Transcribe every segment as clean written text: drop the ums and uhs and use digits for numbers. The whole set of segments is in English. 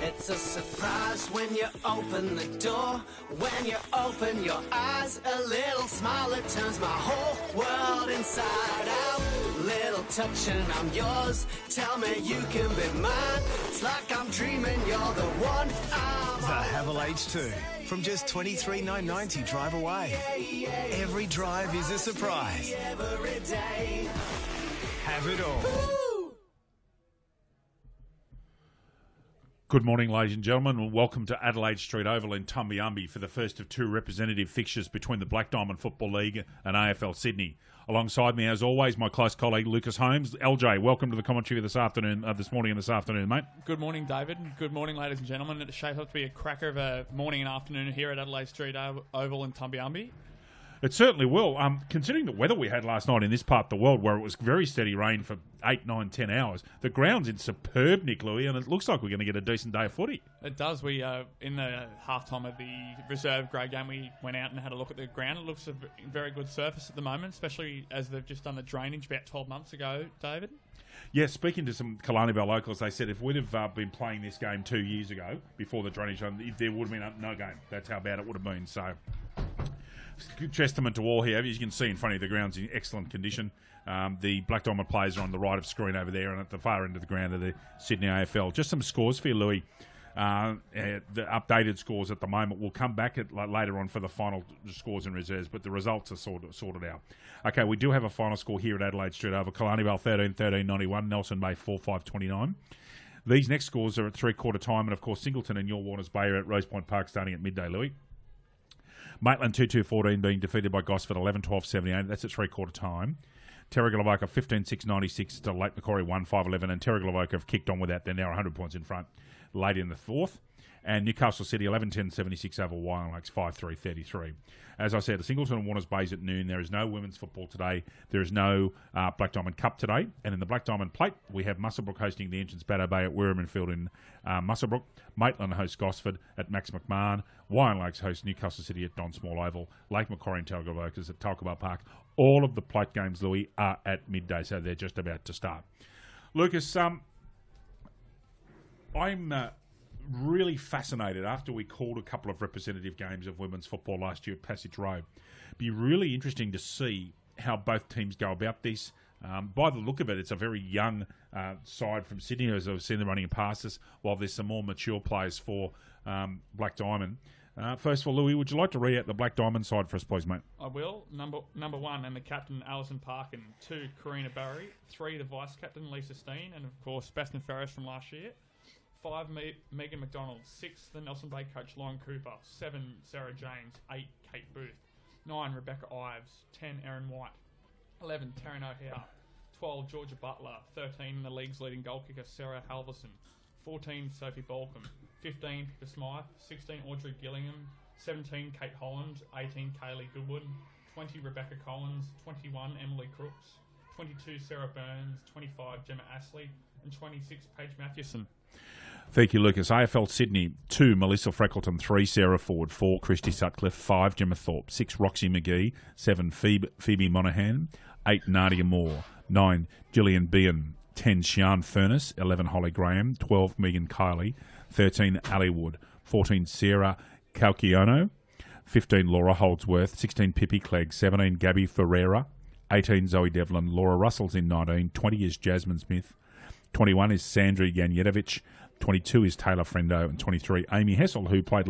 It's a surprise when you open the door. When you open your eyes, a little smile, it turns my whole world inside out. Little touch and I'm yours. Tell me you can be mine. It's like I'm dreaming, you're the one I'm The Havel H2 from just $23,990 drive away. Every drive is a surprise. every day. Have it all. Good morning, ladies and gentlemen, and welcome to Adelaide Street Oval in Tumbiumbi for the first of two representative fixtures between the Black Diamond Football League and AFL Sydney. Alongside me, as always, my close colleague Lucas Holmes. LJ, welcome to the commentary this morning and this afternoon, mate. Good morning, David. Good morning, ladies and gentlemen. It's shaped up to be a cracker of a morning and afternoon here at Adelaide Street Oval in Tumbiumbi. It certainly will. Considering the weather we had last night in this part of the world, where it was very steady rain for 8, 9, 10 hours, the ground's in superb nick, Louis, and it looks like we're going to get a decent day of footy. It does. We in the halftime of the reserve grade game, we went out and had a look at the ground. It looks a very good surface at the moment, especially as they've just done the drainage about 12 months ago, David. Yeah, speaking to some Killarney Bell locals, they said if we'd have been playing this game 2 years ago, before the drainage, there would have been no game. That's how bad it would have been. So, good testament to all here. As you can see in front of you, the ground's in excellent condition. The Black Diamond players are on the right of screen over there, and at the far end of the ground are the Sydney AFL. Just some scores for you, Louis. The updated scores at the moment. We'll come back later on for the final scores and reserves, but the results are sorted out. Okay, we do have a final score here at Adelaide Street Oval. Killarney Bell 13-13-91, Nelson Bay 4-5-29. These next scores are at three-quarter time, and of course Singleton and your Warners Bay are at Rose Point Park starting at midday, Louis. Maitland 2-2-14 being defeated by Gosford 11-12-78. That's at three-quarter time. Terrigal-Avoca 15-6-96 to Lake Macquarie 1-5-11. And Terrigal-Avoca have kicked on with that. They're now 100 points in front late in the fourth. And Newcastle City 11-10-76 over Wyong Lakes 5-3-33. As I said, the Singleton and Warners Bay's at noon. There is no women's football today. There is no Black Diamond Cup today. And in the Black Diamond Plate, we have Muswellbrook hosting the Entrance Battle Bay at Werriman Field in Muswellbrook. Maitland hosts Gosford at Max McMahon. Wyong Lakes hosts Newcastle City at Don Small Oval. Lake Macquarie and Terrigal-Avoca at Talcaba Park. All of the Plate games, Louis, are at midday, so they're just about to start. Lucas, I'm really fascinated after we called a couple of representative games of women's football last year at Passage Road. Be really interesting to see how both teams go about this. By the look of it, it's a very young side from Sydney, as I've seen them running past us, while there's some more mature players for Black Diamond. First of all, Louis, would you like to read out the Black Diamond side for us, please, mate? I will. Number one, and the captain, Alison Parkin. 2, Karina Barry. 3, the vice-captain, Lisa Steen. And, of course, Sebastian Ferris from last year. 5, Megan McDonald. 6, the Nelson Bay coach, Lauren Cooper. 7, Sarah James. 8, Kate Booth. 9, Rebecca Ives. 10, Erin White. 11, Taryn O'Hare. 12, Georgia Butler. 13, the league's leading goal kicker, Sarah Halverson. 14, Sophie Balcom. 15, Pippa Smythe. 16, Audrey Gillingham. 17, Kate Holland. 18, Kaylee Goodwin. 20, Rebecca Collins. 21, Emily Crooks. 22, Sarah Burns. 25, Gemma Astley. And 26, Paige Mathewson. Thank you, Lucas. AFL Sydney, 2, Melissa Freckleton. 3, Sarah Ford. 4, Christy Sutcliffe. 5, Gemma Thorpe. 6, Roxy McGee. 7, Phoebe Monaghan. 8, Nadia Moore. 9, Gillian Behan. 10, Sian Furness. 11, Holly Graham. 12, Megan Kiley. 13, Ali Wood. 14, Sarah Calciono. 15, Laura Holdsworth. 16, Pippi Clegg. 17, Gabby Ferreira. 18, Zoe Devlin. Laura Russell's in 19. 20 is Jasmine Smith. 21 is Sandra Janjetovic. 22 is Taylor Frendo. And 23, Amy Hessel, who played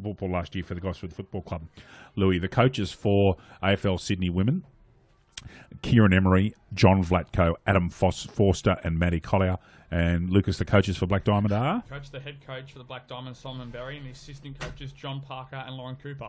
football last year for the Gosford Football Club. Louis, the coaches for AFL Sydney Women: Kieran Emery, John Vlatko, Adam Forster, and Maddie Collier. And Lucas, the coaches for Black Diamond are? The head coach for the Black Diamond, Solomon Berry, and the assistant coaches, John Parker and Lauren Cooper.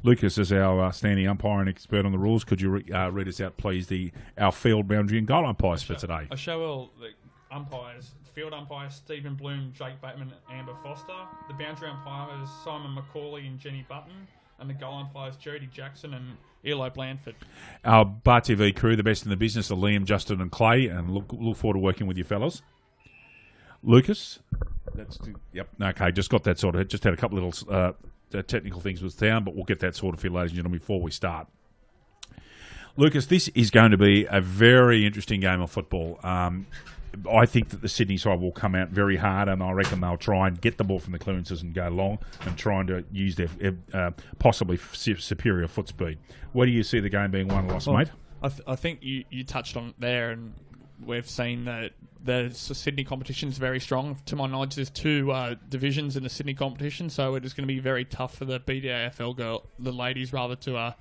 Lucas, as our standing umpire and expert on the rules, could you read us out, please, our field, boundary, and goal umpires for today? I show all the umpires. Field umpires, Stephen Bloom, Jake Bateman, Amber Foster. The boundary umpires, Simon McCauley and Jenny Button. And the goal umpires, Jodie Jackson and Eli Blandford. Our Bar TV crew, the best in the business, are Liam, Justin and Clay, and look forward to working with you fellas. Lucas? Yep, okay, just got that sorted. Just had a couple little technical things with sound, but we'll get that sorted for you, ladies and gentlemen, before we start. Lucas, this is going to be a very interesting game of football. I think that the Sydney side will come out very hard, and I reckon they'll try and get the ball from the clearances and go long and trying to use their possibly superior foot speed. Where do you see the game being won or lost, mate? I think you touched on it there, and we've seen that the Sydney competition is very strong. To my knowledge, there's 2 divisions in the Sydney competition, so it is going to be very tough for the BDAFL the ladies rather, to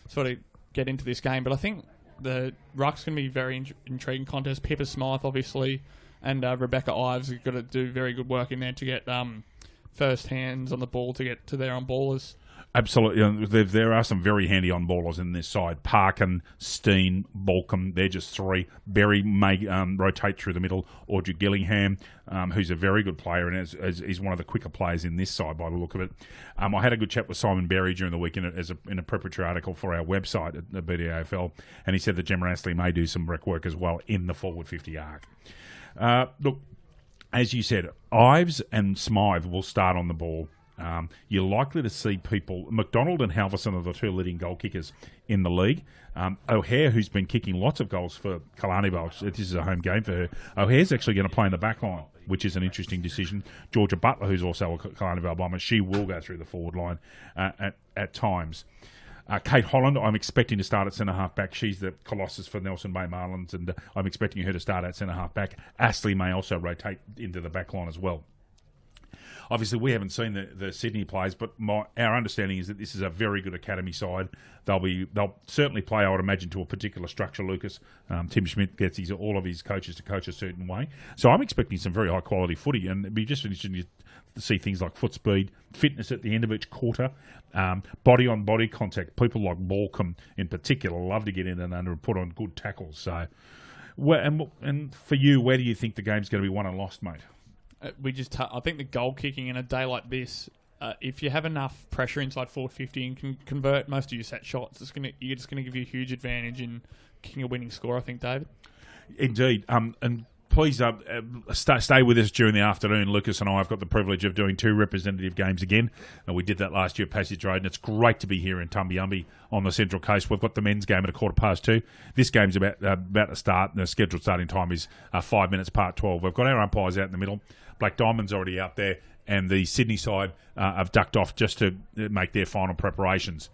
sort of get into this game. But I think the ruck's going to be a very intriguing contest. Pippa Smythe, obviously, and Rebecca Ives have got to do very good work in there to get first hands on the ball to get to their on-ballers. Absolutely. There are some very handy on-ballers in this side. Parkin, Steen, Balcombe, they're just 3. Berry may rotate through the middle. Audrey Gillingham, who's a very good player and is one of the quicker players in this side by the look of it. I had a good chat with Simon Berry during the week in a preparatory article for our website at the BDAFL, and he said that Gemma Astley may do some rec work as well in the forward 50 arc. Look, as you said, Ives and Smythe will start on the ball. You're likely to see people. McDonald and Halverson are the 2 leading goal kickers in the league. O'Hare, who's been kicking lots of goals for Killarney Vale, this is a home game for her. O'Hare's actually going to play in the back line, which is an interesting decision. Georgia Butler, who's also a Killarney Vale bomber, she will go through the forward line at times. Kate Holland, I'm expecting to start at centre-half back. She's the Colossus for Nelson Bay Marlins, and I'm expecting her to start at centre-half back. Astley may also rotate into the back line as well. Obviously, we haven't seen the Sydney plays, but our understanding is that this is a very good academy side. They'll certainly play, I would imagine, to a particular structure, Lucas. Tim Schmidt gets all of his coaches to coach a certain way. So I'm expecting some very high-quality footy, and it'd be just interesting to see things like foot speed, fitness at the end of each quarter, body-on-body contact. People like Balcombe, in particular, love to get in and under and put on good tackles. So, and for you, where do you think the game's going to be won and lost, mate? I think the goal kicking in a day like this, if you have enough pressure inside forward 50 and can convert most of your set shots, you're just going to give you a huge advantage in kicking a winning score, I think, David. Indeed. And please stay with us during the afternoon. Lucas and I have got the privilege of doing 2 representative games again. And we did that last year at Passage Road, and it's great to be here in Tumbiumbi on the Central Coast. We've got the men's game at 2:15. This game's about to start, and the scheduled starting time is 5 minutes past 12. We've got our umpires out in the middle. Black Diamond's already out there, and the Sydney side have ducked off just to make their final preparations.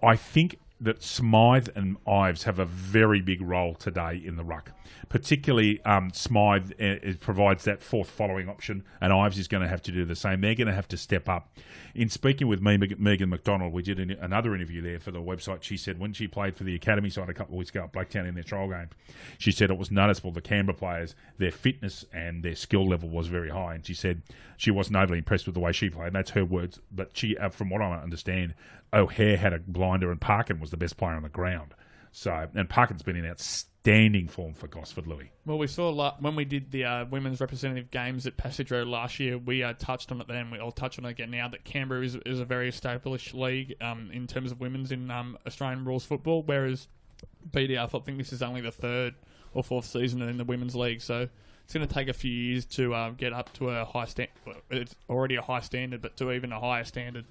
I think that Smythe and Ives have a very big role today in the ruck. Particularly, Smythe provides that fourth following option, and Ives is going to have to do the same. They're going to have to step up. In speaking with Megan McDonald, we did another interview there for the website. She said when she played for the academy side a couple of weeks ago at Blacktown in their trial game, she said it was noticeable the Canberra players, their fitness and their skill level was very high, and she said she wasn't overly impressed with the way she played, and that's her words. But she, from what I understand, O'Hare had a blinder and Parkin was the best player on the ground. So, and Parkin's been in outstanding form for Gosford, Louis. Well, we saw when we did the women's representative games at Passage Road last year, we touched on it then. I'll touch on it again now that Canberra is a very established league in terms of women's in Australian rules football, whereas BDAFL, I think this is only the 3rd or 4th season in the women's league. So it's going to take a few years to get up to a high standard. It's already a high standard, but to even a higher standard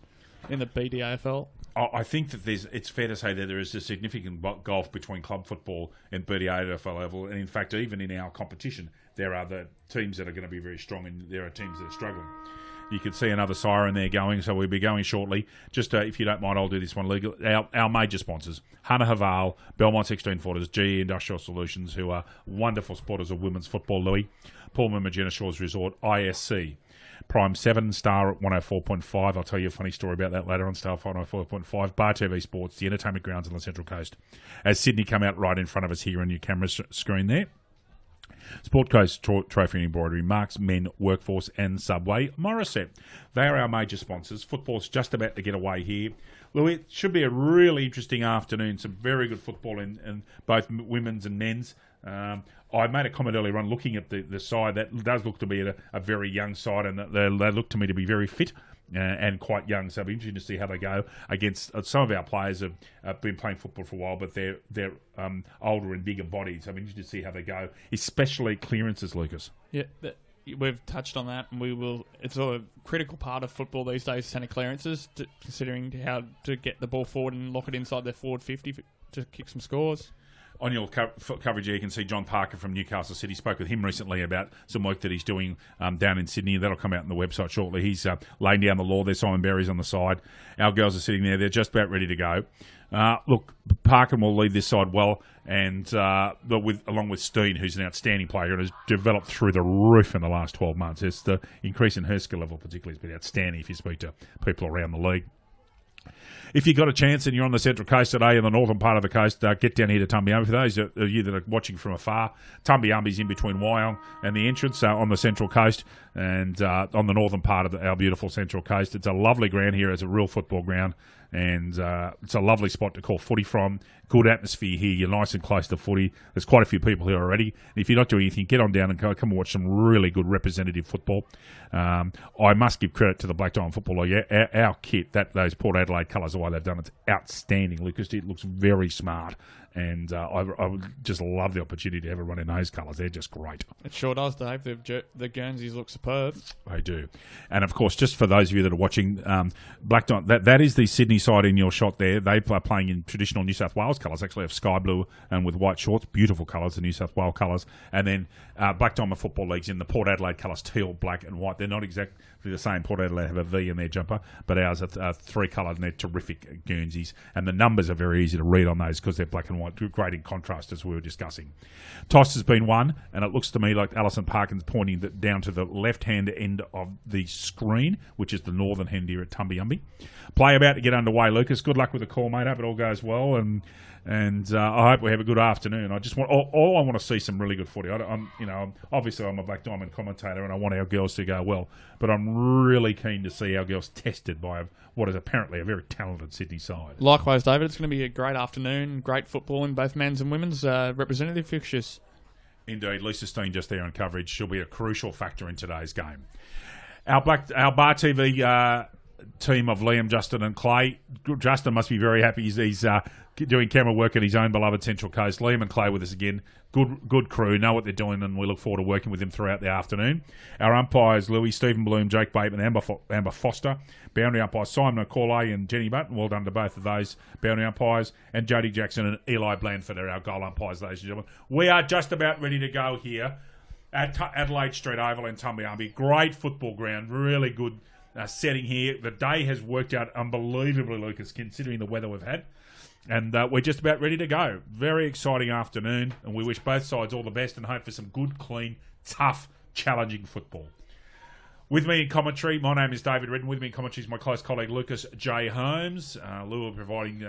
in the BDAFL. I think that it's fair to say that there is a significant gulf between club football and BDAFL level, and in fact, even in our competition, there are the teams that are going to be very strong, and there are teams that are struggling. You can see another siren there going, so we'll be going shortly. Just if you don't mind, I'll do this one legal. Our major sponsors, Hannah Haval, Belmont 16 Footers, GE Industrial Solutions, who are wonderful supporters of women's football, Louis, Pullman Magenta Shores Resort, ISC, Prime 7, Star at 104.5. I'll tell you a funny story about that later on, Star 104.5. Bar TV Sports, the entertainment grounds on the Central Coast. As Sydney come out right in front of us here on your camera screen there. Sport Coast Trophy and Embroidery, Marks, Men, Workforce and Subway, Morisset. They are our major sponsors. Football's just about to get away here. Louis, it should be a really interesting afternoon. Some very good football in both women's and men's. I made a comment earlier on looking at the side. That does look to be a very young side, and they look to me to be very fit and quite young. So it'll be interesting to see how they go against some of our players have been playing football for a while, but they're older and bigger bodies. So I'm interested to see how they go, especially clearances, Lucas. Yeah, we've touched on that, and we will. It's a critical part of football these days, centre clearances, considering how to get the ball forward and lock it inside their forward 50 to kick some scores. on your coverage here, you can see John Parker from Newcastle City. Spoke with him recently about some work that he's doing down in Sydney. That'll come out on the website shortly. He's laying down the law there. Simon Berry's on the side. Our girls are sitting there. They're just about ready to go. Look, Parker will lead this side well, and along with Steen, who's an outstanding player and has developed through the roof in the last 12 months. It's the increase in her skill level particularly has been outstanding if you speak to people around the league. If you've got a chance and you're on the Central Coast today, in the northern part of the coast, get down here to Tumbiumbi. For those of you that are watching from afar, Tumbiumbi's in between Wyong and the entrance on the Central Coast, and on the northern part of our beautiful Central Coast. It's a lovely ground here. It's a real football ground, and it's a lovely spot to call footy from. Good atmosphere here. You're nice and close to footy. There's quite a few people here already. And if you're not doing anything, get on down and come and watch some really good representative football. I must give credit to the Black Diamond Football League. Our kit, those Port Adelaide colours, the way they've done it's outstanding, Lucas. It looks very smart. And I would just love the opportunity to have a run in those colours. They're just great. It sure does, Dave. The Guernseys look superb. They do. And, of course, just for those of you that are watching, Black Diamond, that is the Sydney side in your shot there. They are playing in traditional New South Wales colours, actually have sky blue and with white shorts. Beautiful colours, the New South Wales colours. And then Black Diamond Football League's in the Port Adelaide colours, teal, black and white. They're not exactly the same. Port Adelaide have a V in their jumper, but ours are three-coloured and they're terrific Guernseys. And the numbers are very easy to read on those because they're black and white, great in contrast as we were discussing. Toss has been won, and it looks to me like Alison Parkin's pointing down to the left-hand end of the screen, which is the northern end here at Tumbiumbi. Play about to get underway, Lucas. Good luck with the call, mate. I hope it all goes well, and I hope we have a good afternoon. I just want all I want to see some really good footy. Obviously I'm a Black Diamond commentator, and I want our girls to go well, but I'm really keen to see our girls tested by what is apparently a very talented Sydney side. Likewise, David. It's going to be a great afternoon. Great football in both men's and women's representative fixtures. Indeed. Lisa Steen just there on coverage. She'll be a crucial factor in today's game. Our Bar TV team of Liam, Justin and Clay. Justin must be very happy. He's doing camera work at his own beloved Central Coast. Liam and Clay with us again. Good crew, know what they're doing, and we look forward to working with them throughout the afternoon. Our umpires, Louis, Stephen Bloom, Jake Bateman, Amber Foster. Boundary umpires, Simon O'Cauley and Jenny Button. Well done to both of those boundary umpires. And Jodie Jackson and Eli Blandford are our goal umpires, ladies and gentlemen. We are just about ready to go here at Adelaide Street Oval in Tumbiumbi. Great football ground, really good setting here. The day has worked out unbelievably, Lucas, considering the weather we've had. And we're just about ready to go. Very exciting afternoon, and we wish both sides all the best and hope for some good, clean, tough, challenging football. With me in commentary, my name is David Redden. With me in commentary is my close colleague Lucas J. Holmes. Lou will be providing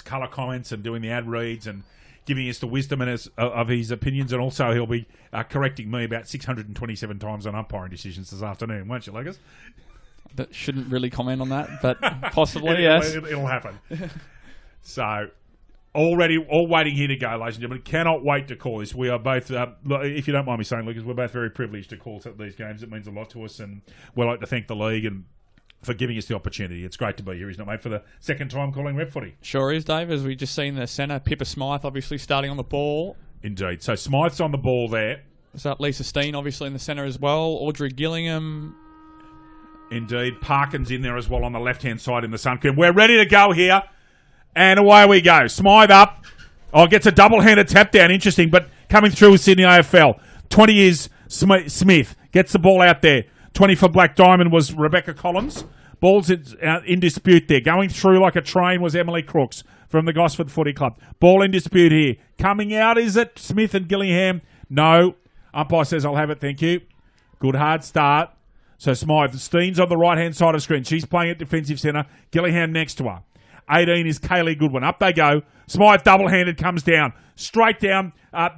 colour comments and doing the ad reads and giving us the wisdom of his opinions, and also he'll be correcting me about 627 times on umpiring decisions this afternoon, won't you, Lucas? That shouldn't really comment on that, but possibly, yes. It'll happen. So, all waiting here to go, ladies and gentlemen. Cannot wait to call this. We are both, if you don't mind me saying, Lucas, we're both very privileged to call these games. It means a lot to us, and we'd like to thank the league and for giving us the opportunity. It's great to be here, isn't it, mate, for the second time calling rep footy? Sure is, Dave. As we just seen the centre, Pippa Smythe obviously starting on the ball. Indeed. So Smythe's on the ball there. So Lisa Steen obviously in the centre as well. Audrey Gillingham. Indeed. Parkin's in there as well on the left-hand side in the sun cream. We're ready to go here. And away we go. Smythe up. Oh, gets a double-handed tap down. Interesting. But coming through with Sydney AFL. 20 is Smith. Gets the ball out there. 20 for Black Diamond was Rebecca Collins. Ball's in dispute there. Going through like a train was Emily Crooks from the Gosford Footy Club. Ball in dispute here. Coming out, is it Smith and Gillingham? No. Umpire says, I'll have it, thank you. Good hard start. So Smythe. Steen's on the right-hand side of screen. She's playing at defensive centre. Gillingham next to her. 18 is Kaylee Goodwin. Up they go. Smythe double-handed comes down. Straight down.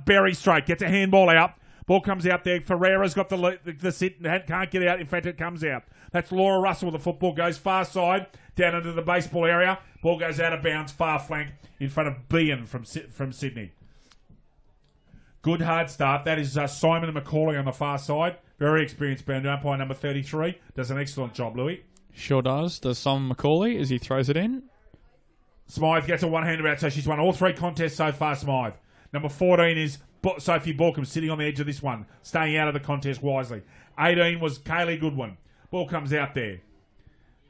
Berry straight. Gets a handball out. Ball comes out there. Ferreira's got the sit and can't get out. In fact, it comes out. That's Laura Russell. The football goes far side down into the baseball area. Ball goes out of bounds, far flank in front of Bean from Sydney. Good hard start. That is Simon and Macaulay on the far side. Very experienced boundary umpire number 33. Does an excellent job, Louis. Sure does. Does Simon Macaulay as he throws it in. Smythe gets a one-hander out, so she's won all three contests so far, Smythe. Number 14 is Sophie Borkham, sitting on the edge of this one, staying out of the contest wisely. 18 was Kaylee Goodwin. Ball comes out there.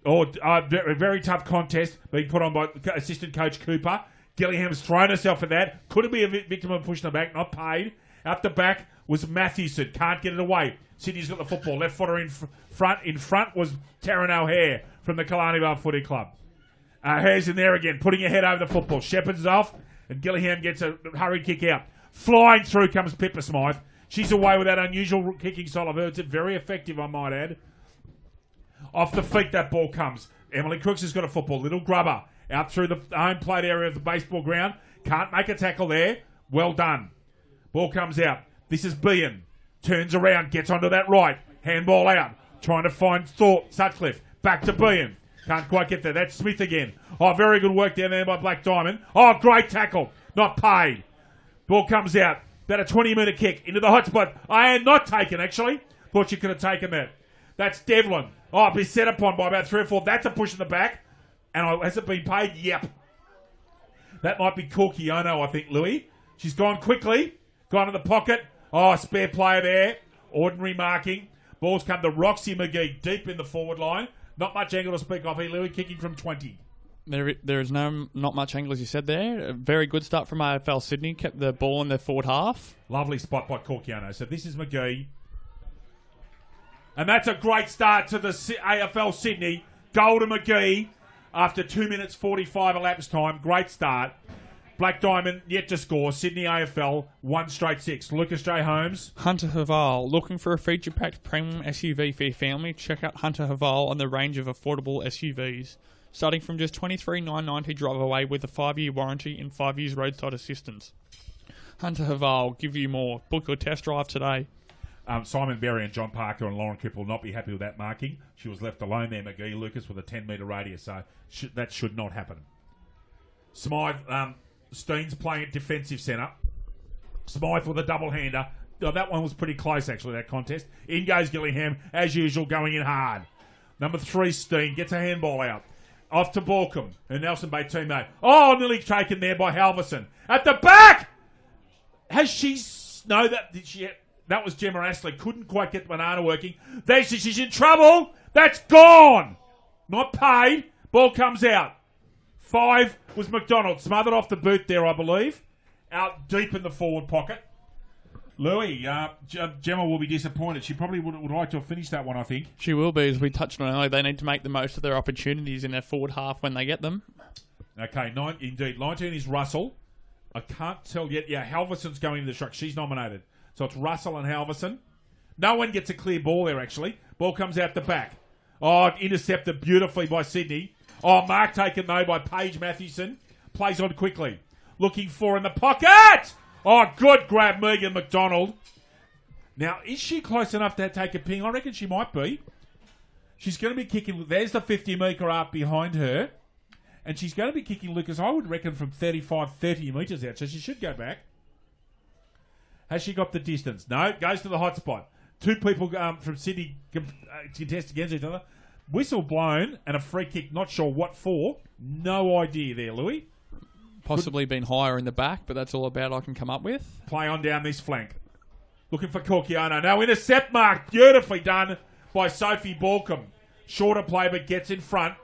A very tough contest being put on by assistant coach Cooper. Gillingham's thrown herself at that. Couldn't be a victim of pushing the back. Not paid. Out the back was Mathewson. Can't get it away. Sydney's got the football. Left footer in front. In front was Taryn O'Hare from the Killarney Vale Footy Club. O'Hare's in there again, putting her head over the football. Shepherd's off, and Gillingham gets a hurried kick out. Flying through comes Pippa Smythe. She's away with that unusual kicking style of hers. It's very effective, I might add. Off the feet, that ball comes. Emily Crooks has got a football. Little grubber out through the home plate area of the baseball ground. Can't make a tackle there. Well done. Ball comes out. This is Bean. Turns around, gets onto that right. Handball out. Trying to find Sutcliffe. Back to Bean. Can't quite get there. That's Smith again. Oh, very good work down there by Black Diamond. Oh, great tackle. Not paid. Ball comes out. About a 20-metre kick into the hot spot. I am not taken, actually. Thought you could have taken that. That's Devlin. Oh, be set upon by about 3 or 4. That's a push in the back. And has it been paid? Yep. That might be Corkiono, I think, Louis. She's gone quickly. Gone to the pocket. Oh, spare player there. Ordinary marking. Ball's come to Roxy McGee deep in the forward line. Not much angle to speak of here, Louis, kicking from 20. There is not much angle, as you said there. A very good start from AFL Sydney. Kept the ball in their forward half. Lovely spot by Corkiano. So this is McGee. And that's a great start to the AFL Sydney. Goal to McGee after 2 minutes 45 elapsed time. Great start. Black Diamond yet to score. Sydney AFL 1 straight 6. Lucas J. Holmes. Hunter Haval. Looking for a feature-packed premium SUV for your family? Check out Hunter Haval on the range of affordable SUVs. Starting from just $23,990 drive away with a 5-year warranty and 5 years roadside assistance. Hunter Haval, give you more. Book your test drive today. Simon Berry and John Parker and Lauren Kipp will not be happy with that marking. She was left alone there, McGee. Lucas with a 10-metre radius, so that should not happen. Smythe, Steen's playing at defensive centre. Smythe with a double-hander. Oh, that one was pretty close, actually, that contest. In goes Gillingham, as usual, going in hard. Number 3, Steen, gets a handball out. Off to Borkham, her Nelson Bay teammate. Oh, nearly taken there by Halverson. At the back! Has she... No, that was Gemma Astley. Couldn't quite get the banana working. She's in trouble. That's gone. Not paid. Ball comes out. 5 was McDonald. Smothered off the boot there, I believe. Out deep in the forward pocket. Louis, Gemma will be disappointed. She probably would like to have finished that one, I think. She will be, as we touched on earlier. They need to make the most of their opportunities in their forward half when they get them. Okay, 19 is Russell. I can't tell yet. Yeah, Halverson's going into the truck. She's nominated. So it's Russell and Halverson. No one gets a clear ball there, actually. Ball comes out the back. Oh, intercepted beautifully by Sydney. Oh, mark taken, though, by Paige Mathewson. Plays on quickly. Looking for in the pocket! Oh, good grab, Megan McDonald. Now, is she close enough to take a ping? I reckon she might be. She's going to be kicking... There's the 50-metre arc behind her. And she's going to be kicking Lucas, I would reckon, from 30 metres out. So she should go back. Has she got the distance? No, goes to the hot spot. 2 people from Sydney contest against each other. Whistle blown and a free kick, not sure what for. No idea there, Louis. Possibly been higher in the back, but that's all about I can come up with. Play on down this flank. Looking for Corkiano. Now intercept mark. Beautifully done by Sophie Borkham. Shorter play, but gets in front.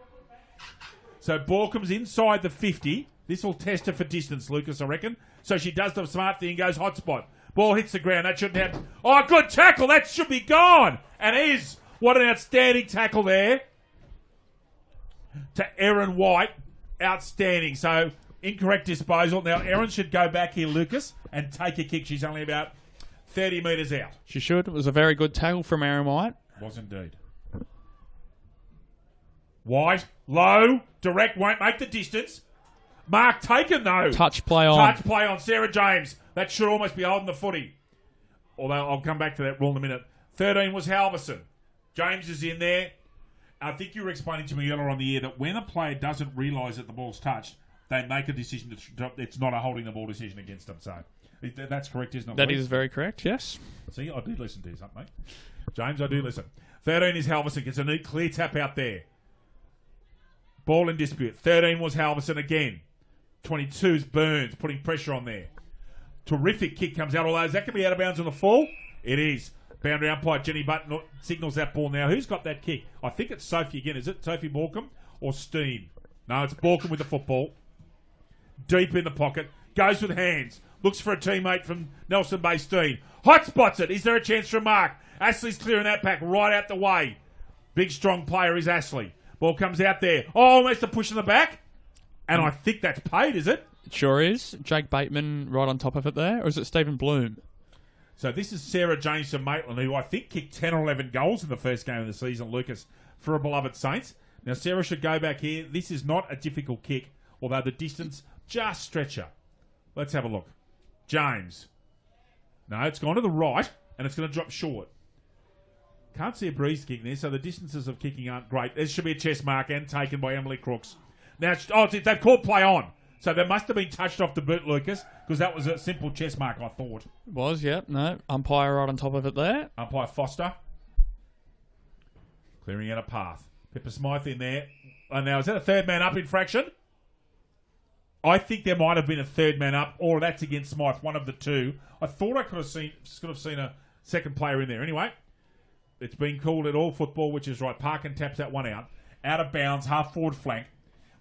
So Borkham's inside the 50. This will test her for distance, Lucas, I reckon. So she does the smart thing, goes hot spot. Ball hits the ground. That shouldn't happen. Oh, good tackle. That should be gone. And is. What an outstanding tackle there. To Erin White. Outstanding. So, incorrect disposal. Now, Erin should go back here, Lucas, and take a kick. She's only about 30 metres out. She should. It was a very good tackle from Erin White. Was indeed. White. Low. Direct. Won't make the distance. Mark taken, though. Touch play on. Touch play on Sarah James. That should almost be holding the footy. Although I'll come back to that rule in a minute. 13 was Halverson. James is in there. I think you were explaining to me earlier on the air that when a player doesn't realise that the ball's touched, they make a decision. It's not a holding the ball decision against them. So that's correct, isn't it? That is very correct, yes. See, I do listen to you, something, mate. James, I do listen. 13 is Halverson. Gets a neat clear tap out there. Ball in dispute. 13 was Halverson again. 22 is Burns, putting pressure on there. Terrific kick comes out. Although, is that going to be out of bounds on the full? It is. Boundary umpire Jenny Button signals that ball now. Who's got that kick? I think it's Sophie again. Is it Sophie Borkham or Steen? No, it's Borkham with the football. deep in the pocket, goes with hands, looks for a teammate from Nelson Bay Steen. Hot spots it. Is there a chance for a mark? Ashley's clearing that pack right out the way. Big, strong player is Ashley. Ball comes out there. Oh, almost a push in the back. And I think that's paid, is it? It sure is. Jake Bateman right on top of it there. Or is it Stephen Bloom? So this is Sarah Jameson Maitland, who I think kicked 10 or 11 goals in the first game of the season, Lucas, for a beloved Saints. Now, Sarah should go back here. This is not a difficult kick, although the distance just stretcher. Let's have a look. James. No, it's gone to the right, and it's going to drop short. Can't see a breeze kick there, so the distances of kicking aren't great. There should be a chest mark and taken by Emily Crooks. Now, they've called play on. So there must have been touched off the boot, Lucas, because that was a simple chest mark, I thought. It was, yeah. No, umpire right on top of it there. Umpire Foster. Clearing out a path. Pippa Smythe in there. And now, is that a third man up infraction? I think there might have been a third man up, or that's against Smythe, one of the two. I thought I could have seen a second player in there. Anyway, it's been called at all football, which is right. Parkin taps that one out. Out of bounds, half forward flank.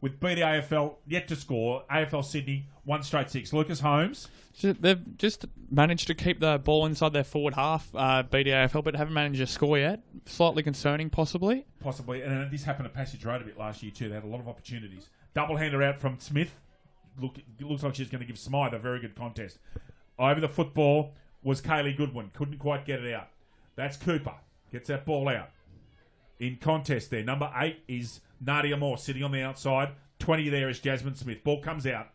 With BDAFL yet to score, AFL Sydney, 1 straight 6. Lucas Holmes. They've just managed to keep the ball inside their forward half, BDAFL, but haven't managed to score yet. Slightly concerning, possibly. Possibly, and this happened at Passage Road a bit last year too. They had a lot of opportunities. Double-hander out from Smith. It looks like she's going to give Smythe a very good contest. Over the football was Kaylee Goodwin. Couldn't quite get it out. That's Cooper. Gets that ball out. In contest there. Number 8 is Nadia Moore sitting on the outside. 20 there is Jasmine Smith. Ball comes out.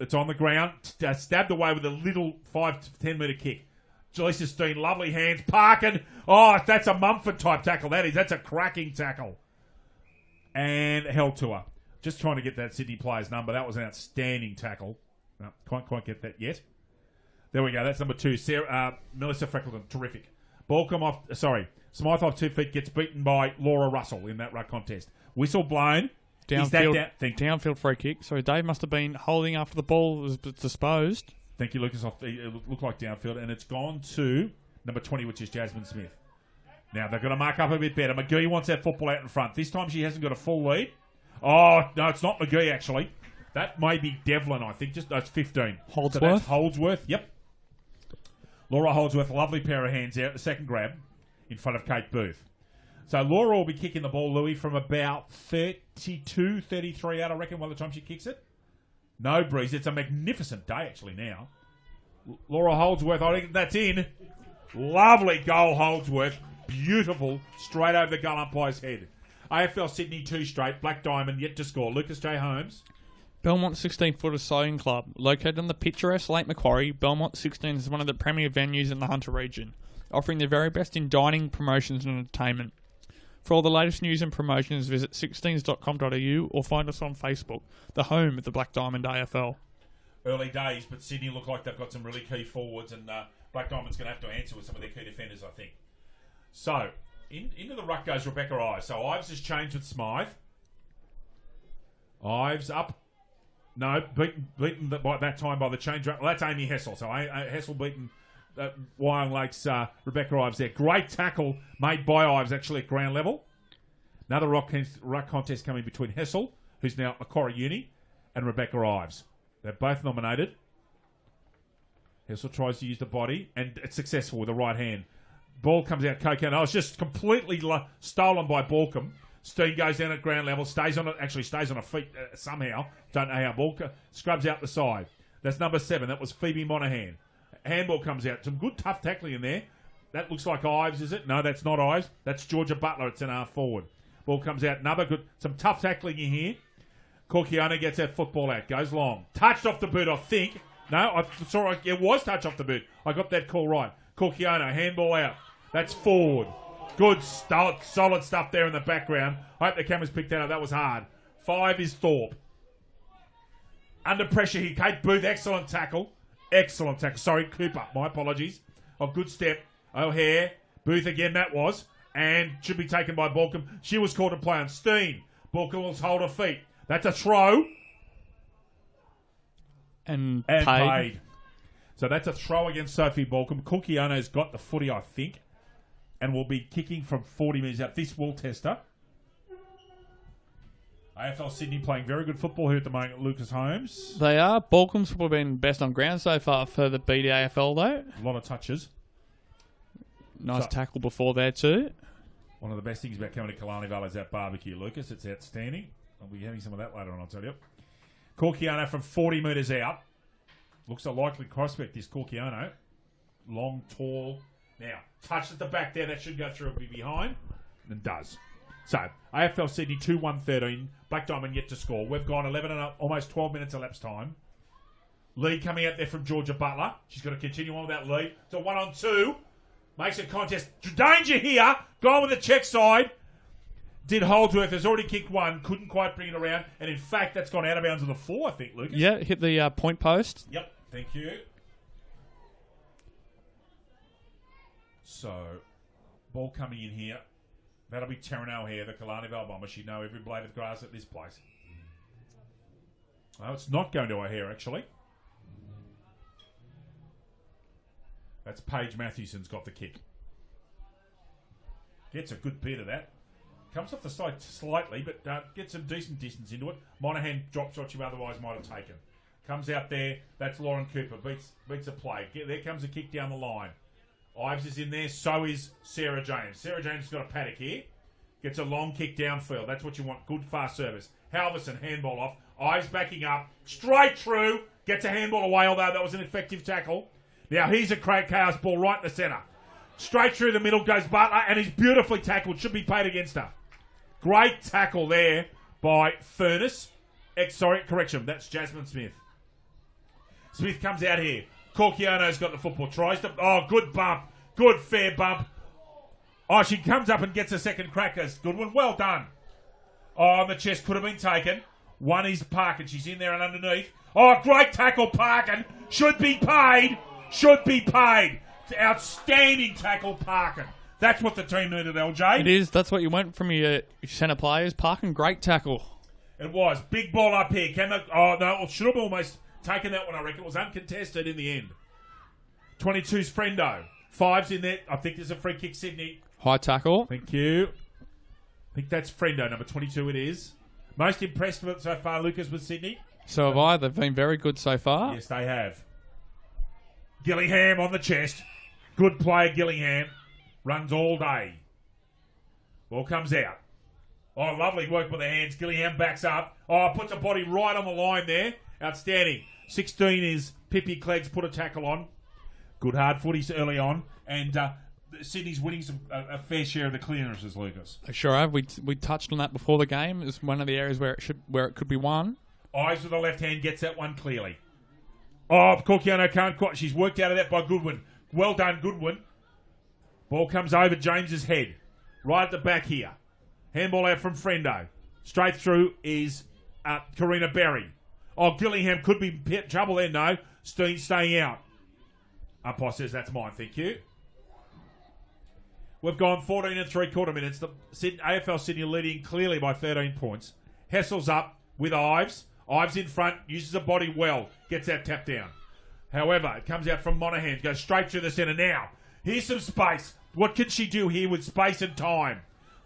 It's on the ground. Stabbed away with a little 5 to 10 metre kick. Jaleesa Steen, lovely hands. Parkin. Oh, that's a Mumford type tackle. That is. That's a cracking tackle. And held to her. Just trying to get that Sydney player's number. That was an outstanding tackle. No, can't quite get that yet. There we go. That's number 2. Melissa Freckleton. Terrific. Ball come off. Smythe off 2 feet gets beaten by Laura Russell in that ruck contest. Whistle blown. Downfield free kick. So Dave must have been holding after the ball was disposed. Thank you, Lucas. It looked like downfield, and it's gone to number 20, which is Jasmine Smith. Now they're going to mark up a bit better. McGee wants that football out in front. This time she hasn't got a full lead. Oh, no, it's not McGee, actually. That may be Devlin, I think. That's 15. Holdsworth? So that's Holdsworth, yep. Laura Holdsworth, a lovely pair of hands out. The second grab in front of Kate Booth. So Laura will be kicking the ball, Louis, from about 32, 33 out, I reckon, by the time she kicks it. No breeze. It's a magnificent day, actually, now. Laura Holdsworth, I think that's in. Lovely goal, Holdsworth. Beautiful. Straight over the goal umpire's head. AFL Sydney 2 straight. Black Diamond yet to score. Lucas J. Holmes. Belmont 16-footer sailing club. Located on the picturesque Lake Macquarie, Belmont 16 is one of the premier venues in the Hunter region, offering the very best in dining, promotions and entertainment. For all the latest news and promotions, visit 16s.com.au or find us on Facebook, the home of the Black Diamond AFL. Early days, but Sydney look like they've got some really key forwards, and Black Diamond's going to have to answer with some of their key defenders, I think. So, into the ruck goes Rebecca Ives. So Ives has changed with Smythe. Ives up. No, beaten by that time by the change. Well, that's Amy Hessel. So Hessel beaten Wyong Lakes Rebecca Ives there. Great tackle made by Ives actually at ground level. Another ruck contest coming between Hessel, who's now a Cora Uni, and Rebecca Ives. They're both nominated. Hessel tries to use the body, and it's successful with the right hand. Ball comes out cocaine. It's just completely stolen by Balcombe. Steen goes down at ground level, stays on her feet somehow. Don't know how. Ball scrubs out the side. That's number 7. That was Phoebe Monaghan. Handball comes out. Some good tough tackling in there. That looks like Ives, is it? No, that's not Ives. That's Georgia Butler. It's an half forward. Ball comes out. Another good. Some tough tackling in here. Corkiana gets that football out. Goes long. Touched off the boot, I think. No, I saw it was touched off the boot. I got that call right. Corkiano, handball out. That's forward. Good, solid stuff there in the background. I hope the cameras picked that up. That was hard. 5 is Thorpe. Under pressure here. Kate Booth, excellent tackle. Excellent tackle. Sorry, Cooper. My apologies. Oh, good step. O'Hare. Booth again, that was. And should be taken by Balcombe. She was called to play on Steen. Balcombe will hold her feet. That's a throw. And paid. So that's a throw against Sophie Balcombe. Cookiano's got the footy, I think, and will be kicking from 40 metres out. This will test her. AFL Sydney playing very good football here at the moment, Lucas Holmes. They are. Balcom's probably been best on ground so far for the BDAFL, though. A lot of touches. Nice tackle before there, too. One of the best things about coming to Killarney Valley is that barbecue, Lucas. It's outstanding. I'll be having some of that later on, I'll tell you. Corkiano from 40 metres out. Looks a likely prospect, this Corkiano. Long, tall. Now, touch at the back there. That should go through and be behind. And does. So, AFL Sydney 2-1-13. Black Diamond yet to score. We've gone 11 and almost 12 minutes elapsed time. Lead coming out there from Georgia Butler. She's got to continue on with that lead. So 1-on-2. Makes a contest. Danger here. Going with the check side. Did Holdsworth. Has already kicked one. Couldn't quite bring it around. And in fact, that's gone out of bounds on the 4, I think, Lucas. Yeah, hit the point post. Yep. Thank you. So, ball coming in here. That'll be Terranel here, the Killarney Vale Bombers. She'd know every blade of grass at this place. Oh, it's not going to O'Hare, actually. That's Paige Matthewson's got the kick. Gets a good bit of that. Comes off the side slightly, but gets some decent distance into it. Monahan drops what you otherwise might have taken. Comes out there. That's Lauren Cooper. Beats a play. There comes a kick down the line. Ives is in there. So is Sarah James. Sarah James has got a paddock here. Gets a long kick downfield. That's what you want. Good fast service. Halverson, handball off. Ives backing up. Straight through. Gets a handball away, although that was an effective tackle. Now here's a Craig Chaos ball right in the centre. Straight through the middle goes Butler, and he's beautifully tackled. Should be paid against her. Great tackle there by Furness. Correction. That's Jasmine Smith. Smith comes out here. Corkiano's got the football. Tries to... Oh, good bump. Good fair bump. Oh, she comes up and gets a second crack. That's a good one. Well done. Oh, on the chest could have been taken. One is Parkin. She's in there and underneath. Oh, great tackle, Parkin. Should be paid. Should be paid. Outstanding tackle, Parkin. That's what the team needed, LJ. It is. That's what you want from your centre players. Parkin, great tackle. It was. Big ball up here. Oh, no. It should have almost taken that one, I reckon. It was uncontested in the end. 22's Friendo. 5's in there. I think there's a free kick, Sydney. High tackle. Thank you. I think that's Friendo. Number 22 it is. Most impressed with it so far, Lucas, with Sydney? So have I. They've been very good so far. Yes, they have. Gillingham on the chest. Good player, Gillingham. Runs all day. Ball comes out. Oh, lovely work with the hands. Gillingham backs up. Oh, puts a body right on the line there. Outstanding. 16 is Pippi Cleggs put a tackle on. Good hard footies early on. And Sydney's winning a fair share of the clearances, Lucas. They sure have. We touched on that before the game. It's one of the areas where it could be won. Eyes with the left hand gets that one clearly. Oh, Corkiano can't quite. She's worked out of that by Goodwin. Well done, Goodwin. Ball comes over James's head. Right at the back here. Handball out from Friendo. Straight through is Karina Berry. Oh, Gillingham could be trouble there. No. Steen staying out. Umpire says that's mine. Thank you. We've gone 14 and 3/4 minutes. The AFL Sydney leading clearly by 13 points. Hessel's up with Ives. Ives in front. Uses the body well. Gets that tap down. However, it comes out from Monahan. Goes straight through the centre now. Here's some space. What can she do here with space and time?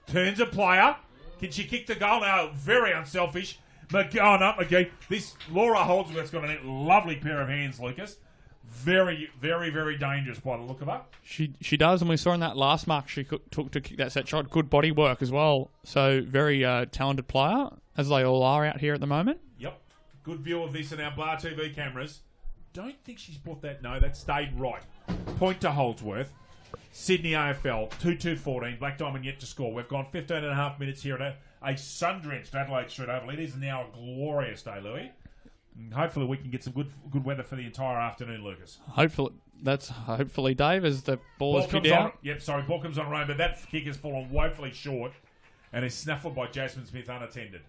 Turns a player. Can she kick the goal? No, very unselfish. Not McGee. This Laura Holdsworth's got a lovely pair of hands, Lucas. Very, very, very dangerous by the look of her. She does, and we saw in that last mark she took to kick that set shot. Good body work as well. So very talented player, as they all are out here at the moment. Yep. Good view of this in our Bar TV cameras. Don't think she's put that. No, that stayed right. Point to Holdsworth. Sydney AFL 2-2-14. Black Diamond yet to score. We've gone 15 and a half minutes here at a sun-drenched Adelaide Street Oval. It is now a glorious day, Louis. And hopefully we can get some good weather for the entire afternoon, Lucas. Hopefully, Dave, as the ball is kicked out. Ball comes on Rome, but that kick has fallen woefully short and is snaffled by Jasmine Smith unattended.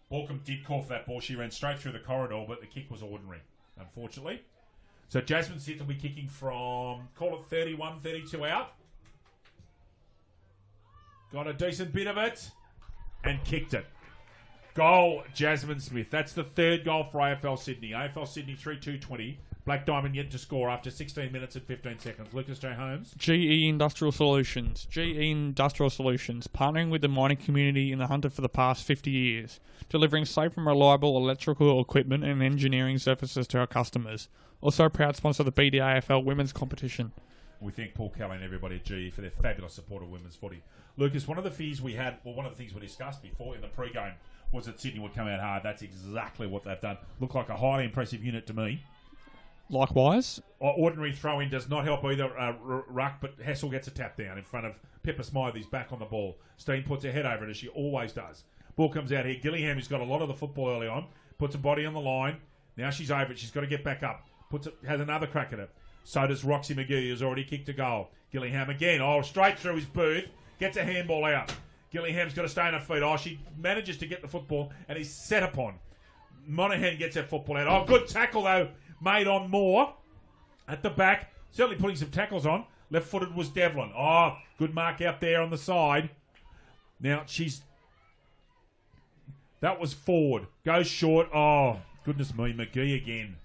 Balcombe did call for that ball. She ran straight through the corridor, but the kick was ordinary, unfortunately. So Jasmine Smith will be kicking from, call it 31, 32 out. Got a decent bit of it and kicked it. Goal, Jasmine Smith. That's the third goal for AFL Sydney. AFL Sydney 3-2-20. Black Diamond yet to score after 16 minutes and 15 seconds. Lucas J. Holmes. GE Industrial Solutions. GE Industrial Solutions, partnering with the mining community in the Hunter for the past 50 years, delivering safe and reliable electrical equipment and engineering services to our customers. Also a proud sponsor of the BDAFL women's competition. We thank Paul Kelly and everybody at GE for their fabulous support of women's footy. Lucas, one of the fears we had, well, one of the things we discussed before in the pre-game was that Sydney would come out hard. That's exactly what they've done. Looked like a highly impressive unit to me. Likewise. Ordinary throw-in does not help either ruck, but Hessel gets a tap down in front of Pippa Smythe. He's back on the ball. Steen puts her head over it, as she always does. Ball comes out here. Gillingham, who's got a lot of the football early on, puts her body on the line. Now she's over it. She's got to get back up. Has another crack at it. So does Roxy McGee, who's already kicked a goal. Gillingham again. Oh, straight through his booth. Gets a handball out. Gillingham's got to stay on her feet. Oh, she manages to get the football, and he's set upon. Monahan gets that football out. Oh, good tackle, though, made on Moore. At the back, certainly putting some tackles on. Left-footed was Devlin. Oh, good mark out there on the side. Now, that was forward. Goes short. Oh, goodness me, McGee again.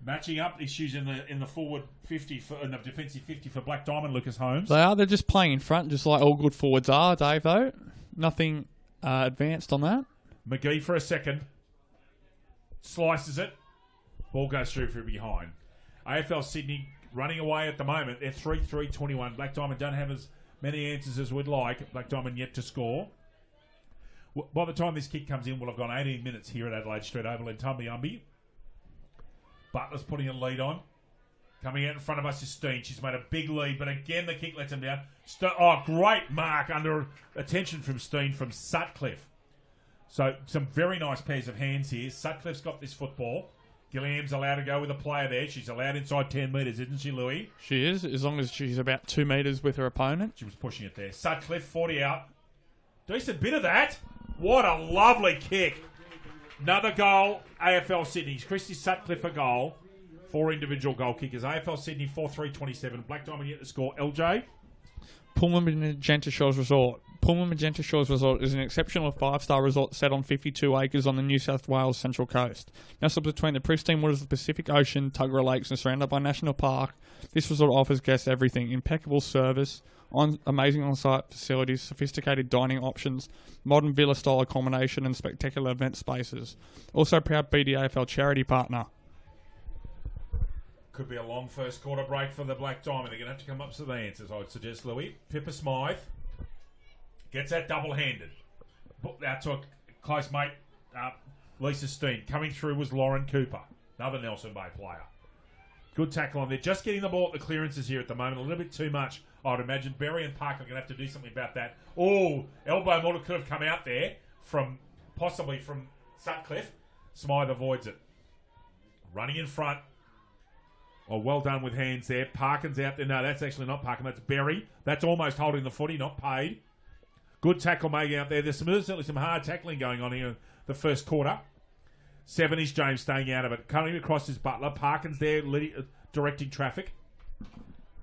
Matching up issues in the forward 50 in the defensive 50 for Black Diamond, Lucas Holmes. They are. They're just playing in front, just like all good forwards are, Dave, though. Nothing advanced on that. McGee for a second. Slices it. Ball goes through from behind. AFL Sydney running away at the moment. They're 3-3-21. Black Diamond don't have as many answers as we'd like. Black Diamond yet to score. By the time this kick comes in, we'll have gone 18 minutes here at Adelaide Street Oval in Tumby-Umby. Butler's putting a lead on. Coming out in front of us is Steen. She's made a big lead, but again the kick lets him down. Great mark under attention from Steen from Sutcliffe. So some very nice pairs of hands here. Sutcliffe's got this football. Gilliam's allowed to go with a player there. She's allowed inside 10 metres, isn't she, Louis? She is, as long as she's about 2 metres with her opponent. She was pushing it there. Sutcliffe, 40 out. Decent bit of that. What a lovely kick. Another goal, AFL Sydney. Christy Sutcliffe a goal. 4 individual goal kickers. AFL Sydney 4-3-27. Black Diamond yet to score. LJ? Pullman Magenta Shores Resort. Pullman Magenta Shores Resort is an exceptional 5-star resort set on 52 acres on the New South Wales Central Coast. Nestled between the pristine waters of the Pacific Ocean, Tuggerah Lakes, and surrounded by National Park, this resort offers guests everything: impeccable service, amazing on-site facilities, sophisticated dining options, modern villa-style accommodation, and spectacular event spaces. Also proud BDAFL charity partner. Could be a long first quarter break for the Black Diamond. They're going to have to come up with the answers, I would suggest, Louis. Pippa Smythe gets that double-handed. Out to a close mate, Lisa Steen. Coming through was Lauren Cooper, another Nelson Bay player. Good tackle on there. Just getting the ball at the clearances here at the moment. A little bit too much, I would imagine. Berry and Parker are going to have to do something about that. Oh, elbow mortar could have come out there, possibly from Sutcliffe. Smythe avoids it. Running in front. Oh, well done with hands there. Parkin's out there. No, that's actually not Parkin. That's Berry. That's almost holding the footy, not paid. Good tackle making out there. There's certainly some hard tackling going on here in the first quarter. 7 is James staying out of it. Coming across is Butler. Parkin's there directing traffic.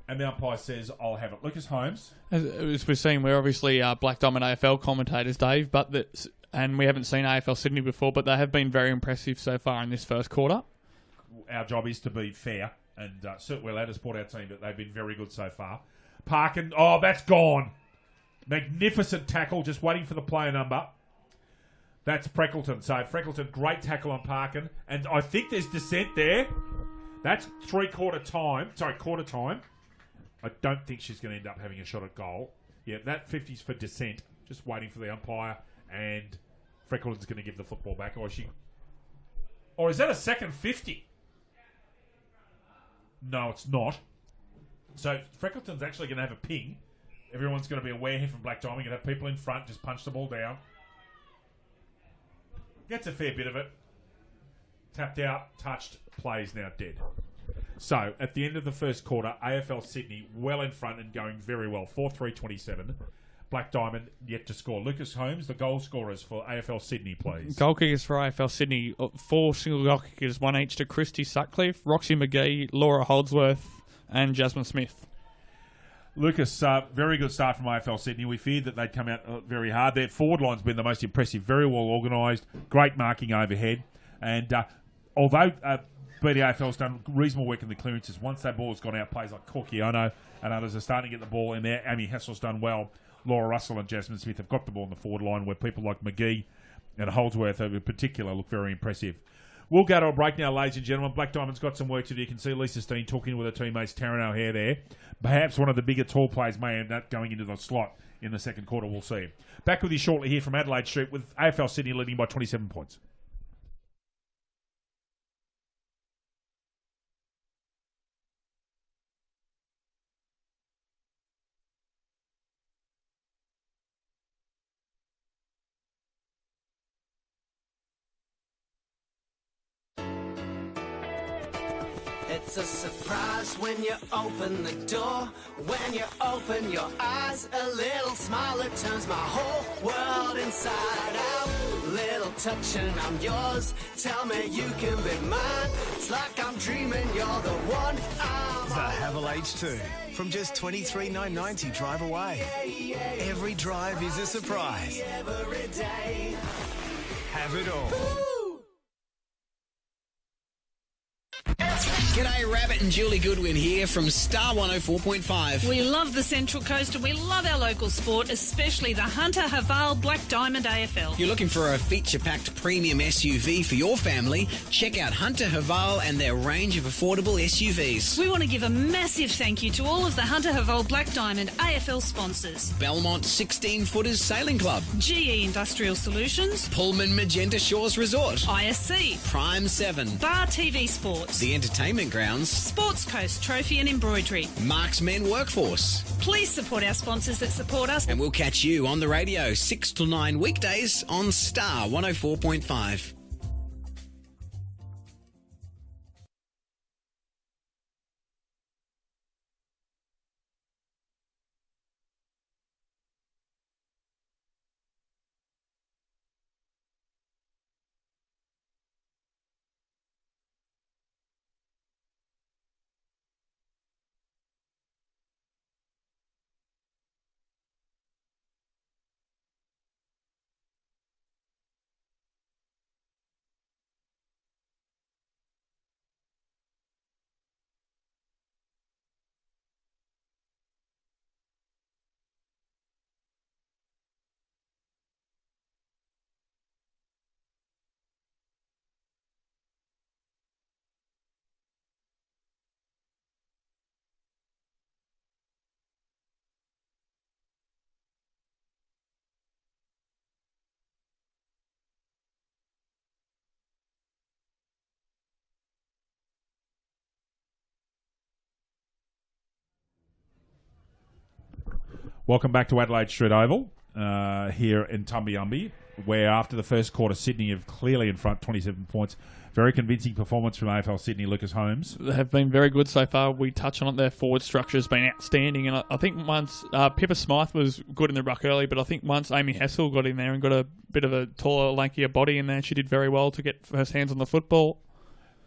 And the umpire says, I'll have it. Lucas Holmes. As we're seeing, we're obviously Black Diamond AFL commentators, Dave, and we haven't seen AFL Sydney before, but they have been very impressive so far in this first quarter. Our job is to be fair. And certainly we're allowed to support our team, but they've been very good so far. Parkin, that's gone. Magnificent tackle, just waiting for the player number. That's Freckleton. So Freckleton, great tackle on Parkin. And I think there's dissent there. That's quarter time. I don't think she's going to end up having a shot at goal. Yeah, that 50's for dissent. Just waiting for the umpire. And Freckleton's going to give the football back. Or is that a second 50? No, it's not. So Freckleton's actually going to have a ping. Everyone's going to be aware here from Black Diamond. You're going to have people in front, just punch the ball down. Gets a fair bit of it. Tapped out, touched, plays now dead. So, at the end of the first quarter, AFL Sydney well in front and going very well. 4-3-27. Black Diamond yet to score. Lucas Holmes, the goal scorers for AFL Sydney, please. Goal kickers for AFL Sydney. 4 single goal kickers, 1 each to Christy Sutcliffe, Roxy McGee, Laura Holdsworth, and Jasmine Smith. Lucas, very good start from AFL Sydney. We feared that they'd come out very hard. Their forward line's been the most impressive, very well organised, great marking overhead. And although BDAFL's done reasonable work in the clearances, once that ball's gone out, players like Corkiano and others are starting to get the ball in there. Amy Hassel's done well. Laura Russell and Jasmine Smith have got the ball in the forward line, where people like McGee and Holdsworth in particular look very impressive. We'll go to a break now, ladies and gentlemen. Black Diamond's got some work to do. You can see Lisa Steen talking with her teammates, Taryn O'Hare there. Perhaps one of the bigger tall players may end up going into the slot in the second quarter. We'll see. Back with you shortly here from Adelaide Street with AFL Sydney leading by 27 points. It's a surprise when you open the door. When you open your eyes, a little smile that turns my whole world inside out. Little touch and I'm yours. Tell me you can be mine. It's like I'm dreaming you're the one I'm The Havel H2 from just $23,990 drive away. Every drive is a surprise. every day. Have it all. G'day, Rabbit and Julie Goodwin here from Star 104.5. We love the Central Coast and we love our local sport, especially the Hunter Haval Black Diamond AFL. You're looking for a feature-packed premium SUV for your family? Check out Hunter Haval and their range of affordable SUVs. We want to give a massive thank you to all of the Hunter Haval Black Diamond AFL sponsors. Belmont 16-Footers Sailing Club. GE Industrial Solutions, Pullman Magenta Shores Resort. ISC, Prime 7. Bar TV Sports, The Entertainment Grounds. Sports Coast Trophy and Embroidery. Marks Men Workforce. Please support our sponsors that support us. And we'll catch you on the radio 6 to 9 weekdays on Star 104.5. Welcome back to Adelaide Street Oval here in Tumbiumbi, where after the first quarter, Sydney have clearly in front, 27 points. Very convincing performance from AFL Sydney, Lucas Holmes. They have been very good so far. We touch on it. Their forward structure has been outstanding. And I think once Pippa Smythe was good in the ruck early, but I think once Amy Hessel got in there and got a bit of a taller, lankier body in there, she did very well to get first hands on the football.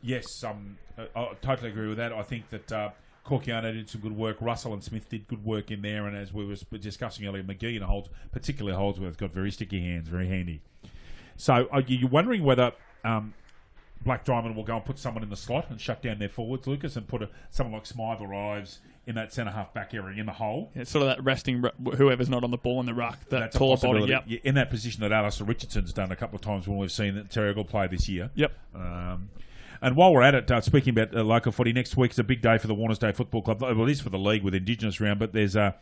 Yes, I totally agree with that. I think that Corkiano did some good work. Russell and Smith did good work in there. And as we were discussing earlier, McGee and particularly Holdsworth, got very sticky hands, very handy. So you're wondering whether Black Diamond will go and put someone in the slot and shut down their forwards, Lucas, and put someone like Smythe or Ives in that centre-half back area in the hole. Yeah, sort of that resting whoever's not on the ball in the ruck, that taller body. Yep. Yeah, in that position that Alistair Richardson's done a couple of times when we've seen that Terrigal play this year. Yep. And while we're at it, speaking about local footy, next week is a big day for the Warners Day Football Club. Well, it is for the league with Indigenous round, but there's a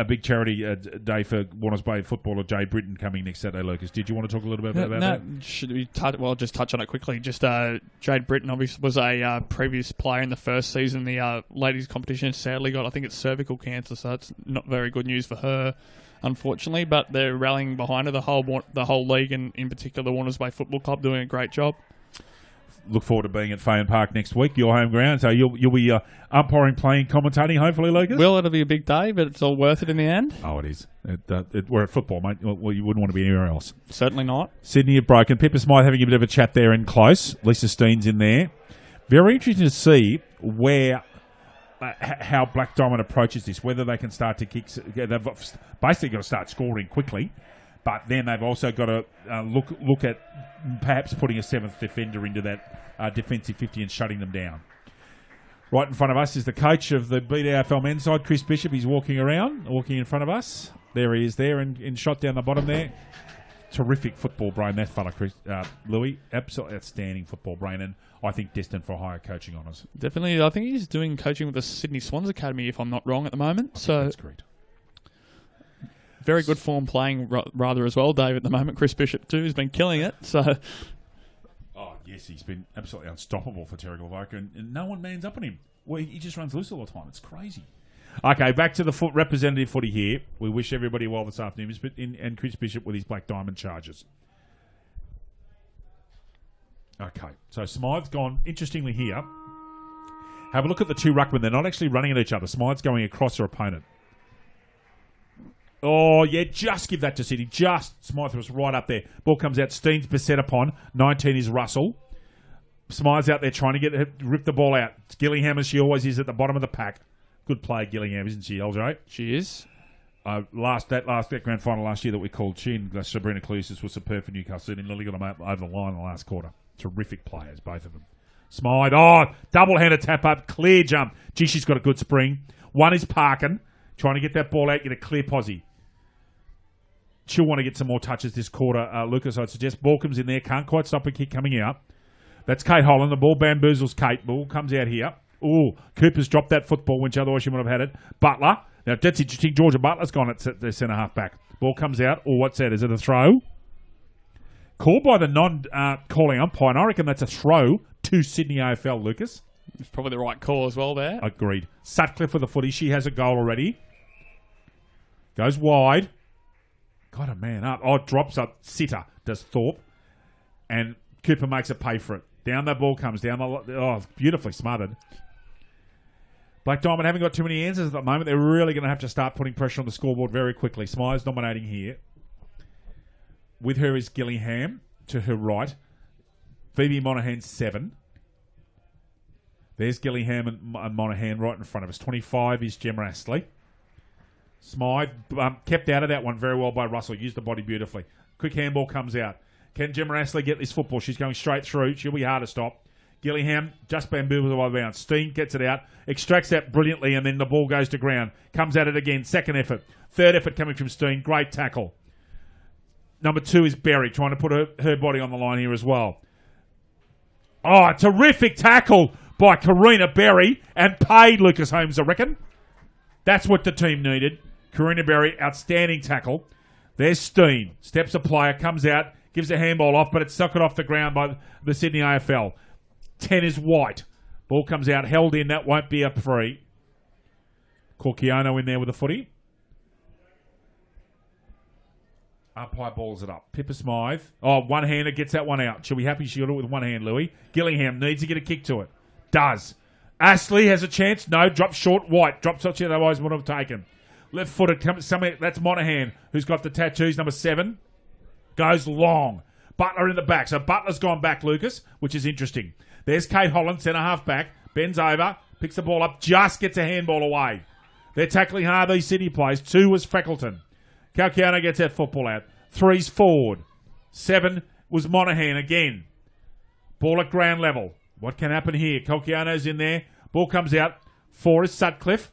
big charity day for Warners Bay footballer Jade Britton coming next Saturday, Lucas. Did you want to talk a little bit about that? Should we just touch on it quickly. Just Jade Britton obviously was a previous player in the first season. The ladies competition sadly got, I think it's cervical cancer, so it's not very good news for her, unfortunately. But they're rallying behind her, the whole league, and in particular the Warners Bay Football Club doing a great job. Look forward to being at Fayon Park next week, your home ground. So you'll be umpiring, playing, commentating, hopefully, Lucas? Well, it'll be a big day, but it's all worth it in the end. Oh, it is. We're at football, mate. Well, you wouldn't want to be anywhere else. Certainly not. Sydney have broken. Pippa Smythe having a bit of a chat there in close. Lisa Steen's in there. Very interesting to see where how Black Diamond approaches this, whether they can start to kick. They've basically got to start scoring quickly, but then they've also got to look at perhaps putting a 7th defender into that defensive 50 and shutting them down. Right in front of us is the coach of the BDAFL men's side, Chris Bishop. He's walking in front of us. There he is there in shot down the bottom there. Terrific football brain, that fella, Louis. Absolutely outstanding football brain, and I think destined for higher coaching honours. Definitely. I think he's doing coaching with the Sydney Swans Academy, if I'm not wrong, at the moment. So that's great. Very good form playing rather as well, Dave, at the moment. Chris Bishop, too, has been killing it. So, oh, yes, he's been absolutely unstoppable for Terry Glavoka, and no one mans up on him. Well, he just runs loose all the time. It's crazy. Okay, back to the representative footy here. We wish everybody well this afternoon, and Chris Bishop with his Black Diamond Chargers. Okay, so Smythe's gone, interestingly here, have a look at the two ruckmen. They're not actually running at each other. Smythe's going across their opponent. Oh, yeah, just give that to City. Smythe was right up there. Ball comes out. Steen's beset upon. 19 is Russell. Smythe's out there trying to rip the ball out. It's Gillingham, as she always is, at the bottom of the pack. Good play, Gillingham, isn't she, LJ? She is. That grand final last year that we called, she and Sabrina Clusis was superb for Newcastle and nearly got them over the line in the last quarter. Terrific players, both of them. Smythe, double-handed tap-up, clear jump. Gee, she's got a good spring. One is Parkin, trying to get that ball out, get a clear posse. She'll want to get some more touches this quarter, Lucas, I'd suggest. Ball comes in there, can't quite stop a kick coming out. That's Kate Holland. The ball bamboozles Kate. Ball comes out here. Ooh, Cooper's dropped that football, which otherwise she would have had it. Butler. Now, that's interesting. Georgia Butler's gone at the centre-half back. Ball comes out. Oh, what's that? Is it a throw? Called by the non-calling umpire, and I reckon that's a throw to Sydney AFL, Lucas. It's probably the right call as well there. Agreed. Sutcliffe with the footy. She has a goal already. Goes wide. Got a man up. Oh, drops up. Sitter does Thorpe. And Cooper makes it pay for it. Down that ball comes. Beautifully smothered. Black Diamond haven't got too many answers at the moment. They're really going to have to start putting pressure on the scoreboard very quickly. Smythe's dominating here. With her is Gillingham to her right. Phoebe Monaghan 7. There's Gillingham and Monaghan right in front of us. 25 is Gemma Astley. Smythe kept out of that one very well by Russell. Used the body beautifully. Quick handball comes out. Can Gemma Astley get this football? She's going straight through. She'll be hard to stop. Gillingham just bamboozled by the bounce. Steen gets it out, extracts that brilliantly, and then the ball goes to ground. Comes at it again. Second effort. Third effort coming from Steen. Great tackle. Number 2 is Berry, trying to put her body on the line here as well. Oh, terrific tackle by Karina Berry, and paid Lucas Holmes, I reckon. That's what the team needed. Karina Berry, outstanding tackle. There's Steen. Steps a player, comes out, gives a handball off, but it's sucked off the ground by the Sydney AFL. 10 is White. Ball comes out, held in. That won't be a free. Corchiano in there with the footy. Umpire balls it up. Pippa Smythe. Oh, one-hander gets that one out. She'll be happy she got it with one hand, Louis. Gillingham needs to get a kick to it. Does. Astley has a chance. No, drops short. White. Drops what she otherwise would have taken. Left-footed. That's Monaghan, who's got the tattoos. Number 7. Goes long. Butler in the back. So Butler's gone back, Lucas, which is interesting. There's Kate Holland, centre-half back. Bends over. Picks the ball up. Just gets a handball away. They're tackling hard, these City players. 2 was Freckleton. Calciano gets that football out. 3's Ford. 7 was Monaghan again. Ball at ground level. What can happen here? Calciano's in there. Ball comes out. 4 is Sutcliffe.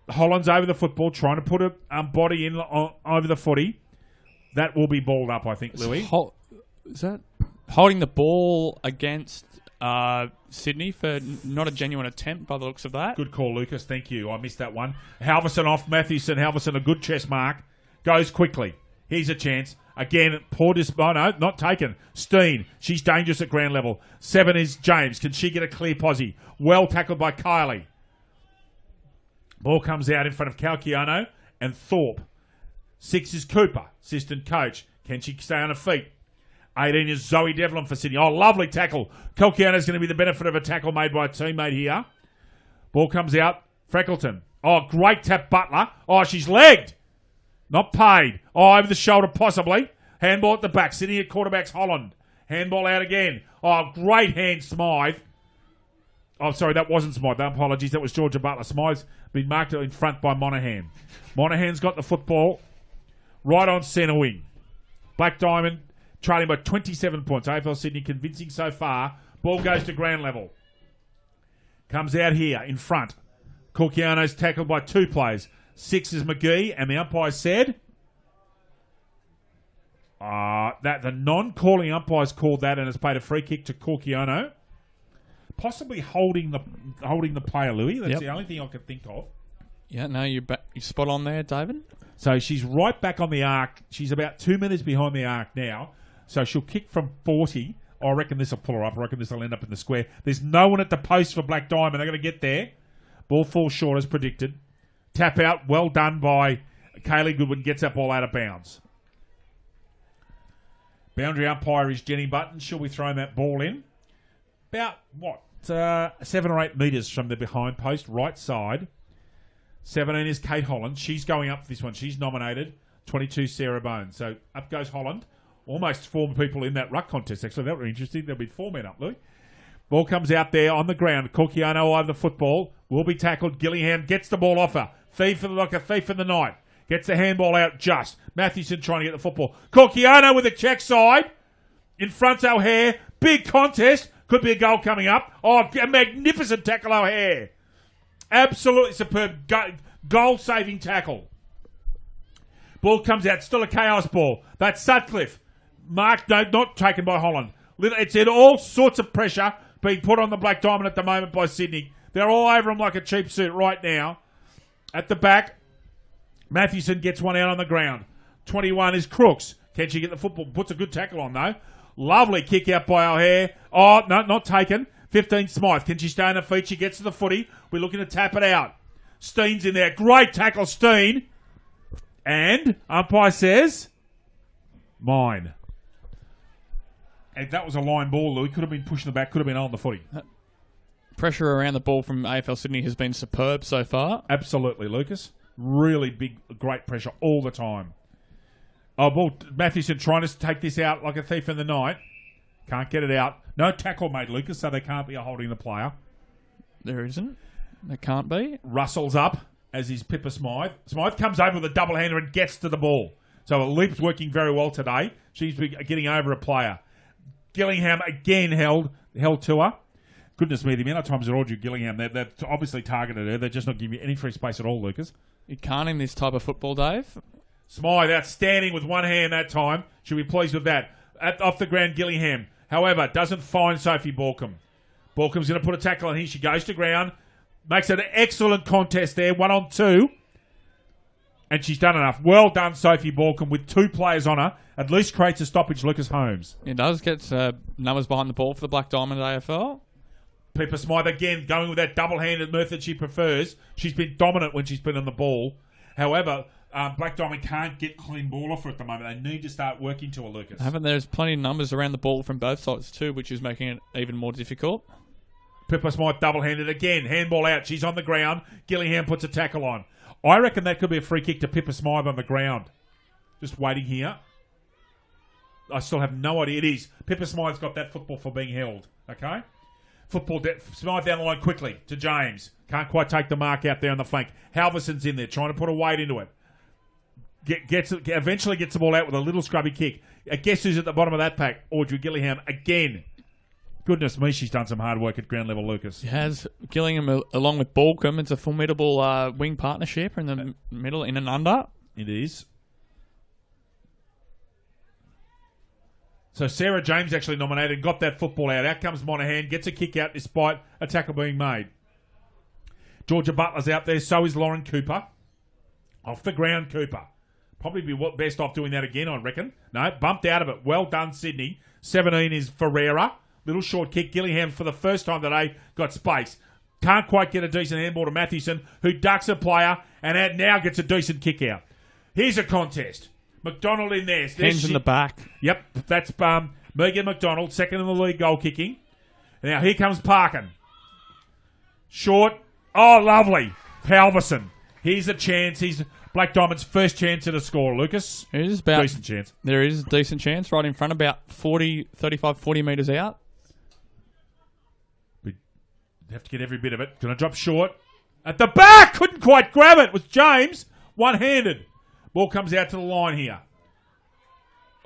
Holland's over the football, trying to put a body in over the footy. That will be balled up, I think, Louis. Is that holding the ball against Sydney for not a genuine attempt by the looks of that? Good call, Lucas. Thank you. I missed that one. Halverson off. Mathewson. Halverson, a good chest mark. Goes quickly. Here's a chance. Again, poor no, not taken. Steen. She's dangerous at ground level. 7 is James. Can she get a clear posse? Well tackled by Kylie. Ball comes out in front of Calciano and Thorpe. 6 is Cooper, assistant coach. Can she stay on her feet? 18 is Zoe Devlin for Sydney. Oh, lovely tackle. Calciano's going to be the benefit of a tackle made by a teammate here. Ball comes out. Freckleton. Oh, great tap, Butler. Oh, she's legged. Not paid. Oh, over the shoulder, possibly. Handball at the back. Sitting at quarterback's Holland. Handball out again. Oh, great hand, Smythe. Oh, sorry, that wasn't Smythe. Apologies, that was Georgia Butler. Smythe's been marked in front by Monaghan. Monaghan's got the football right on centre wing. Black Diamond trailing by 27 points. AFL Sydney convincing so far. Ball goes to ground level. Comes out here in front. Corkiano's tackled by 2 players. 6 is McGee, and the umpire said that the non-calling umpires called that and has paid a free kick to Corkiano. Possibly holding the player, Louis. That's the only thing I could think of. Yeah, no, you're spot on there, David. So she's right back on the arc. She's about 2 minutes behind the arc now. So she'll kick from 40. I reckon this will pull her up. I reckon this will end up in the square. There's no one at the post for Black Diamond. They're going to get there. Ball falls short as predicted. Tap out. Well done by Kaylee Goodwin. Gets that ball out of bounds. Boundary umpire is Jenny Button. She'll be throwing that ball in. About, 7 or 8 metres from the behind post, right side. 17 is Kate Holland. She's going up for this one. She's nominated. 22, Sarah Bones. So up goes Holland. Almost 4 people in that ruck contest, actually. That would be interesting. There'll be 4 men up, Louis. Ball comes out there on the ground. Corkiano over the football. Will be tackled. Gillingham gets the ball off her. Thief like a thief in the night. Gets the handball out just. Mathewson trying to get the football. Corkiano with a check side. In front O'Hare. Big contest. Could be a goal coming up. Oh, a magnificent tackle O'Hare. Absolutely superb. Goal-saving tackle. Ball comes out. Still a chaos ball. That's Sutcliffe. Mark, no, not taken by Holland. It's in all sorts of pressure being put on the Black Diamond at the moment by Sydney. They're all over him like a cheap suit right now. At the back, Mathewson gets one out on the ground. 21 is Crooks. Can she get the football? Puts a good tackle on, though. Lovely kick out by O'Hare. Oh, no, not taken. 15 Smythe. Can she stay on her feet? She gets to the footy. We're looking to tap it out. Steen's in there. Great tackle, Steen. And umpire says, mine. And that was a line ball, Louis. Could have been pushing the back. Could have been on the footy. Pressure around the ball from AFL Sydney has been superb so far. Absolutely, Lucas. Really big, great pressure all the time. Oh, ball. Mathewson trying to take this out like a thief in the night. Can't get it out. No tackle made, Lucas, so they can't be holding the player. There isn't. There can't be. Russell's up, as is Pippa Smythe. Smythe comes over with a double-hander and gets to the ball. So Leap's working very well today. She's getting over a player. Gillingham again held to her. Goodness me, the amount of times that Audrey Gillingham, they've obviously targeted her. They're just not giving you any free space at all, Lucas. You can't in this type of football, Dave. Smythe outstanding with one hand that time. Should be pleased with that. Off the ground, Gillingham. However, doesn't find Sophie Borkham. Borkham's going to put a tackle on here. She goes to ground. Makes an excellent contest there. 1-on-2. And she's done enough. Well done, Sophie Borkham, with 2 players on her. At least creates a stoppage, Lucas Holmes. It does get numbers behind the ball for the Black Diamond AFL. Pippa Smythe, again, going with that double-handed method she prefers. She's been dominant when she's been on the ball. However, Black Diamond can't get clean ball off her at the moment. They need to start working to her, Lucas. There's plenty of numbers around the ball from both sides too, which is making it even more difficult. Pippa Smythe double-handed again. Handball out. She's on the ground. Gillingham puts a tackle on. I reckon that could be a free kick to Pippa Smythe on the ground. Just waiting here. I still have no idea. It is. Pippa Smythe's got that football for being held. Okay? Smythe down the line quickly to James. Can't quite take the mark out there on the flank. Halverson's in there trying to put a weight into it. Eventually gets the ball out with a little scrubby kick. Guess who's at the bottom of that pack? Audrey Gillingham again. Goodness me, she's done some hard work at ground level, Lucas. She has. Gillingham along with Borkham. It's a formidable wing partnership in the middle, in and under. It is. So Sarah James actually nominated and got that football out. Out comes Monaghan, gets a kick out despite a tackle being made. Georgia Butler's out there, so is Lauren Cooper. Off the ground, Cooper. Probably be best off doing that again, I reckon. No, bumped out of it. Well done, Sydney. 17 is Ferreira. Little short kick. Gillingham, for the first time today, got space. Can't quite get a decent handball to Mathewson, who ducks a player and now gets a decent kick out. Here's a contest. McDonald in there. Hands in the back. Yep, that's Megan McDonald, second in the league goal kicking. Now here comes Parkin. Short. Oh, lovely. Halverson. Here's a chance. He's Black Diamond's first chance at a score, Lucas. It is about decent chance. There is a decent chance right in front, about 35, 40 metres out. Have to get every bit of it. Going to drop short. At the back! Couldn't quite grab it. It was James. One-handed. Ball comes out to the line here.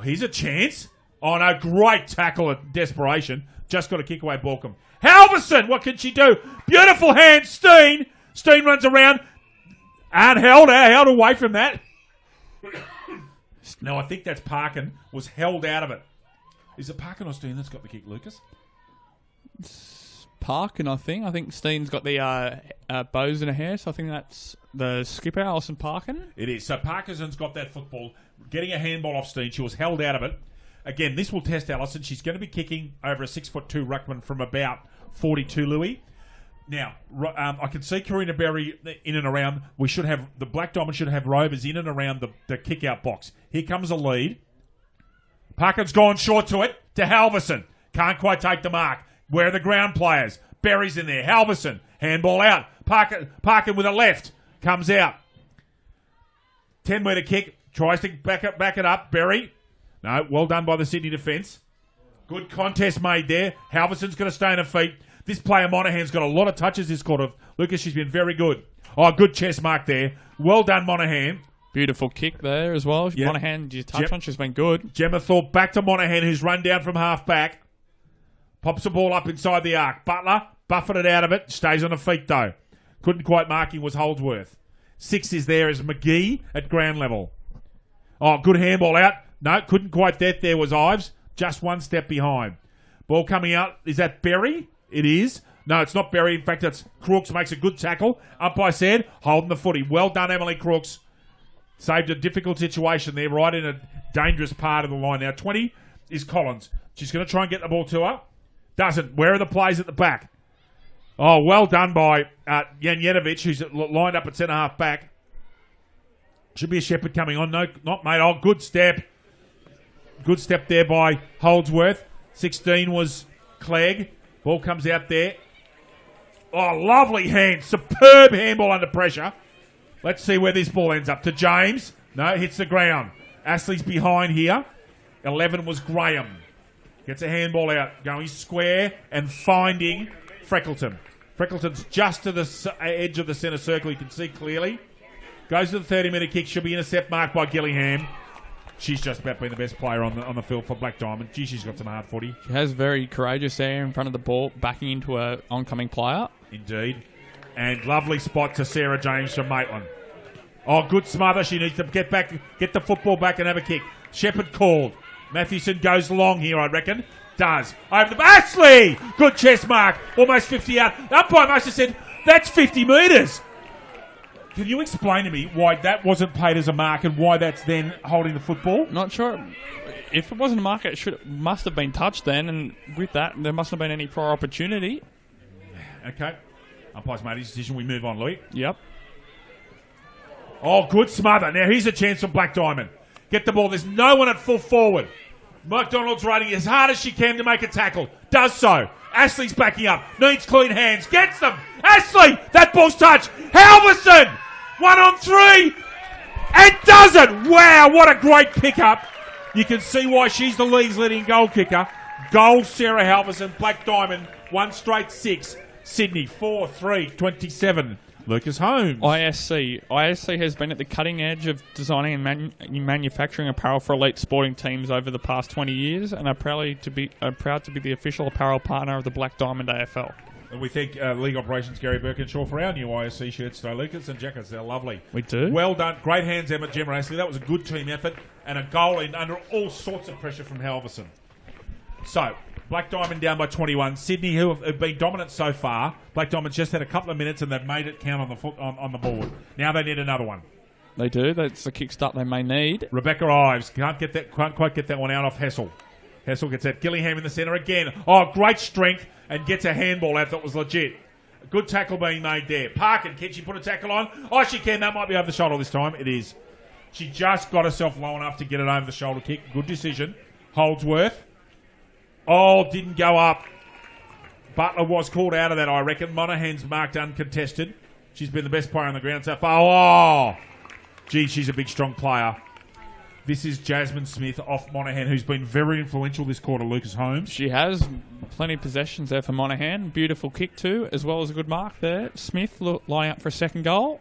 Here's a chance. Oh, no. Great tackle at desperation. Just got a kick away, Balcombe. Halverson! What can she do? Beautiful hand. Steen. Steen runs around. And held away from that. No, I think that's Parkin. Was held out of it. Is it Parkin or Steen that's got the kick, Lucas? Parkin, I think. I think Steen's got the bows in her hair, so I think that's the skipper, Alison Parkin. It is. So Parkinson's got that football, getting a handball off Steen. She was held out of it. Again, this will test Alison. She's going to be kicking over a 6'2" ruckman from about 42, Louis. Now, I can see Karina Berry in and around. We should have, the Black Diamond should have rovers in and around the kick-out box. Here comes a lead. Parkin's gone short to it, to Halverson. Can't quite take the mark. Where are the ground players? Berry's in there. Halverson. Handball out. Parkin with a left. Comes out. 10-metre kick. Tries to back it up. Berry. No, well done by the Sydney defence. Good contest made there. Halverson's going to stay on her feet. This player, Monaghan's got a lot of touches this quarter. Lucas, she's been very good. Oh, good chest mark there. Well done, Monaghan. Beautiful kick there as well. Yep. Monaghan, you touch on, she's been good. Gemma Thorpe back to Monaghan, who's run down from half back. Pops the ball up inside the arc. Butler buffeted out of it. Stays on her feet, though. Couldn't quite mark him was Holdsworth. 6 is there as McGee at ground level. Oh, good handball out. No, couldn't quite get there was Ives. Just one step behind. Ball coming out. Is that Berry? It is. No, it's not Berry. In fact, it's Crooks makes a good tackle. Umpire said, holding the footy. Well done, Emily Crooks. Saved a difficult situation there, right in a dangerous part of the line. Now, 20 is Collins. She's going to try and get the ball to her. Doesn't. Where are the plays at the back? Oh, well done by Janjetovic, who's lined up at centre-half back. Should be a Shepherd coming on. No, not mate. Oh, good step. Good step there by Holdsworth. 16 was Clegg. Ball comes out there. Oh, lovely hand. Superb handball under pressure. Let's see where this ball ends up. To James. No, hits the ground. Ashley's behind here. 11 was Graham. Gets a handball out. Going square and finding Freckleton. Freckleton's just to the edge of the centre circle. You can see clearly. Goes to the 30-metre kick. Should be intercept marked by Gillingham. She's just about been the best player on the field for Black Diamond. Gee, she's got some hard footy. She has very courageous there in front of the ball, backing into an oncoming player. Indeed. And lovely spot to Sarah James from Maitland. Oh, good smother. She needs to get the football back and have a kick. Shepherd called. Mathewson goes long here, I reckon. Does. Over the Ashley! Good chest mark. Almost 50 out. The umpire must have said, that's 50 metres. Can you explain to me why that wasn't paid as a mark and why that's then holding the football? Not sure. If it wasn't a mark, it must have been touched then, and with that, there mustn't have been any prior opportunity. Okay. Umpire's made his decision. We move on, Louis. Yep. Oh, good smother. Now, here's a chance for Black Diamond. Get the ball. There's no one at full forward. McDonald's running as hard as she can to make a tackle. Does so. Ashley's backing up. Needs clean hands. Gets them. Ashley! That ball's touched. Halverson! 1 on 3! And does it! Wow, what a great pickup. You can see why she's the league's leading goal kicker. Goal, Sarah Halverson. Black Diamond, 1 straight 6. Sydney, 4-3-27. Lucas Holmes. ISC has been at the cutting edge of designing and manufacturing apparel for elite sporting teams over the past 20 years and are proud to be the official apparel partner of the Black Diamond AFL. And we thank League Operations Gary Birkinshaw for our new ISC shirts today, Lucas and jackets. They're lovely. We do. Well done. Great hands, Gemma Ashley. That was a good team effort and a goal in under all sorts of pressure from Halverson. So, Black Diamond down by 21. Sydney, who have been dominant so far. Black Diamond's just had a couple of minutes and they've made it count on the board. Now they need another one. They do. That's the kickstart they may need. Rebecca Ives can't quite get that one out off Hessel. Hessel gets that. Gillingham in the centre again. Oh, great strength and gets a handball out that was legit. A good tackle being made there. Parkin, can she put a tackle on? Oh, she can. That might be over the shoulder this time. It is. She just got herself low enough to get it over the shoulder kick. Good decision. Holdsworth. Oh, didn't go up. Butler was called out of that, I reckon. Monaghan's marked uncontested. She's been the best player on the ground so far. Oh, gee, she's a big, strong player. This is Jasmine Smith off Monaghan, who's been very influential this quarter, Lucas Holmes. She has plenty of possessions there for Monaghan. Beautiful kick too, as well as a good mark there. Smith lining up for a second goal.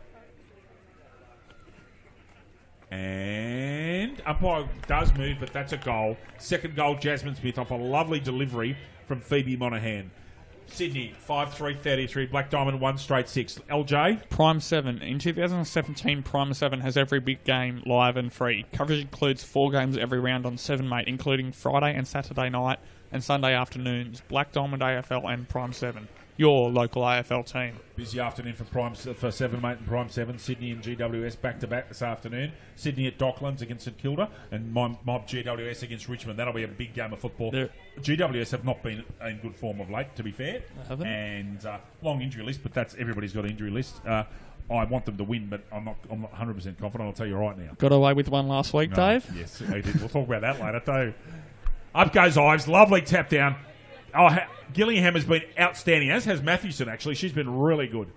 And umpire does move, but that's a goal. Second goal, Jasmine Smith off a lovely delivery from Phoebe Monaghan. Sydney, 5-3-33. Black Diamond, 1 straight 6. LJ? Prime 7. In 2017, Prime 7 has every big game live and free. Coverage includes 4 games every round on 7, mate, including Friday and Saturday night and Sunday afternoons. Black Diamond AFL and Prime 7. Your local AFL team. Busy afternoon for 7, mate, and Prime 7. Sydney and GWS back-to-back this afternoon. Sydney at Docklands against St Kilda and Mob GWS against Richmond. That'll be a big game of football. GWS have not been in good form of late, to be fair. Haven't. And long injury list, but everybody's got an injury list. I want them to win, but I'm not 100% confident. I'll tell you right now. Got away with one last week, Dave? Yes, they did. We'll talk about that later, too. Up goes Ives. Lovely tap down. Gillingham has been outstanding, as has Mathewson, actually. She's been really good.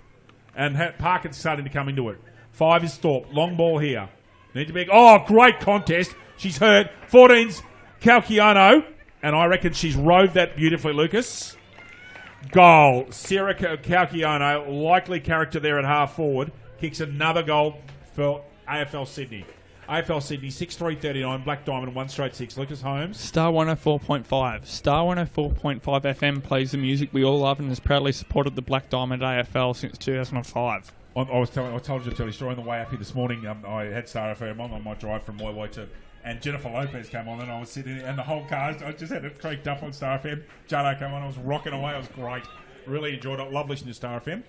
And Parkin's starting to come into it. 5 is Thorpe. Long ball here. Need to be... great contest. She's hurt. 14's Calciano. And I reckon she's rode that beautifully, Lucas. Goal. Sarah Calciano, likely character there at half forward, kicks another goal for AFL Sydney. AFL Sydney, 6-3-39, Black Diamond, 1 straight 6. Lucas Holmes. Star 104.5. Star 104.5 FM plays the music we all love and has proudly supported the Black Diamond AFL since 2005. I told you to tell you a story on the way up here this morning. I had Star FM on my drive from Woi Woi to... And Jennifer Lopez came on and I was sitting and the whole car, I just had it cranked up on Star FM. Jado came on, I was rocking away, it was great. Really enjoyed it, love listening to Star FM.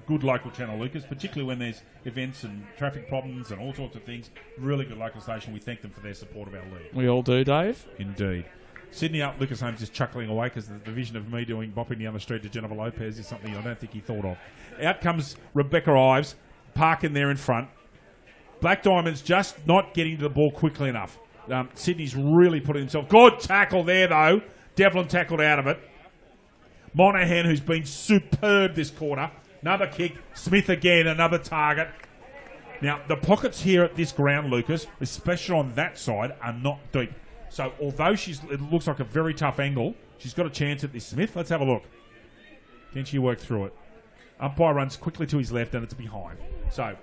Good local channel, Lucas, particularly when there's events and traffic problems and all sorts of things. Really good local station. We thank them for their support of our league. We all do, Dave. Indeed. Sydney up, Lucas Holmes is chuckling away because the vision of me bopping down the street to Jennifer Lopez is something I don't think he thought of. Out comes Rebecca Ives, parking there in front. Black Diamond's just not getting to the ball quickly enough. Sydney's really putting himself... Good tackle there, though. Devlin tackled out of it. Monaghan, who's been superb this quarter. Another kick. Smith again, another target. Now, the pockets here at this ground, Lucas, especially on that side, are not deep. So, although it looks like a very tough angle, she's got a chance at this Smith. Let's have a look. Can she work through it? Umpire runs quickly to his left, and it's behind. So...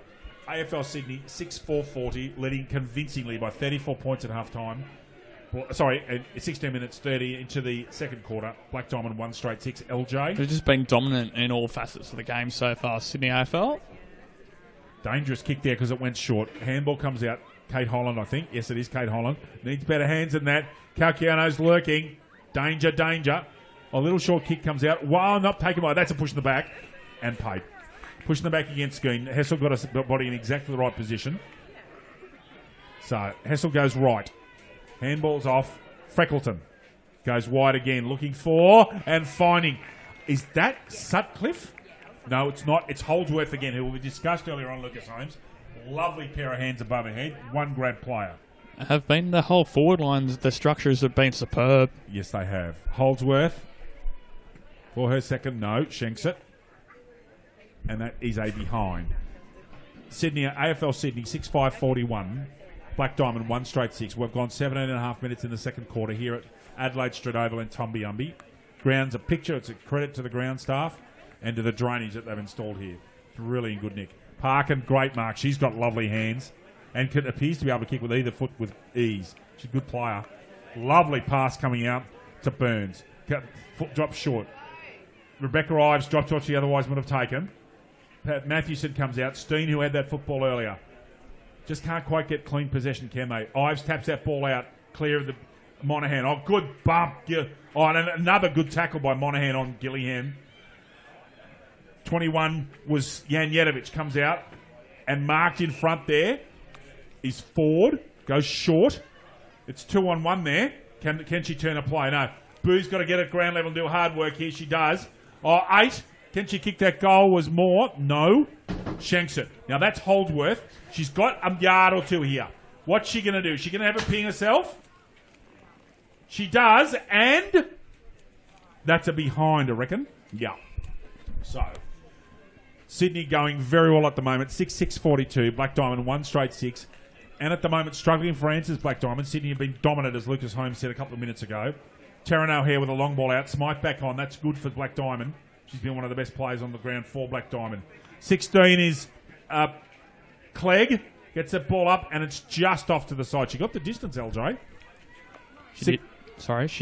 AFL Sydney, 6-4-40, leading convincingly by 34 points at half-time. 16 minutes 30 into the second quarter. Black Diamond, 1 straight 6. LJ? They've just been dominant in all facets of the game so far. Sydney AFL. Dangerous kick there because it went short. Handball comes out. Kate Holland, I think. Yes, it is Kate Holland. Needs better hands than that. Calciano's lurking. Danger, danger. A little short kick comes out. Wow, not taken by. That's a push in the back. And paid. Pushing the back against Skeen. Hessel got his body in exactly the right position. So, Hessel goes right. Handball's off. Freckleton goes wide again. Looking for and finding. Is that Sutcliffe? No, it's not. It's Holdsworth again, who we discussed earlier on, Lucas Holmes. Lovely pair of hands above her head. One grab player. Have been the whole forward lines. The structures have been superb. Yes, they have. Holdsworth for her second. No, shanks it. And that is a behind. Sydney, AFL Sydney, 6-5-41. Black Diamond, 1 straight 6. We've gone 17.5 minutes in the second quarter here at Adelaide Street Oval in Tumbiumbi. Ground's a picture. It's a credit to the ground staff and to the drainage that they've installed here. It's really in good nick. Parkin, great mark. She's got lovely hands and appears to be able to kick with either foot with ease. She's a good player. Lovely pass coming out to Burns. Foot drops short. Rebecca Ives drops what she otherwise would have taken. Mathewson comes out. Steen, who had that football earlier. Just can't quite get clean possession, can they? Ives taps that ball out, clear of the Monaghan. Oh, good bump. Oh, and another good tackle by Monaghan on Gillingham. 21 was Janjetovic, comes out and marked in front there is Ford. Goes short. It's 2-on-1 there. Can she turn a play? No. Boo's got to get at ground level and do hard work here. She does. 8. Can she kick that goal? Was more? No. Shanks it. Now that's Holdsworth. She's got a yard or two here. What's she going to do? Is she going to have a ping herself? She does, and that's a behind, I reckon. Yeah. So, Sydney going very well at the moment. 6-6-42. Black Diamond, 1 straight 6. and at the moment struggling for answers, Black Diamond. Sydney have been dominant, as Lucas Holmes said a couple of minutes ago. Taryn O'Hare with a long ball out. Smythe back on. That's good for Black Diamond. She's been one of the best players on the ground for Black Diamond. 16 is Clegg. Gets that ball up, and it's just off to the side. She got the distance, LJ. She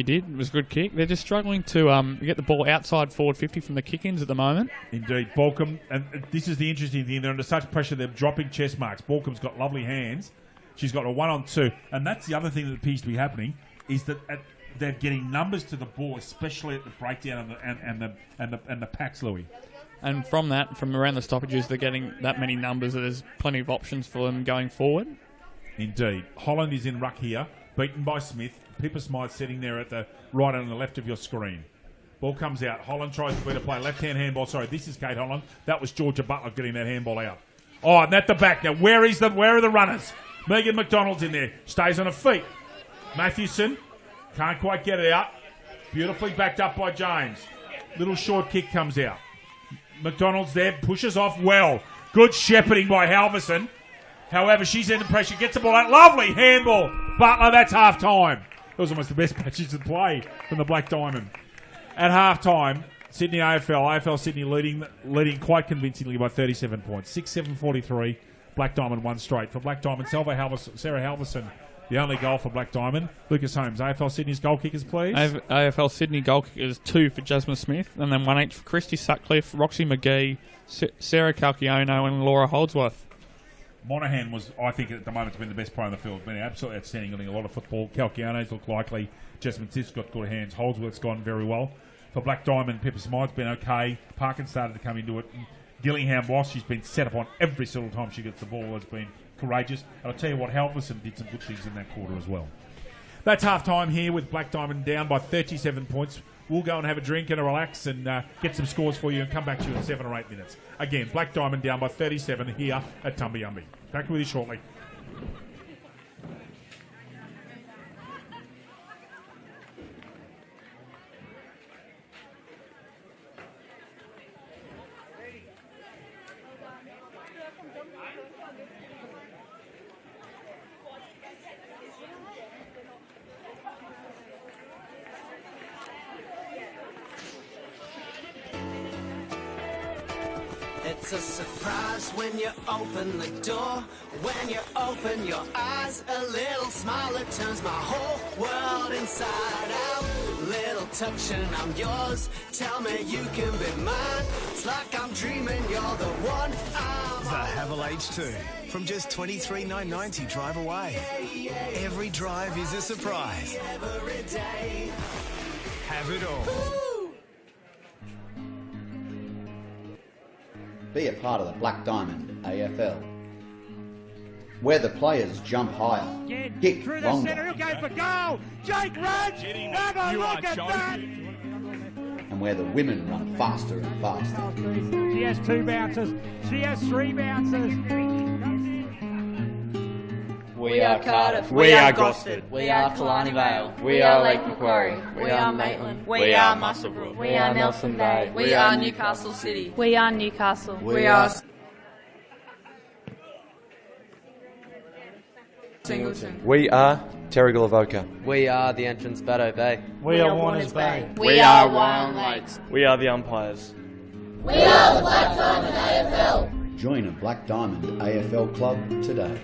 did. It was a good kick. They're just struggling to get the ball outside forward 50 from the kick-ins at the moment. Indeed. Balcombe, and this is the interesting thing, they're under such pressure, they're dropping chest marks. Balcombe's got lovely hands. She's got a 1-on-2. And that's the other thing that appears to be happening, is that they're getting numbers to the ball, especially at the breakdown and the packs, Louis. And from around the stoppages, they're getting that many numbers that there's plenty of options for them going forward. Indeed. Holland is in ruck here, beaten by Smith. Pippa Smythe sitting there at the right and on the left of your screen. Ball comes out. Holland tries to beat a play. Left-hand handball. Sorry, this is Kate Holland. That was Georgia Butler getting that handball out. Oh, and at the back. Now, where are the runners? Megan McDonald's in there. Stays on her feet. Matthewson can't quite get it out. Beautifully backed up by James. Little short kick comes out. McDonald's there. Pushes off well. Good shepherding by Halverson. However, she's under pressure. Gets the ball out. Lovely handball. Butler, that's half-time. That was almost the best matches to play from the Black Diamond. At half-time, Sydney AFL Sydney leading quite convincingly by 37 points. 6-7-43, Black Diamond won straight. For Black Diamond, Sarah Halverson, the only goal for Black Diamond. Lucas Holmes, AFL Sydney's goal kickers, please. AFL Sydney goal kickers, 2 for Jasmine Smith, and then 1 each for Christy Sutcliffe, Roxy McGee, Sarah Calchiono, and Laura Holdsworth. Monaghan was, I think, at the moment, has been the best player on the field. Been absolutely outstanding, getting a lot of football. Calchione's look likely. Jasmine Smith's got good hands. Holdsworth's gone very well. For Black Diamond, Pippa Smythe's been okay. Parkin started to come into it. Gillingham, whilst she's been set up on every single time she gets the ball, has been courageous. And I'll tell you what, Halverson did some good things in that quarter as well. That's half-time here with Black Diamond down by 37 points. We'll go and have a drink and a relax and get some scores for you and come back to you in 7 or 8 minutes. Again, Black Diamond down by 37 here at Tumbayumby. Back with you shortly. It's a surprise when you open the door. When you open your eyes, a little smile that turns my whole world inside out. Little touch and I'm yours. Tell me you can be mine. It's like I'm dreaming you're the one I'm The Havel H2 from just $23,990 drive away. Every drive is a surprise. every day. Have it all. Be a part of the Black Diamond AFL, where the players jump higher, kick longer, He'll go for goal. Jake Rudge, have a look at that. and where the women run faster and faster. She has 2 bounces. She has 3 bounces. We are Cardiff. We are Gosford. We are Killarney Vale. We are Lake Macquarie. We are Maitland. We are Musselbrook. We are Nelson Bay. We are Newcastle City. We are Newcastle. We are Singleton. We are Terrigal Avoca. We are the entrance Baddo Bay. We are Warners Bay. We are Wyong Lakes. We are the umpires. We are the Black Diamond AFL. Join a Black Diamond AFL club today.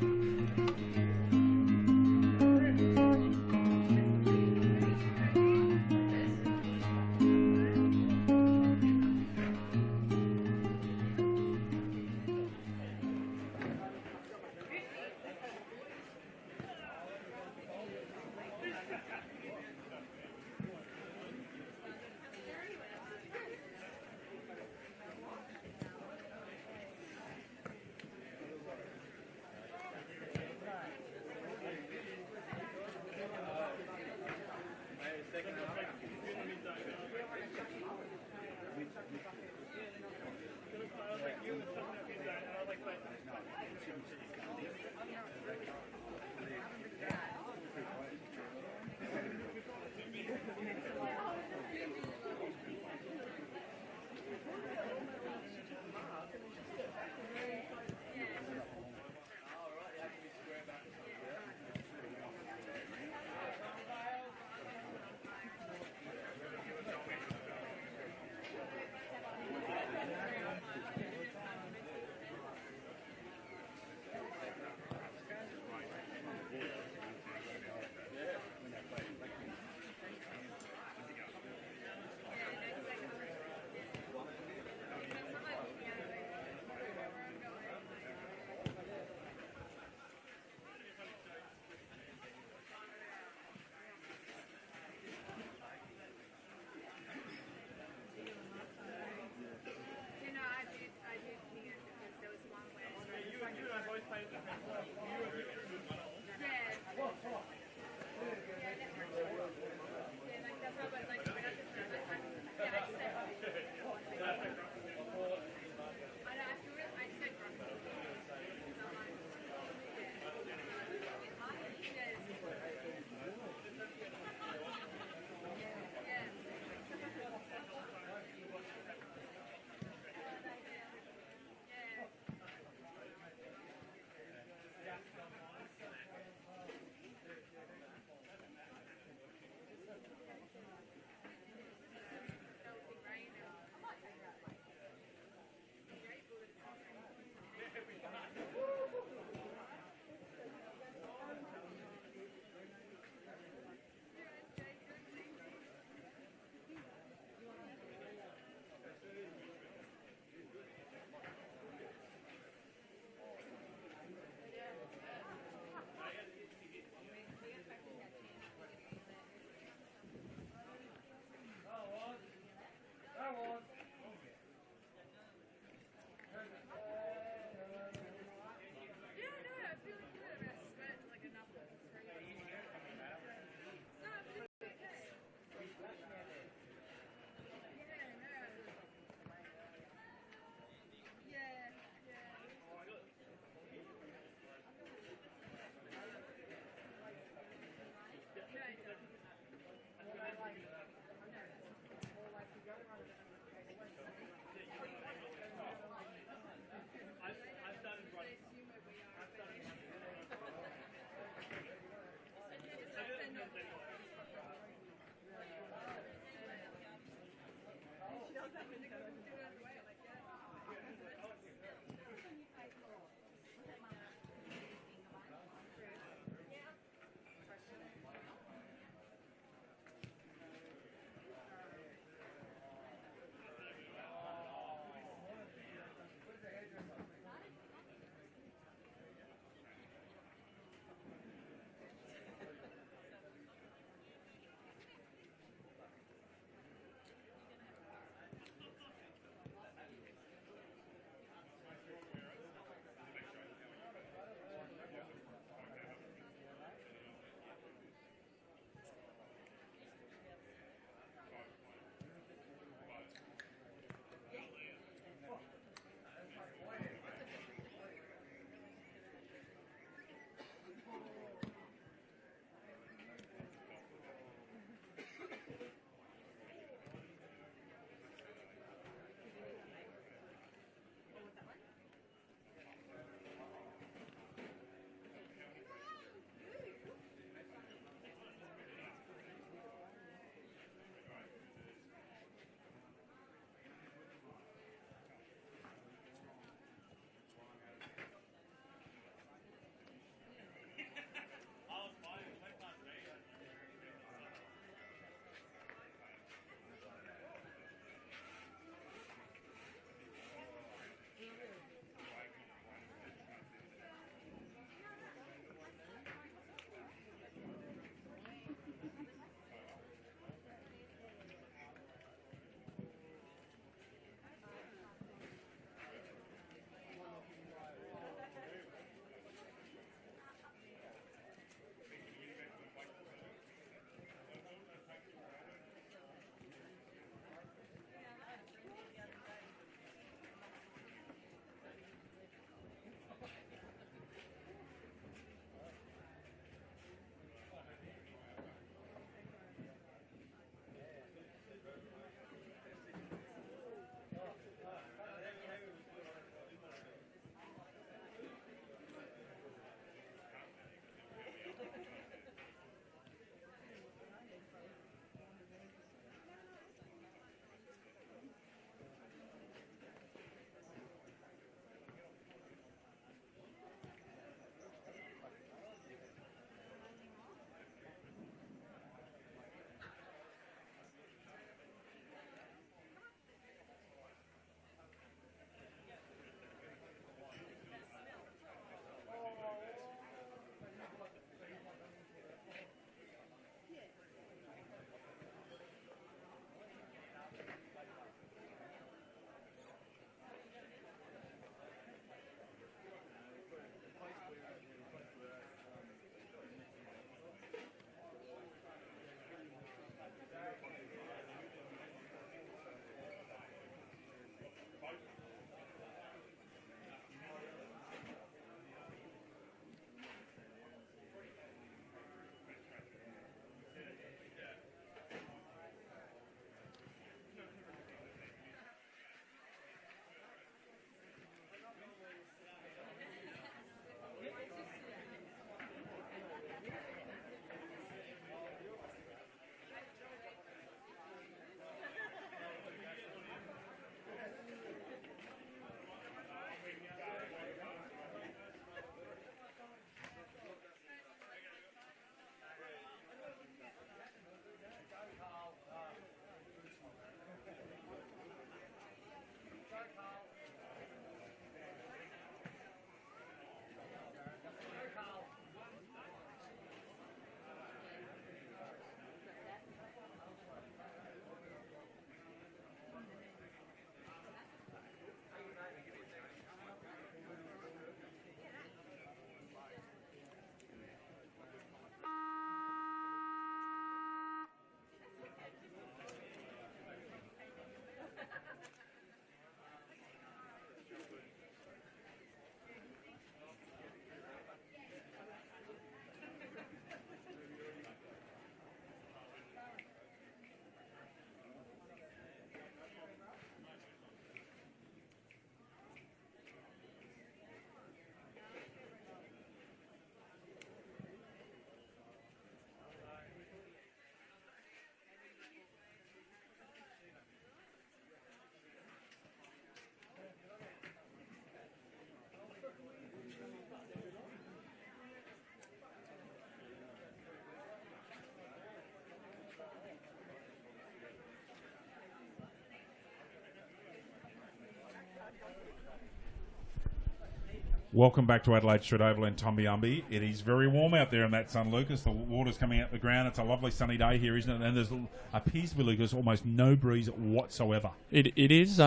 Welcome back to Adelaide Street Oval and Tumbiumbi. It is very warm out there in that sun, Lucas. The water's coming out the ground. It's a lovely sunny day here, isn't it? And there's appears to be, Lucas, almost no breeze whatsoever. It is.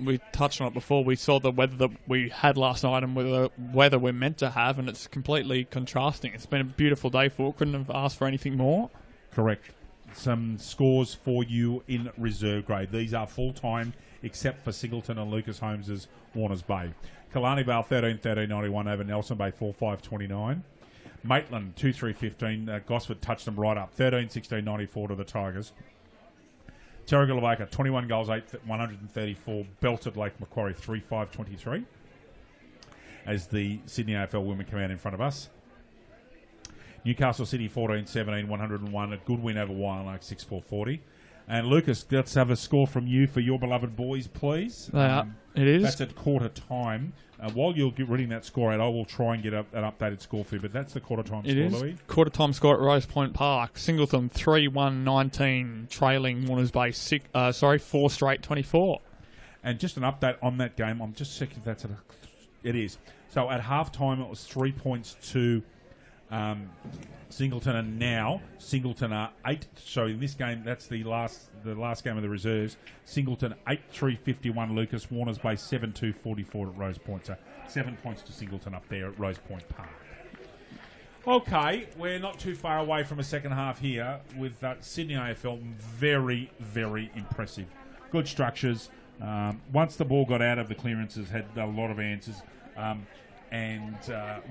We touched on it before. We saw the weather that we had last night and the weather we're meant to have, and it's completely contrasting. It's been a beautiful day for it. Couldn't have asked for anything more. Correct. Some scores for you in reserve grade. These are full-time, except for Singleton and Lucas Holmes's Warners Bay. Killarney Vale 13-13-91 over Nelson Bay 4-5-29. Maitland 2-3-15. Gosford touched them right up 13-16-94 to the Tigers. Terrigal Lavaca 21 goals 134 belted Lake Macquarie 3-5-23 as the Sydney AFL women come out in front of us. Newcastle City 14-17 101, a good win over Wyandotte 6-4-40. And Lucas, let's have a score from you for your beloved boys, please. It is. That's at quarter time. While you're reading that score out, I will try and get an updated score for you, but that's the quarter time score, Louis. Quarter time score at Rose Point Park. Singleton 3-1-19, trailing Warners Bay 4 straight 24. And just an update on that game. I'm just checking if that's it is. So at half time, it was 3 points to Singleton, and now Singleton are 8. So in this game, that's the last game of the reserves. Singleton 8-3-51. Lucas. Warners Bay 7-2-44 at Rose Point. So 7 points to Singleton up there at Rose Point Park. Okay, we're not too far away from a second half here with Sydney AFL. Very, very impressive. Good structures. Once the ball got out of the clearances, had a lot of answers. And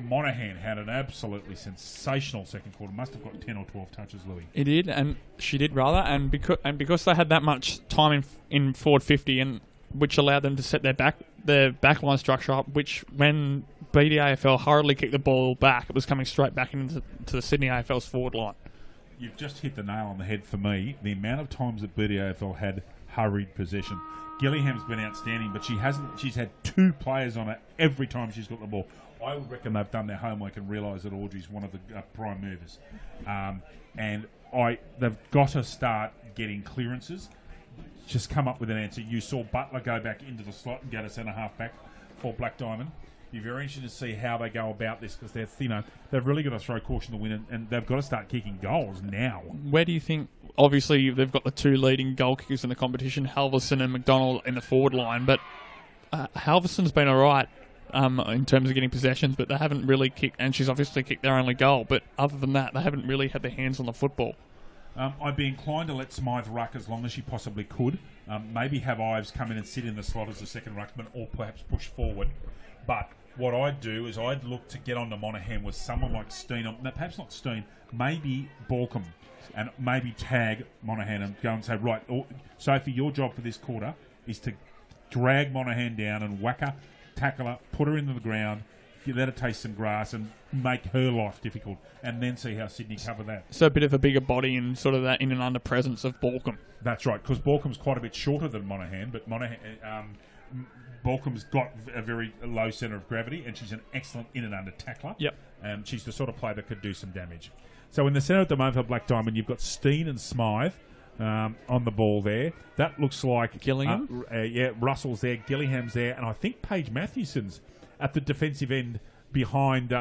Monaghan had an absolutely sensational second quarter. Must have got 10 or 12 touches, Louis. It did, and she did rather. And because they had that much time in forward 50, and which allowed them to set their backline structure up, which when BDAFL hurriedly kicked the ball back, it was coming straight back into the Sydney AFL's forward line. You've just hit the nail on the head for me. The amount of times that BDAFL had hurried possession. Gillingham's been outstanding, but she's had 2 players on her every time she's got the ball. I would reckon they've done their homework and realised that Audrey's one of the prime movers. And they've got to start getting clearances. Just come up with an answer. You saw Butler go back into the slot and get a centre half back for Black Diamond. Be very interested to see how they go about this, because they've really got to throw caution to the wind, and they've got to start kicking goals now. Where do you think? Obviously, they've got the 2 leading goal kickers in the competition, Halverson and McDonald, in the forward line. But Halverson's been all right in terms of getting possessions, but they haven't really kicked, and she's obviously kicked their only goal. But other than that, they haven't really had their hands on the football. I'd be inclined to let Smythe ruck as long as she possibly could. Maybe have Ives come in and sit in the slot as a second ruckman, or perhaps push forward. But what I'd do is I'd look to get on to Monaghan with someone like Steen, or perhaps not Steen, maybe Balcombe, and maybe tag Monaghan and go and say, right, Sophie, your job for this quarter is to drag Monaghan down and whack her, tackle her, put her into the ground, let her taste some grass and make her life difficult, and then see how Sydney cover that. So a bit of a bigger body and sort of that in and under presence of Balcombe. That's right, because Balcombe's quite a bit shorter than Monaghan, but Balcombe's got a very low centre of gravity, and she's an excellent in and under tackler. Yep. And she's the sort of player that could do some damage. So in the centre at the moment for Black Diamond, you've got Steen and Smythe on the ball there. That looks like Gillingham. Russell's there, Gillingham's there, and I think Paige Matthewson's at the defensive end behind.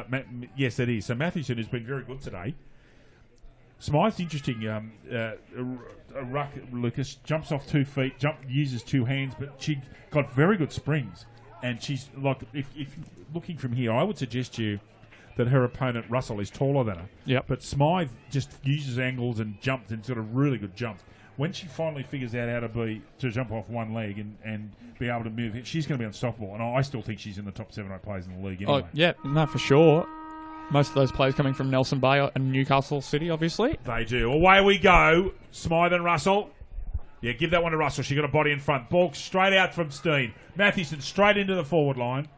Yes, it is. So Matthewson has been very good today. Smythe's interesting. Ruck, Lucas jumps off 2 feet, uses 2 hands, but she got very good springs. And she's like, if looking from here, I would suggest to you that her opponent Russell is taller than her. Yep. But Smythe just uses angles and jumps and sort of really good jumps. When she finally figures out how to jump off one leg and be able to move, she's going to be unstoppable. And I still think she's in the top 7 or 8 players in the league anyway. Oh, yeah, no, for sure. Most of those players coming from Nelson Bay and Newcastle City, obviously. They do. Away we go. Smythe and Russell. Yeah, give that one to Russell. She got a body in front. Ball straight out from Steen. Matthewson straight into the forward line.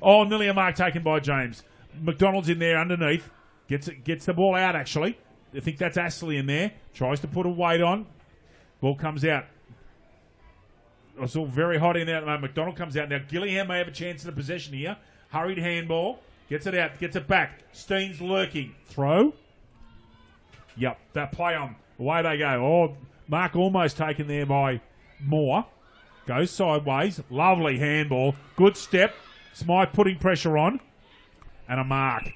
Oh, nearly a mark taken by James. McDonald's in there underneath. Gets the ball out, actually. I think that's Astley in there. Tries to put a weight on. Ball comes out. It's all very hot in there at the moment. McDonald comes out. Now, Gillingham may have a chance in the possession here. Hurried handball. Gets it out. Gets it back. Steen's lurking. Throw. Yep. That play on. Away they go. Oh, mark almost taken there by Moore. Goes sideways. Lovely handball. Good step. Smythe putting pressure on. and a mark.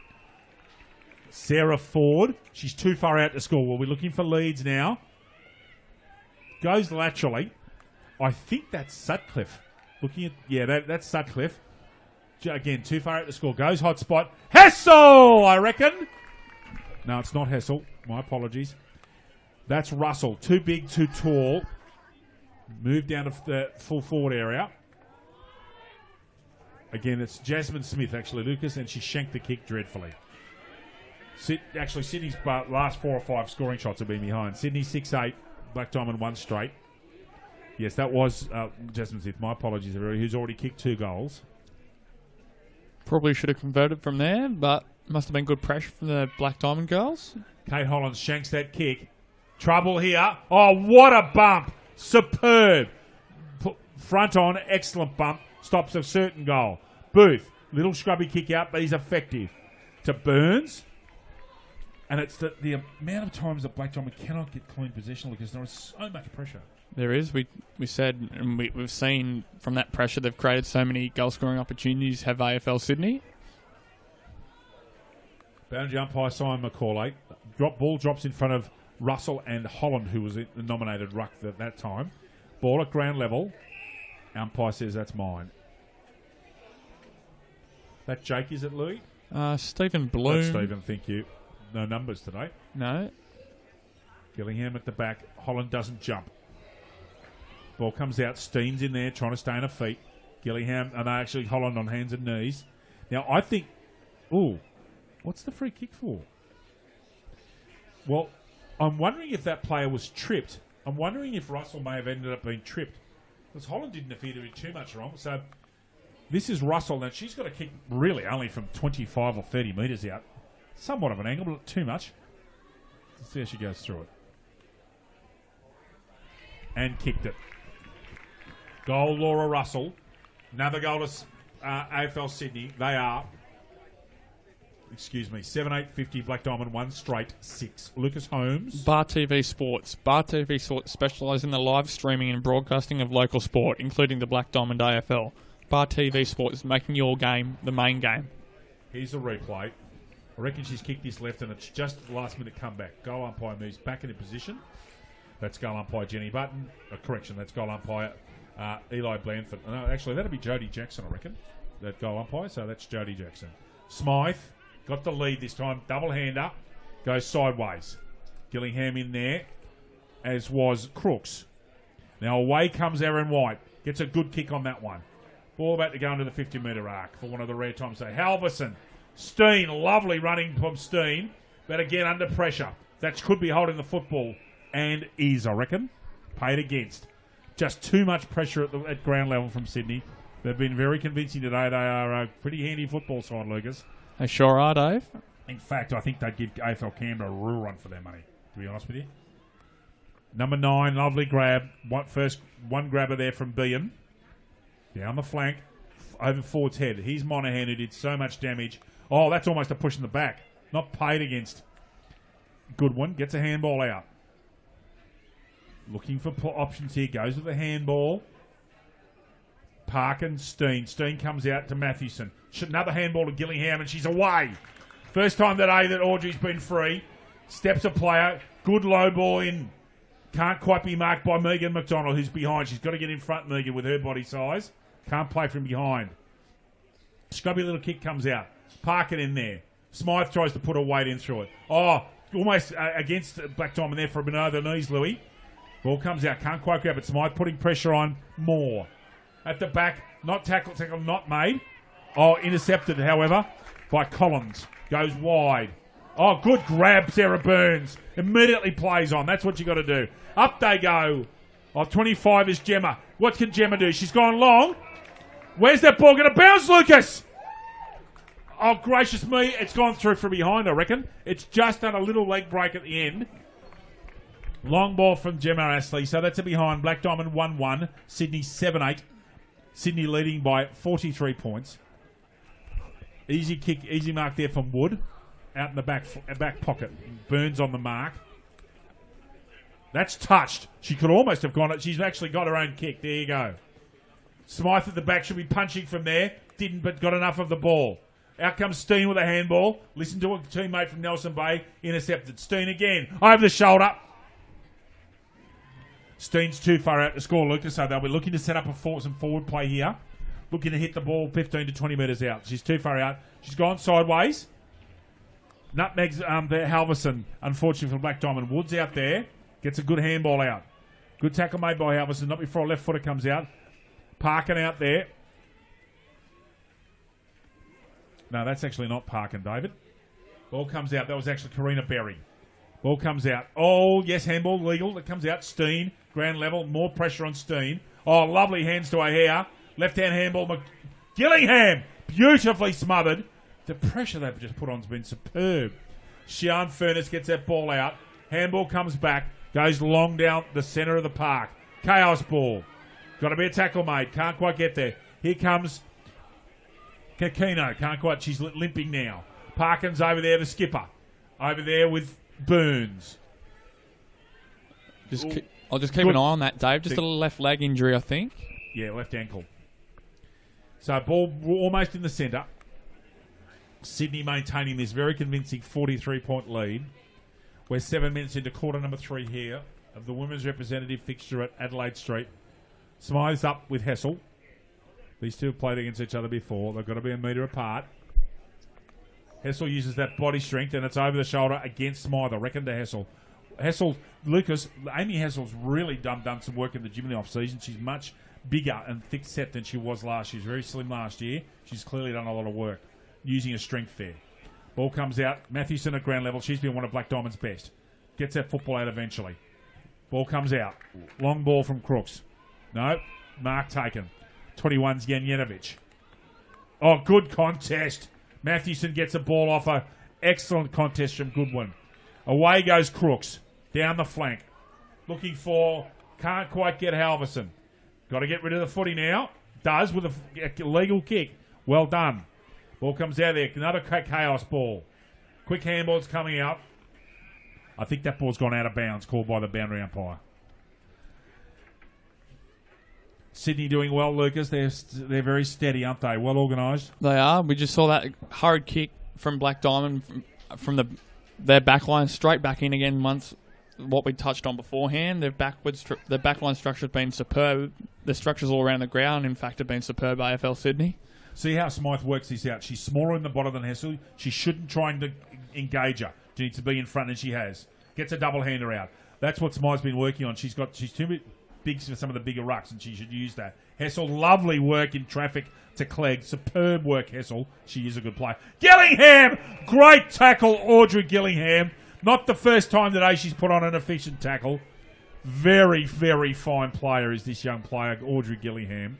Sarah Ford. She's too far out to score. Well, we're looking for leads now. Goes laterally. I think that's Sutcliffe. Looking at... Yeah, that's Sutcliffe. Again, too far out to score. Goes hot spot. Hessel, I reckon. No, it's not Hessel. My apologies. That's Russell. Too big, too tall. Moved down to the full forward area. Again, it's Jasmine Smith, actually, Lucas, and she shanked the kick dreadfully. Actually, Sydney's last 4 or 5 scoring shots have been behind. Sydney 6-8, Black Diamond 1 straight. Yes, that was Jasmine Smith. My apologies, everybody, who's already kicked 2 goals. Probably should have converted from there, but must have been good pressure from the Black Diamond girls. Kate Hollands shanks that kick. Trouble here. Oh, what a bump. Superb. Front on, excellent bump. Stops a certain goal. Booth, little scrubby kick out, but he's effective. To Burns. And it's the amount of times that Black Diamond cannot get clean possession because there is so much pressure. There is. We said, and we've seen from that pressure, they've created so many goal-scoring opportunities, have AFL Sydney. Boundary umpire Simon McCauley. Ball drops in front of Russell and Holland, who was the nominated ruck at that time. Ball at ground level. Umpire says that's mine. That Jake, is it, Louis? Stephen Bloom. That's Stephen, thank you. No numbers today. No. Gillingham at the back. Holland doesn't jump. Ball comes out. Steen's in there trying to stay on her feet. Gillingham, and actually Holland on hands and knees. Now, I think... Ooh, what's the free kick for? Well, I'm wondering if that player was tripped. I'm wondering if Russell may have ended up being tripped. Because Holland didn't appear to be too much wrong. So, this is Russell. Now, she's got a kick really only from 25 or 30 metres out. Somewhat of an angle, but not too much. Let's see how she goes through it. And kicked it. Goal, Laura Russell. Another goal to AFL Sydney. They are, 7-8-50, Black Diamond, 1 straight, 6. Lucas Holmes. Bar TV Sports. Bar TV Sports specialise in the live streaming and broadcasting of local sport, including the Black Diamond AFL. Bar TV Sports is making your game the main game. Here's a replay. I reckon she's kicked this left and it's just the last minute comeback. Goal umpire moves back into position. That's goal umpire Jenny Button. Correction, that's goal umpire Eli Blandford. No, actually, that'll be Jodie Jackson, I reckon. That goal umpire, so that's Jodie Jackson. Smythe got the lead this time. Double-hander. Goes sideways. Gillingham in there, as was Crooks. Now away comes Erin White. Gets a good kick on that one. Ball about to go into the 50-metre arc for one of the rare times. So Halverson. Steen, lovely running from Steen, but again under pressure. That could be holding the football, and is, I reckon, paid against. Just too much pressure at ground level from Sydney. They've been very convincing today. They are a pretty handy football side, Lucas. They sure are, Dave. In fact, I think they'd give AFL Canberra a real run for their money, to be honest with you. Number 9, lovely grab. One grabber there from Beam. Down the flank, over Ford's head. Here's Monaghan, who did so much damage. Oh, that's almost a push in the back. Not paid against. Good one. Gets a handball out. Looking for options here. Goes with the handball. Parkin, Steen. Steen comes out to Mathewson. Another handball to Gillingham, and she's away. First time today that Audrey's been free. Steps a player. Good low ball in. Can't quite be marked by Megan McDonald, who's behind. She's got to get in front, Megan, with her body size. Can't play from behind. Scrubby little kick comes out. Parkin in there. Smythe tries to put her weight in through it. Oh, almost against Black Diamond there for below the knees, Louis. Ball comes out. Can't quite grab it. Smythe putting pressure on more. At the back, not tackle, not made. Oh, intercepted, however, by Collins. Goes wide. Oh, good grab, Sarah Burns. Immediately plays on. That's what you got to do. Up they go. Oh, 25 is Gemma. What can Gemma do? She's gone long. Where's that ball going to bounce, Lucas? Oh, gracious me. It's gone through from behind, I reckon. It's just done a little leg break at the end. Long ball from Gemma Astley. So that's a behind. Black Diamond 1-1. Sydney 7-8. Sydney leading by 43 points. Easy kick, easy mark there from Wood. Out in the back pocket. Burns on the mark. That's touched. She could almost have gone. She's actually got her own kick. There you go. Smythe at the back should be punching from there. Didn't, but got enough of the ball. Out comes Steen with a handball. Listen to a teammate from Nelson Bay. Intercepted. Steen again. Over the shoulder. Steen's too far out to score, Lucas, so they'll be looking to set up some forward play here. Looking to hit the ball 15 to 20 metres out. She's too far out. She's gone sideways. Nutmegs there, Halverson, unfortunately for Black Diamond. Woods out there. Gets a good handball out. Good tackle made by Halverson. Not before a left footer comes out. Parkin out there. No, that's actually not Parkin, David. Ball comes out. That was actually Karina Berry. Ball comes out. Oh, yes, handball legal. It comes out. Steen, ground level. More pressure on Steen. Oh, lovely hands to O'Hare. Left-hand handball. Gillingham, beautifully smothered. The pressure they've just put on has been superb. Sian Furness gets that ball out. Handball comes back. Goes long down the centre of the park. Chaos ball. Got to be a tackle made. Can't quite get there. Here comes Kakino. Can't quite. She's limping now. Parkin's over there, the skipper. Over there with Burns. I'll just keep an eye on that, Dave. Just a left leg injury, I think. Yeah, left ankle. So ball almost in the centre. Sydney maintaining this very convincing 43-point lead. We're 7 minutes into quarter number 3 here of the women's representative fixture at Adelaide Street. Smythe's up with Hessel. These two have played against each other before. They've got to be a metre apart. Hessel uses that body strength, and it's over the shoulder against Smythe. I reckon to Hessel. Amy Hessel's really done some work in the gym in the off-season. She's much bigger and thick-set than she was last year. She was very slim last year. She's clearly done a lot of work using her strength there. Ball comes out. Matthewson at ground level. She's been one of Black Diamond's best. Gets that football out eventually. Ball comes out. Long ball from Crooks. No. Mark taken. 21's Janjenovic. Oh, good contest. Matthewson gets a ball off a excellent contest from Goodwin. Away goes Crooks. Down the flank. Looking for... Can't quite get Halverson. Got to get rid of the footy now. Does with a legal kick. Well done. Ball comes out there. Another chaos ball. Quick handball's coming out. I think that ball's gone out of bounds, called by the boundary umpire. Sydney doing well, Lucas. They're very steady, aren't they? Well organised. They are. We just saw that hurried kick from Black Diamond from their backline straight back in again once. What we touched on beforehand, their backline structure has been superb. The structures all around the ground, in fact, have been superb. AFL Sydney. See how Smythe works this out. She's smaller in the bottom than Hessel. She shouldn't try to engage her. She needs to be in front, and she has. Gets a double-hander out. That's what Smythe's been working on. She's too big for some of the bigger rucks, and she should use that. Hessel, lovely work in traffic to Clegg. Superb work, Hessel. She is a good player. Gillingham! Great tackle, Audrey Gillingham. Not the first time today she's put on an efficient tackle. Very, very fine player is this young player, Audrey Gillingham.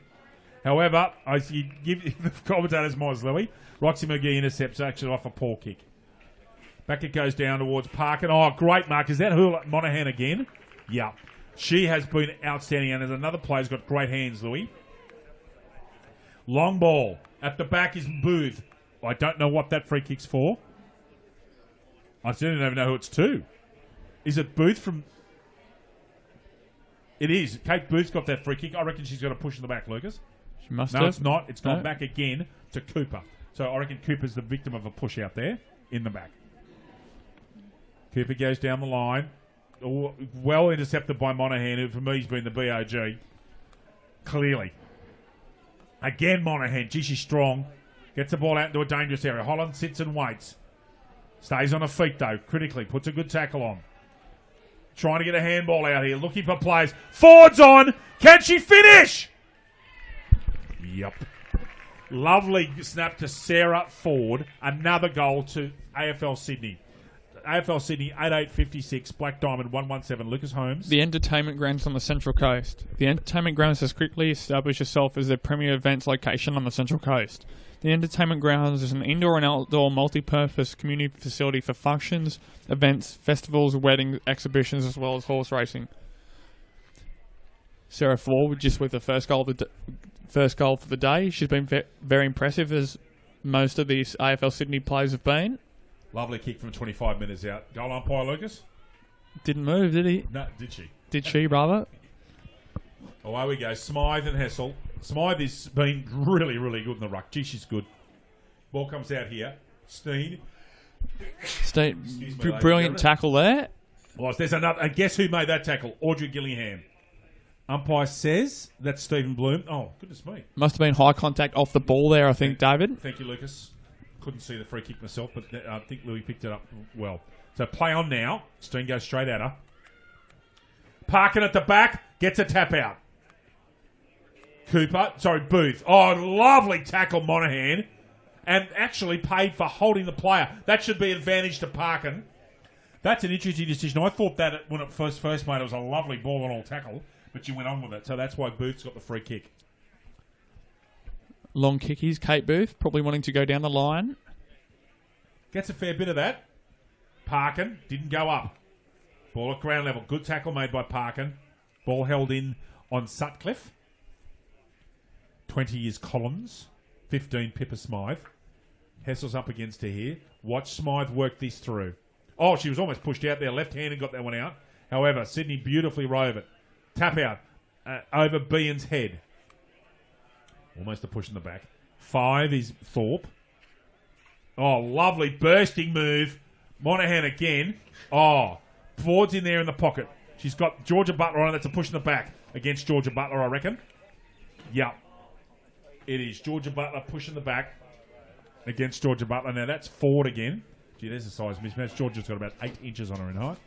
However, you give the commentators Moz Louis. Roxy McGee intercepts actually off a poor kick. Back it goes down towards Parkin. Oh, great mark. Is that Monaghan again? Yeah. She has been outstanding. And there's another player who's got great hands, Louis. Long ball. At the back is Booth. I don't know what that free kick's for. I still don't even know who it's to. Is it Booth from... It is. Kate Booth's got that free kick. I reckon she's got a push in the back, Lucas. She must No, have. it's not. It's gone back again to Cooper. So I reckon Cooper's the victim of a push out there in the back. Cooper goes down the line. Well intercepted by Monaghan, who for me has been the BOG. Clearly. Again, Monaghan. Gee, she's strong. Gets the ball out into a dangerous area. Holland sits and waits. Stays on her feet, though, critically. Puts a good tackle on. Trying to get a handball out here. Looking for players. Ford's on. Can she finish? Yep. Lovely snap to Sarah Ford. Another goal to AFL Sydney. AFL Sydney 8856, Black Diamond 117. Lucas Holmes. The entertainment grounds on the Central Coast. The entertainment grounds has quickly established itself as the premier events location on the Central Coast. The entertainment grounds is an indoor and outdoor multi-purpose community facility for functions, events, festivals, weddings, exhibitions, as well as horse racing. Sarah Ford, just with the first goal for the day. She's been very impressive, as most of these AFL Sydney players have been. Lovely kick from 25 metres out. Goal umpire, Lucas? Didn't move, did he? No, did she? Did she, brother? Away we go. Smythe and Hessel. Smythe has been really, really good in the ruck. Gee, she's good. Ball comes out here. Steen. Brilliant tackle there. Well, there's another. And guess who made that tackle? Audrey Gillingham. Umpire says that's Stephen Bloom. Oh, goodness me. Must have been high contact off the ball there, I think, David. Thank you, Lucas. Couldn't see the free kick myself, but I think Louis picked it up well. So play on now. Steen goes straight at her. Parkin at the back. Gets a tap out. Booth. Oh, lovely tackle, Monaghan. And actually paid for holding the player. That should be advantage to Parkin. That's an interesting decision. I thought that when it first made, it was a lovely ball and all tackle, but you went on with it. So that's why Booth's got the free kick. Long kickies, Kate Booth, probably wanting to go down the line. Gets a fair bit of that. Parkin didn't go up. Ball at ground level. Good tackle made by Parkin. Ball held in on Sutcliffe. 20 is Collins. 15 Pippa Smythe. Hessel's up against her here. Watch Smythe work this through. Oh, she was almost pushed out there. Left-handed got that one out. However, Sydney beautifully rove it. Tap out over Behan's head. Almost a push in the back. 5 is Thorpe. Oh, lovely bursting move. Monaghan again. Oh, Ford's in there in the pocket. She's got Georgia Butler on it. That's a push in the back against Georgia Butler, I reckon. Yep. It is Georgia Butler pushing the back against Georgia Butler. Now that's Ford again. Gee, there's a size mismatch. Georgia's got about 8 inches on her in height.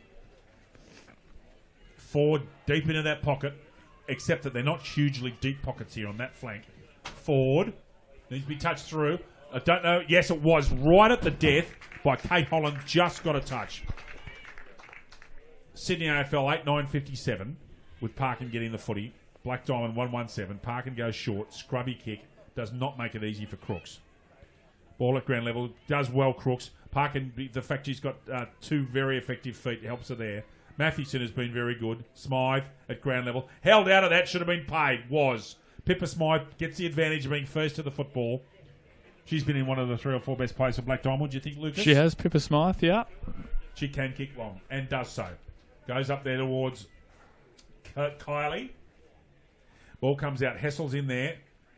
Ford deep into that pocket, except that they're not hugely deep pockets here on that flank. Ford needs to be touched through. I don't know. Yes, it was right at the death by Kate Holland. Just got a touch. Sydney AFL 8-9-57 with Parkin getting the footy. Black Diamond 1-1-7. Parkin goes short. Scrubby kick. Does not make it easy for Crooks. Ball at ground level. Does well, Crooks. Parkin, the fact she's got 2 very effective feet helps her there. Mathewson has been very good. Smythe at ground level. Held out of that. Should have been paid. Was. Pippa Smythe gets the advantage of being first to the football. She's been in one of the 3 or 4 best players for Black Diamond. Do you think, Lucas? She has, Pippa Smythe, yeah. She can kick long and does so. Goes up there towards Kylie. Ball comes out. Hessel's in there.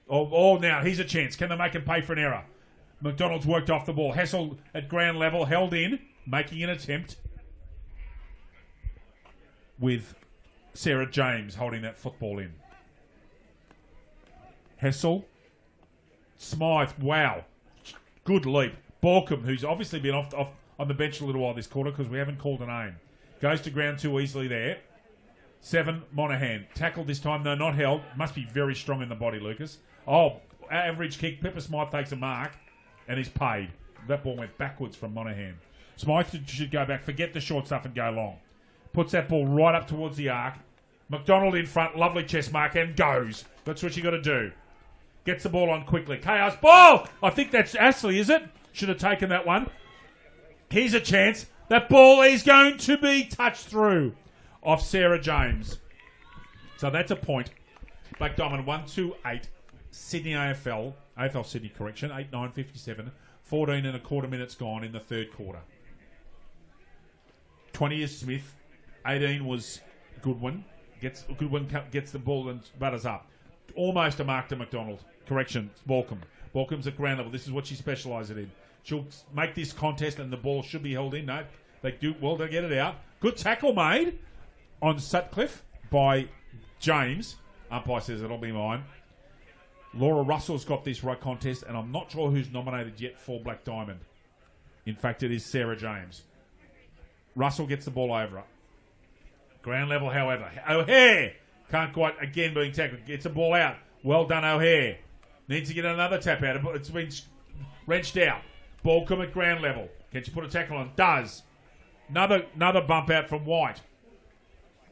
Oh, now here's a chance. Can they make him pay for an error? McDonald's worked off the ball. Hessel at ground level, held in, making an attempt with Sarah James holding that football in. Hessel. Smythe, wow. Good leap. Borkham, who's obviously been off on the bench a little while this quarter because we haven't called a name. Goes to ground too easily there. 7, Monaghan. Tackled this time, though, not held. Must be very strong in the body, Lucas. Oh, average kick. Pippa Smythe takes a mark and is paid. That ball went backwards from Monaghan. Smythe should go back, forget the short stuff and go long. Puts that ball right up towards the arc. McDonald in front, lovely chest mark, and goes. That's what you got to do. Gets the ball on quickly. Chaos ball! I think that's Ashley, is it? Should have taken that one. Here's a chance. That ball is going to be touched through off Sarah James. So that's a point. Black Diamond 1-2-8. Sydney AFL Sydney correction, 8-9-57. 14 and a quarter minutes gone in the third quarter. 20 is Smith. 18 was Goodwin. Goodwin gets the ball and butters up. Almost a mark to McDonald. Correction, Borkham. Borkham's at ground level. This is what she specialises in. She'll make this contest and the ball should be held in. No, they do well to get it out. Good tackle made on Sutcliffe by James. Umpire says it'll be mine. Laura Russell's got this right contest, and I'm not sure who's nominated yet for Black Diamond. In fact, it is Sarah James. Russell gets the ball over her. Ground level, however. O'Hare can't quite, again, being tackled. Gets the ball out. Well done, O'Hare. Needs to get another tap out. It's been wrenched out. Ball come at ground level. Can she put a tackle on? Does. Another bump out from White.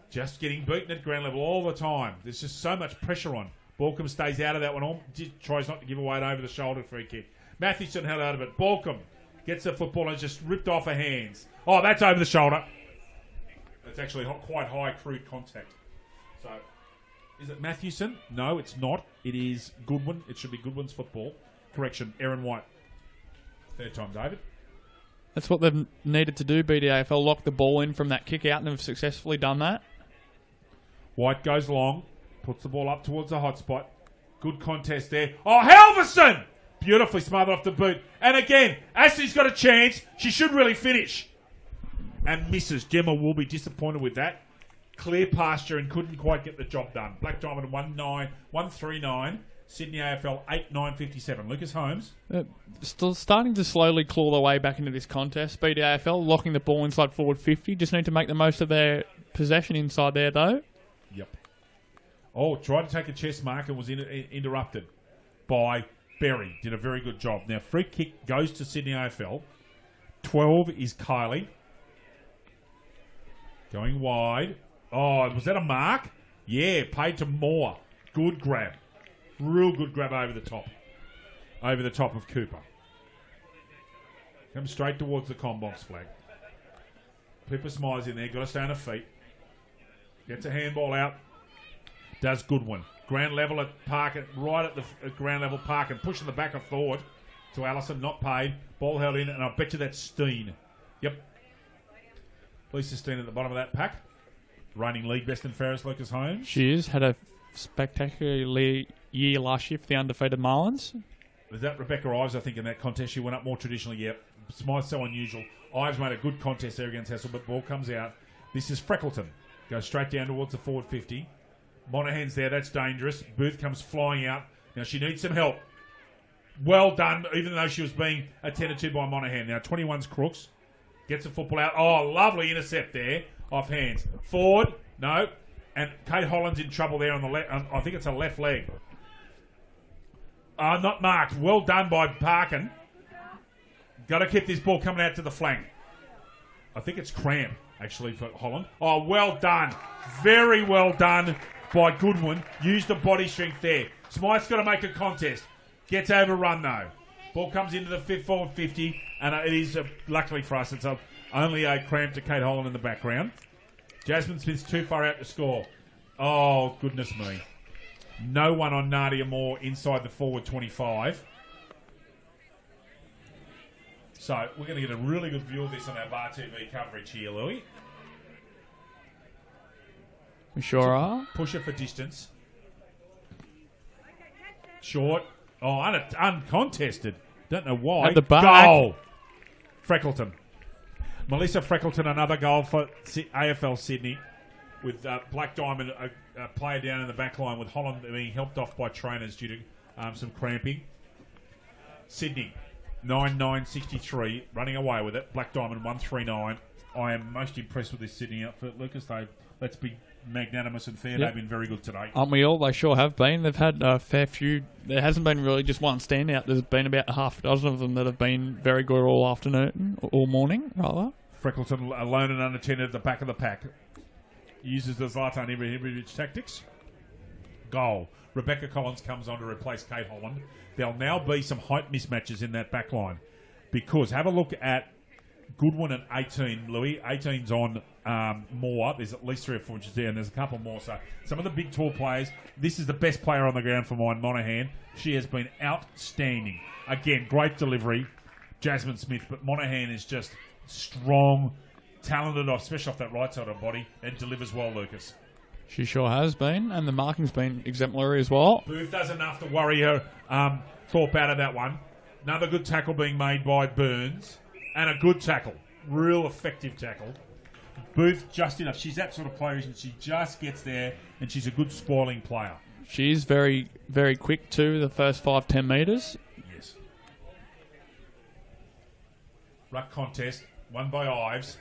Just getting beaten at ground level all the time. There's just so much pressure on. Borkham stays out of that one. Tries not to give away an over-the-shoulder free kick. Mathewson held out of it. Borkham gets the football and just ripped off her hands. Oh, that's over the shoulder. That's actually quite high crude contact. So, is it Mathewson? No, it's not. It is Goodwin. It should be Goodwin's football. Correction, Erin White. Third time, David. That's what they've needed to do, BDAFL. Lock the ball in from that kick out, and they've successfully done that. White goes long. Puts the ball up towards the hot spot. Good contest there. Oh, Halverson! Beautifully smothered off the boot. And again, Ashley's got a chance. She should really finish. And misses. Gemma will be disappointed with that. Clear pasture and couldn't quite get the job done. Black Diamond 139. Sydney AFL 8957. Lucas Holmes. Still starting to slowly claw their way back into this contest. BDAFL locking the ball inside forward 50. Just need to make the most of their possession inside there, though. Yep. Oh, tried to take a chest mark and was interrupted by Berry. Did a very good job. Now, free kick goes to Sydney AFL. 12 is Kylie. Going wide. Oh, was that a mark? Yeah, paid to Moore. Good grab. Real good grab over the top. Over the top of Cooper. Comes straight towards the combox flag. Pippa Smythe's in there. Got to stay on her feet. Gets a handball out. Does Goodwin. Ground level at Parkin. Right at the ground level Parkin. Pushing the back of forward to Allison. Not paid. Ball held in. And I bet you that's Steen. Yep. Lisa Steen at the bottom of that pack. Reigning league best and fairest, Lucas Holmes. She has had a spectacular year last year for the undefeated Marlins. Was that Rebecca Ives, I think, in that contest? She went up more traditionally, yep. Smythe's so unusual. Ives made a good contest there against Hassel, but ball comes out. This is Freckleton. Goes straight down towards the forward 50. Monahan's there, that's dangerous. Booth comes flying out. Now she needs some help. Well done, even though she was being attended to by Monahan. Now 21's Crooks. Gets the football out. Oh, lovely intercept there. Off hands. Forward. No. And Kate Holland's in trouble there on the left. I think it's a left leg. Not marked. Well done by Parkin. Got to keep this ball coming out to the flank. I think it's cramp, actually, for Holland. Oh, well done. Very well done by Goodwin. Used the body strength there. Smythe's got to make a contest. Gets overrun, though. Ball comes into the forward 50, and it is, luckily for us, it's only a cramp to Kate Holland in the background. Jasmine Smith's too far out to score. Oh, goodness me. No one on Nadia Moore inside the forward 25. So, we're going to get a really good view of this on our Bar TV coverage here, Louis. We sure are. Push it for distance. Short. Oh, uncontested. Don't know why. At the back. Goal. Freckleton. Melissa Freckleton, another goal for AFL Sydney. With Black Diamond, a player down in the back line, with Holland being helped off by trainers due to some cramping. Sydney, 9-9-63, running away with it. Black Diamond, 139. I am most impressed with this Sydney outfit, Lucas. Let's be magnanimous and fair. Yep. They've been very good today. Aren't we all? They sure have been. They've had a fair few. There hasn't been really just one standout. There's been about half a dozen of them that have been very good all afternoon, all morning, rather. Freckleton alone and unattended at the back of the pack. Uses the Zlatan Ibrahimovic tactics. Goal. Rebecca Collins comes on to replace Kate Holland. There'll now be some height mismatches in that back line. Because, have a look at Goodwin at 18, Louis. 18's on Moore. There's at least 3 or 4 inches there, and there's a couple more. So, some of the big, tall players. This is the best player on the ground for mine, Monahan. She has been outstanding. Again, great delivery. Jasmine Smith, but Monahan is just strong, talented, especially off that right side of her body, and delivers well, Lucas. She sure has been, and the marking's been exemplary as well. Booth does enough to worry her Thorpe out of that one. Another good tackle being made by Burns, and a good tackle, real effective tackle. Booth just enough. She's that sort of player, and she just gets there, and she's a good spoiling player. She's very, very quick too, the first 5-10 metres. Yes. Ruck contest, won by Ives.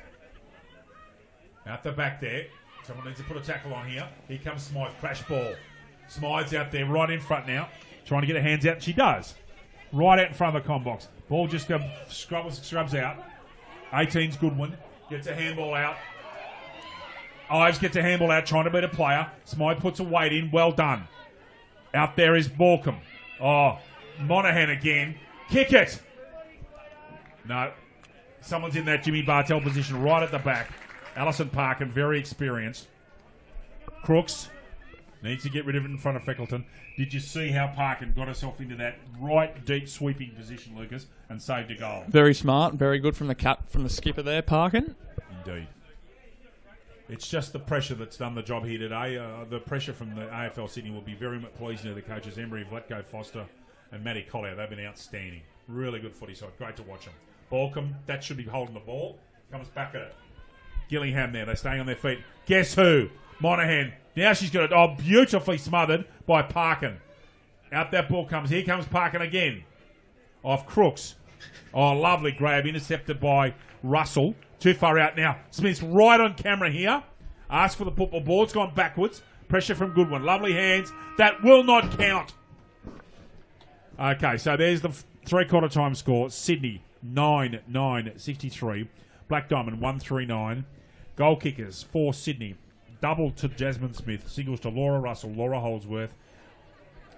Out the back there. Someone needs to put a tackle on here. Here comes Smythe. Crash ball. Smythe's out there right in front now. Trying to get her hands out. She does. Right out in front of the combox. Ball just scrubs out. 18's Goodwin. Gets a handball out. Ives gets a handball out trying to beat a player. Smythe puts a weight in. Well done. Out there is Borkham. Oh, Monahan again. Kick it. No. Someone's in that Jimmy Bartell position right at the back. Alison Parkin, very experienced. Crooks needs to get rid of it in front of Freckleton. Did you see how Parkin got herself into that right deep sweeping position, Lucas, and saved a goal? Very smart, very good from the skipper there, Parkin. Indeed. It's just the pressure that's done the job here today. The pressure from the AFL Sydney will be very much pleasing to the coaches, Emery, Vlatko, Foster, and Matty Collier. They've been outstanding. Really good footy side. Great to watch them. Balcombe, that should be holding the ball. Comes back at it. Gillingham there. They're staying on their feet. Guess who? Monaghan. Now she's got it. Oh, beautifully smothered by Parkin. Out that ball comes. Here comes Parkin again. Off Crooks. Oh, lovely grab. Intercepted by Russell. Too far out now. Smith's right on camera here. Asked for the football ball. It's gone backwards. Pressure from Goodwin. Lovely hands. That will not count. Okay, so there's the three-quarter time score. Sydney, 9-9-63. Black Diamond, 139. Goal kickers for Sydney. Double to Jasmine Smith. Singles to Laura Russell, Laura Holdsworth,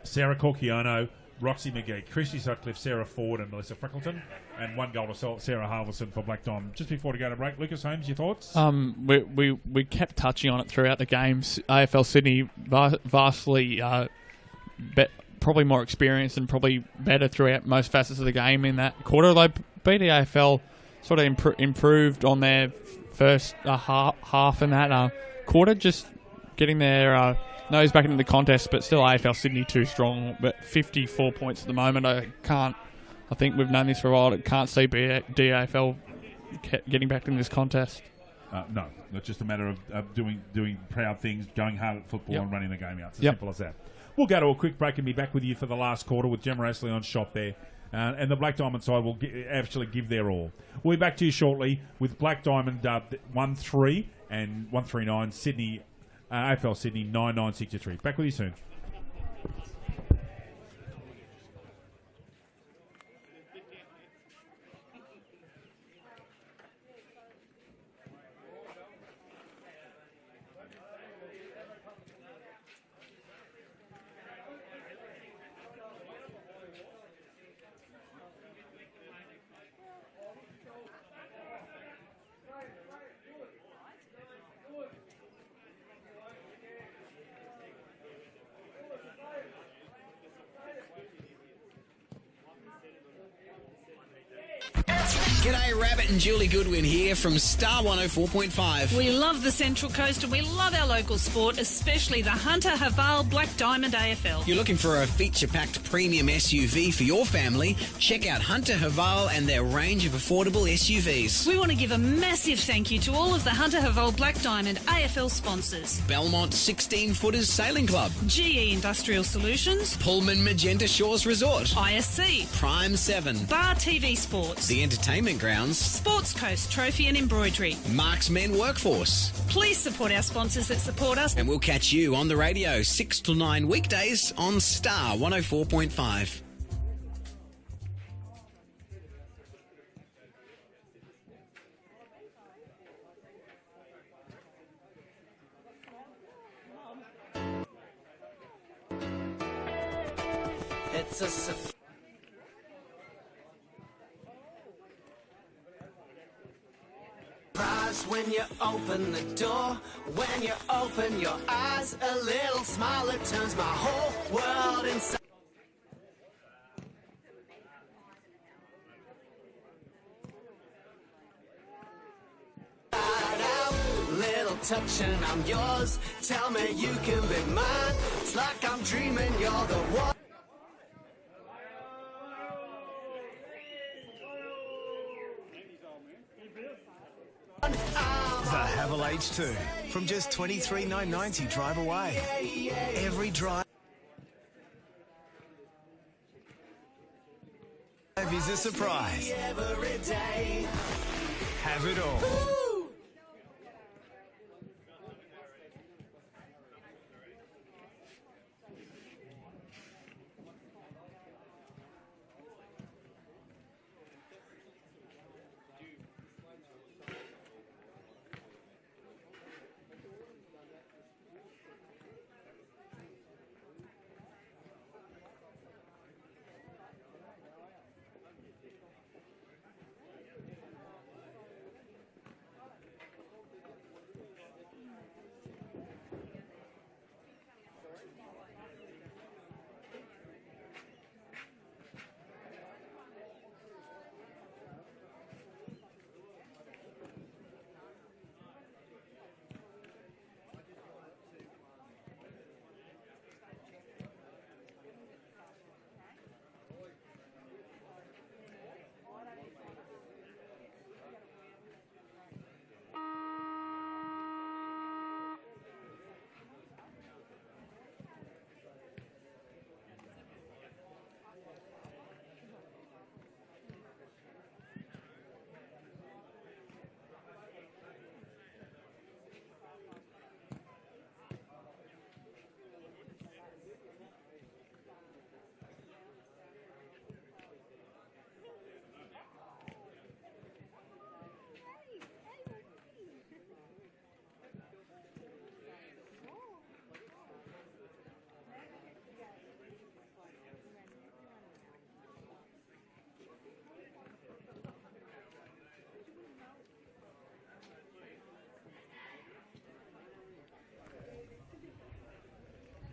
Sarah Corchiono, Roxy McGee, Christy Sutcliffe, Sarah Ford, and Melissa Freckleton. And one goal to Sarah Harvison for Black Diamond. Just before to go to break, Lucas Holmes, your thoughts? We kept touching on it throughout the games. AFL Sydney vastly probably more experienced and probably better throughout most facets of the game in that quarter. Although BDAFL sort of improved on their first half in that quarter, just getting their nose back into the contest, but still AFL Sydney too strong. But 54 points at the moment. I think we've known this for a while. I can't see BDAFL getting back in this contest. No, it's just a matter of doing proud things, going hard at football and running the game out. It's as simple as that. We'll go to a quick break and be back with you for the last quarter with Gemma Ashley on shot there. And the Black Diamond side will actually give their all. We'll be back to you shortly with Black Diamond 1-3 and 139 Sydney, AFL Sydney 9-9-63. Back with you soon. G'day, Rabbit and Julie Goodwin here from Star 104.5. We love the Central Coast and we love our local sport, especially the Hunter Haval Black Diamond AFL. You're looking for a feature-packed premium SUV for your family? Check out Hunter Haval and their range of affordable SUVs. We want to give a massive thank you to all of the Hunter Haval Black Diamond AFL sponsors. Belmont 16-Footers Sailing Club. GE Industrial Solutions. Pullman Magenta Shores Resort. ISC. Prime 7. Bar TV Sports. The Entertainment Grounds. Sports Coast Trophy and Embroidery. Marksmen Workforce. Please support our sponsors that support us. And we'll catch you on the radio 6 to 9 weekdays on Star 104.5. It's a surprise when you open the door. When you open your eyes, a little smile, it turns my whole world inside out. Little touch and I'm yours. Tell me you can be mine. It's like I'm dreaming you're the one. The Haval H2 from just $23,990 drive away. Every drive is a surprise. Have it all.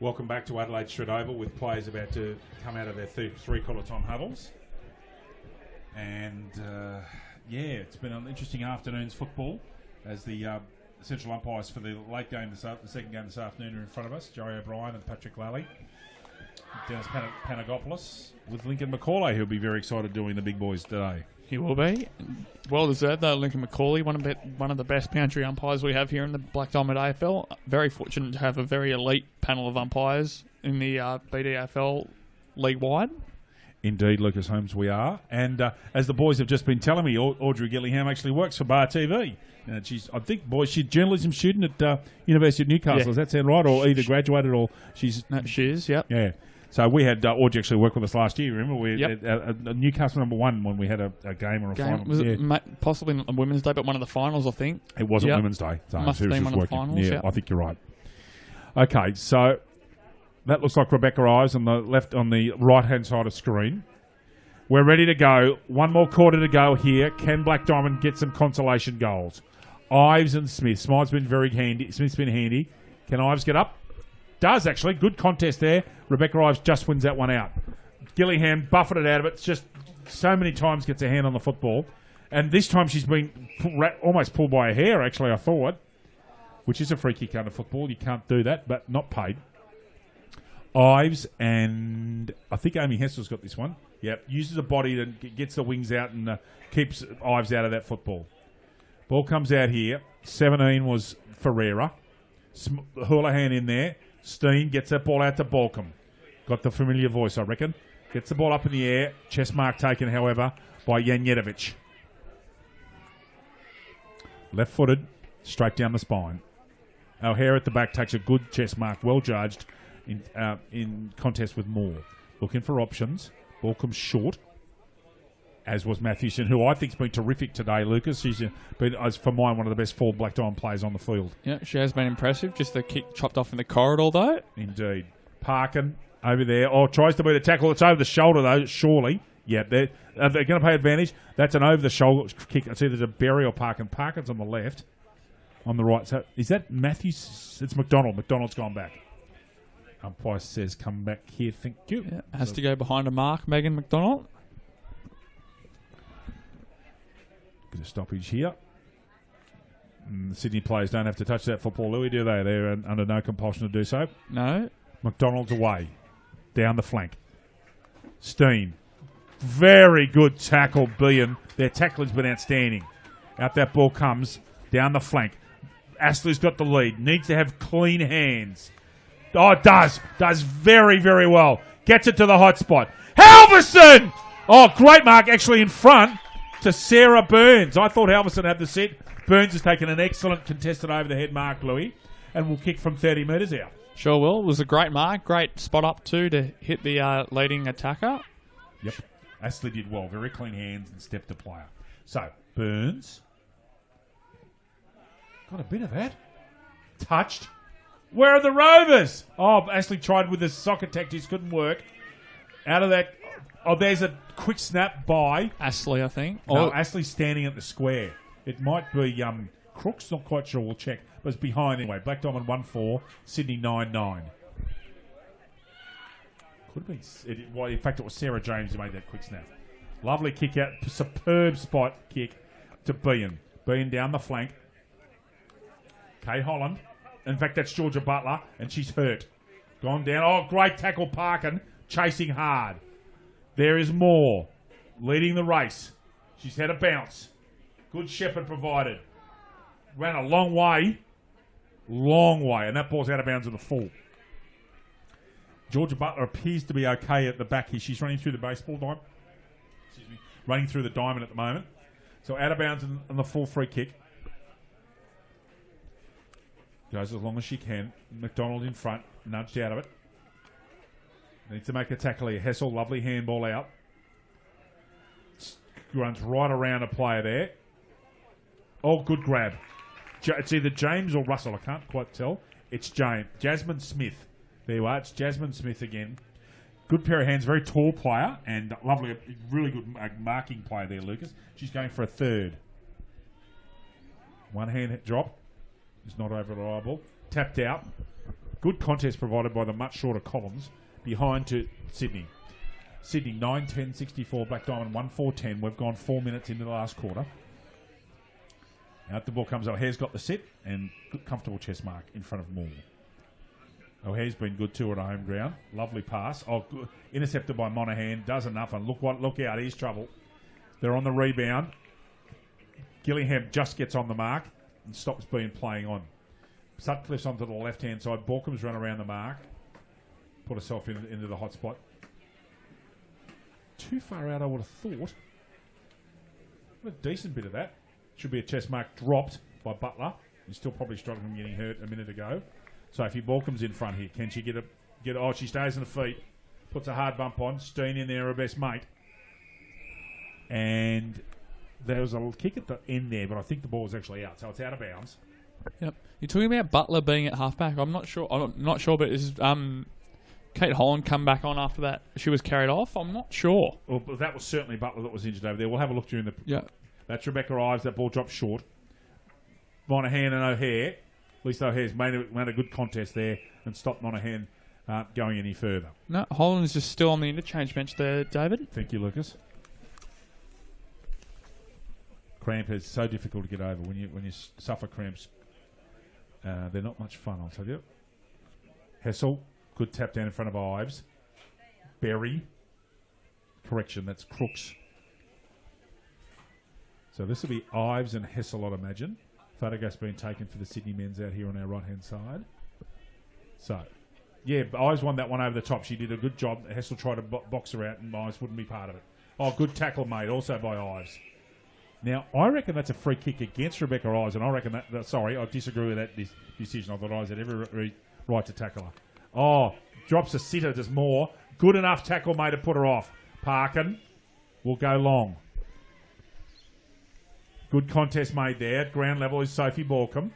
Welcome back to Adelaide Street Oval with players about to come out of their three-quarter time huddles. And, it's been an interesting afternoon's football as the central umpires for the late game, the second game this afternoon are in front of us, Joey O'Brien and Patrick Lally. Dennis Panagopoulos with Lincoln Macaulay, who'll be very excited doing the big boys today. He will be. Well deserved, though, Lincoln Macaulay, one of the best boundary umpires we have here in the Black Diamond AFL. Very fortunate to have a very elite panel of umpires in the BDAFL league-wide. Indeed, Lucas Holmes, we are. And as the boys have just been telling me, Audrey Gillingham actually works for Bar TV. And she's a journalism student at University of Newcastle. Yeah. Does that sound right? Or either graduated or she's... No, she is, yep. Yeah. So we had Audrey actually work with us last year. Remember, we Yep. at Newcastle #1 when we had a game or a final. Was it possibly not Women's Day, but one of the finals, I think. It wasn't Yep. Women's Day. So Must have been one of the finals. Yeah, Yep. I think you're right. Okay, so that looks like Rebecca Ives on the right-hand side of screen. We're ready to go. One more quarter to go here. Can Black Diamond get some consolation goals? Ives and Smith. Smythe's been very handy. Smith's been handy. Can Ives get up? Does, actually. Good contest there. Rebecca Ives just wins that one out. Gillingham buffeted out of it. It's just so many times gets a hand on the football. And this time she's been almost pulled by a hair, actually, I thought. Which is a free kick under football. You can't do that, but not paid. Ives and I think Amy Hessel's got this one. Yep. Uses a body that gets the wings out and keeps Ives out of that football. Ball comes out here. 17 was Ferreira. Houlihan in there. Steen gets that ball out to Balcombe. Got the familiar voice, I reckon. Gets the ball up in the air. Chest mark taken, however, by Janjetovic. Left-footed, straight down the spine. O'Hare at the back takes a good chest mark, well judged, in contest with Moore. Looking for options. Ball comes short, as was Matthewson, who I think's been terrific today, Lucas. She's been, as for mine, one of the best full Black Diamond players on the field. Yeah, she has been impressive. Just the kick chopped off in the corridor, though. Indeed. Parkin over there. Oh, tries to beat a tackle. It's over the shoulder, though, surely. Yeah, they're going to pay advantage. That's an over-the-shoulder kick. It's either to Berry or Parkin. Parkin's on the left. On the right. So is that Matthews? It's McDonald. McDonald's gone back. Umpire says come back here. Thank you. Yeah, has to go behind a mark, Megan McDonald. Get a stoppage here. The Sydney players don't have to touch that football, Louis, do they? They're under no compulsion to do so. No. McDonald's away. Down the flank. Steen. Very good tackle, Billion. Their tackling's been outstanding. Out that ball comes. Down the flank. Astley's got the lead. Needs to have clean hands. Oh, it does. Does very, very well. Gets it to the hot spot. Halverson! Oh, great mark actually in front to Sarah Burns. I thought Halverson had the set. Burns has taken an excellent contested over-the-head mark, Louis, and will kick from 30 metres out. Sure will. It was a great mark. Great spot up, too, to hit the leading attacker. Yep. Astley did well. Very clean hands and stepped the player. So, Burns. Got a bit of that. Touched. Where are the Rovers? Oh, Astley tried with the soccer tactics. Couldn't work. Out of that. Oh, there's a quick snap by Astley, I think. No, Astley's standing at the square. It might be Crooks. Not quite sure. We'll check. But it's behind anyway. Black Diamond 1-4. Sydney 9-9. Could have been. Well, in fact, it was Sarah James who made that quick snap. Lovely kick out. Superb spot kick to Bean. Bean down the flank. Kay Holland. In fact, that's Georgia Butler, and she's hurt. Gone down. Oh, great tackle, Parkin. Chasing hard. There is Moore. Leading the race. She's had a bounce. Good shepherd provided. Ran a long way. Long way. And that ball's out of bounds at the full. Georgia Butler appears to be okay at the back here. She's running through the baseball diamond. Excuse me. Running through the diamond at the moment. So out of bounds on the full free kick. Goes as long as she can. McDonald in front. Nudged out of it. Needs to make a tackle here. Hessel, lovely handball out. Runs right around a player there. Oh, good grab. It's either James or Russell. I can't quite tell. It's James. Jasmine Smith. There you are. It's Jasmine Smith again. Good pair of hands. Very tall player. And lovely, really good marking player there, Lucas. She's going for a third. One hand drop. Is not over reliable. Tapped out. Good contest provided by the much shorter Collins behind to Sydney. Sydney 9-10-64, Black Diamond 1-4-10. We've gone 4 minutes into the last quarter. Out the ball comes O'Hare's got the sit and good comfortable chest mark in front of Moore. O'Hare's been good too at home ground. Lovely pass. Oh, good. Intercepted by Monaghan. Does enough. And look out. He's trouble. They're on the rebound. Gillingham just gets on the mark and stops being playing on. Sutcliffe's onto the left-hand side. Borkham's run around the mark. Put herself into the hot spot. Too far out, I would have thought. A decent bit of that. Should be a chest mark dropped by Butler. He's still probably struggling from getting hurt a minute ago. Sophie Borkham's in front here. Can she get a... Oh, she stays on the feet. Puts a hard bump on. Steen in there, her best mate. And there was a kick at the end there, but I think the ball was actually out. So it's out of bounds. Yep. You're talking about Butler being at halfback. I'm not sure, but is Kate Holland come back on after that? She was carried off? I'm not sure. Well, but that was certainly Butler that was injured over there. We'll have a look during the... Yeah. That's Rebecca Ives. That ball dropped short. Monaghan and O'Hare. At least O'Hare's made a good contest there and stopped Monaghan going any further. No, Holland's just still on the interchange bench there, David. Thank you, Lucas. Cramp is so difficult to get over. When you suffer cramps, they're not much fun, I'll tell you. Hessel, good tap down in front of Ives. Berry. Correction, that's Crooks. So this will be Ives and Hessel, I'd imagine. Photograph's been taken for the Sydney men's out here on our right-hand side. So, yeah, Ives won that one over the top. She did a good job. Hessel tried to box her out, and Ives wouldn't be part of it. Oh, good tackle made, also by Ives. Now, I reckon that's a free kick against Rebecca Ives, and I reckon that sorry, I disagree with that decision. I thought Ives had every right to tackle her. Oh, drops a sitter, does more. Good enough tackle made to put her off. Parkin will go long. Good contest made there. Ground level is Sophie Borkham.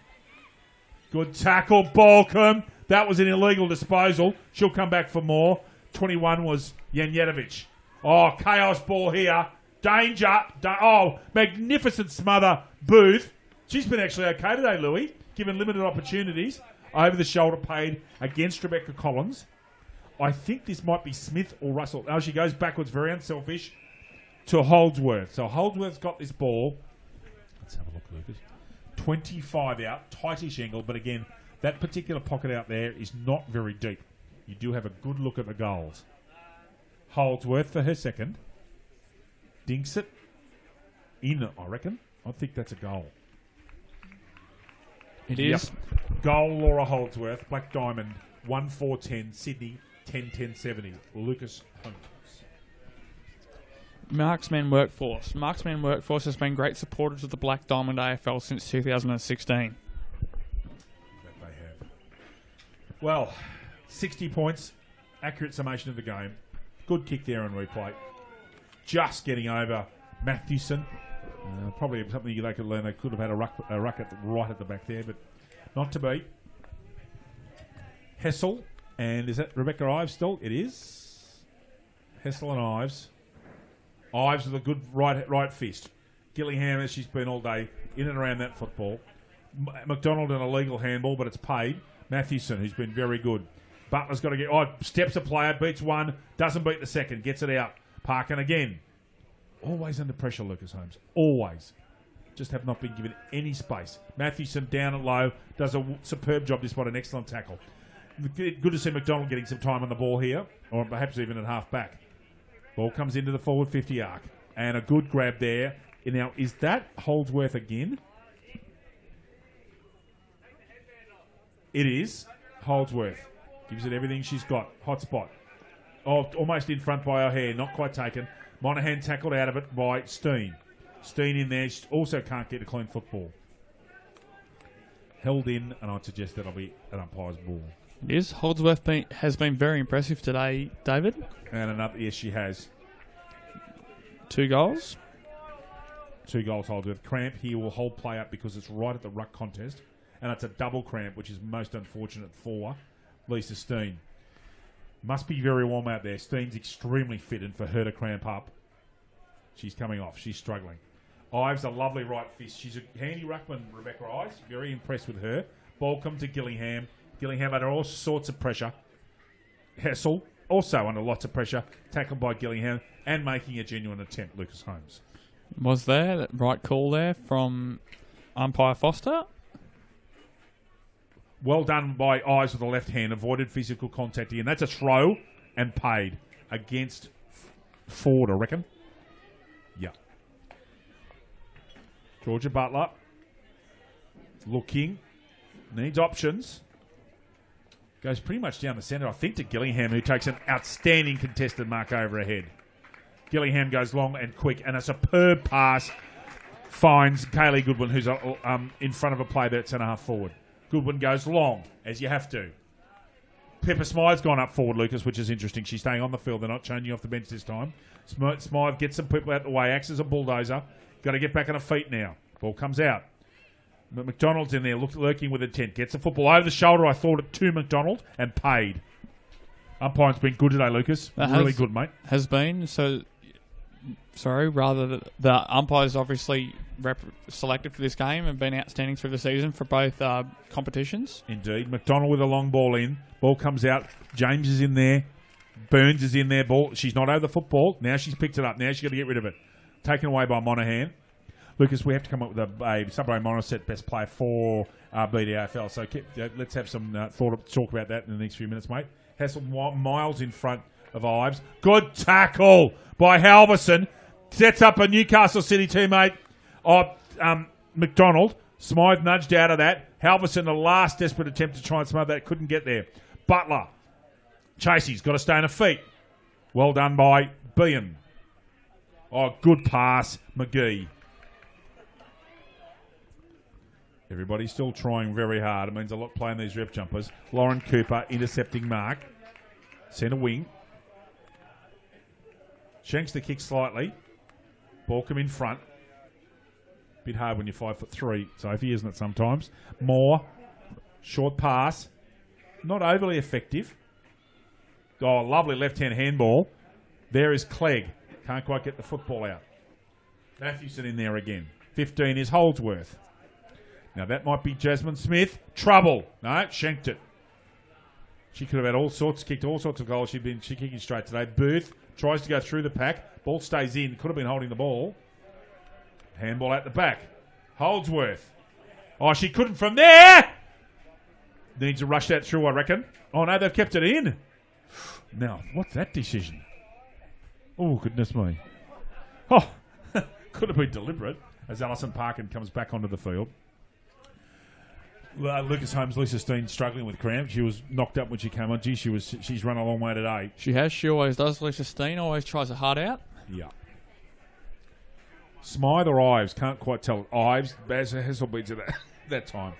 Good tackle, Borkham. That was an illegal disposal. She'll come back for more. 21 was Janjetovic. Oh, chaos ball here. Danger. Oh, magnificent smother. Booth. She's been actually okay today, Louis, given limited opportunities. Over the shoulder paid against Rebecca Collins. I think this might be Smith or Russell. Oh, she goes backwards, very unselfish, to Holdsworth. So Holdsworth's got this ball. Let's have a look, Lucas. 25 out, tightish angle, but again, that particular pocket out there is not very deep. You do have a good look at the goals. Holdsworth for her second. Dinks it in, I reckon. I think that's a goal. It is. Yep. Goal, Laura Holdsworth. Black Diamond, 1-4-10. Sydney, 10-10-70. Lucas Holmes. Marksman Workforce. Marksman Workforce has been great supporters of the Black Diamond AFL since 2016. That they have. Well, 60 points. Accurate summation of the game. Good kick there on replay. Just getting over Mathewson. Probably something they could learn. They could have had a ruck right at the back there, but not to be. Hessel. And is that Rebecca Ives still? It is. Hessel and Ives. Ives with a good right fist. Gillingham, as she's been all day, in and around that football. McDonald an illegal handball, but it's paid. Mathewson, who's been very good. Butler's got to get... Oh, steps a player, beats one, doesn't beat the second, gets it out. Parkin again. Always under pressure, Lucas Holmes. Always. Just have not been given any space. Mathewson down and low, does a superb job despite an excellent tackle. Good to see McDonald getting some time on the ball here, or perhaps even at half back. Ball comes into the forward 50 arc. And a good grab there. Now, is that Holdsworth again? It is. Holdsworth. Gives it everything she's got. Hot spot. Oh, almost in front by O'Hare. Not quite taken. Monaghan tackled out of it by Steen. Steen in there. Also can't get a clean football. Held in, and I'd suggest that'll be an umpire's ball. It is. Holdsworth has been very impressive today, David. And another, yes, she has. 2 goals. 2 goals, Holdsworth. Cramp here will hold play up because it's right at the ruck contest. And it's a double cramp, which is most unfortunate for Lisa Steen. Must be very warm out there. Steen's extremely fit, and for her to cramp up, she's coming off. She's struggling. Ives, a lovely right fist. She's a handy ruckman, Rebecca Ives. Very impressed with her. Ball comes to Gillingham. Gillingham under all sorts of pressure. Hessel also under lots of pressure. Tackled by Gillingham and making a genuine attempt, Lucas Holmes. Was there that right call there from umpire Foster? Well done by Ives with the left hand. Avoided physical contact again. That's a throw and paid against Ford, I reckon. Yeah. Georgia Butler. Looking. Needs options. Goes pretty much down the centre, I think, to Gillingham, who takes an outstanding contested mark over ahead. Gillingham goes long and quick, and a superb pass finds Kaylee Goodwin, who's in front of a play there at centre-half forward. Goodwin goes long, as you have to. Pippa Smythe's gone up forward, Lucas, which is interesting. She's staying on the field. They're not changing off the bench this time. Smythe gets some people out the way, acts as a bulldozer. Got to get back on her feet now. Ball comes out. McDonald's in there, lurking with intent. Gets the football over the shoulder, I thought, it to McDonald, and paid. Umpiring's been good today, Lucas. Really good, mate. Has been. So, sorry, rather the umpires obviously selected for this game have been outstanding through the season for both competitions. Indeed. McDonald with a long ball in. Ball comes out. James is in there. Burns is in there. Ball. She's not over the football. Now she's picked it up. Now she's got to get rid of it. Taken away by Monaghan. Lucas, we have to come up with a Subway Morisset best player for BDAFL. So let's have some talk about that in the next few minutes, mate. Hassel miles in front of Ives. Good tackle by Halverson. Sets up a Newcastle City teammate of McDonald. Smythe nudged out of that. Halverson, the last desperate attempt to try and smother that, couldn't get there. Butler. Chasey's got to stay on her feet. Well done by Bean. Oh, good pass, McGee. Everybody's still trying very hard. It means a lot playing these rep jumpers. Lauren Cooper intercepting mark. Centre wing. Shanks the kick slightly. Balcom in front. Bit hard when you're 5'3", Sophie, isn't it sometimes? Moore. Short pass. Not overly effective. Oh, lovely left-hand handball. There is Clegg. Can't quite get the football out. Matthewson in there again. 15 is Holdsworth. Now, that might be Jasmine Smith. Trouble. No, shanked it. She could have had kicked all sorts of goals. She's kicking straight today. Booth tries to go through the pack. Ball stays in. Could have been holding the ball. Handball at the back. Holdsworth. Oh, she couldn't from there. Needs to rush that through, I reckon. Oh, no, they've kept it in. Now, what's that decision? Oh, goodness me. Oh, could have been deliberate as Alison Parkin comes back onto the field. Lucas Holmes, Lisa Steen struggling with cramp. She was knocked up when she came on. Gee, she's run a long way today. She has. She always does. Lisa Steen always tries her heart out. Yeah. Smythe or Ives? Can't quite tell. Ives. Hassel beats it that time.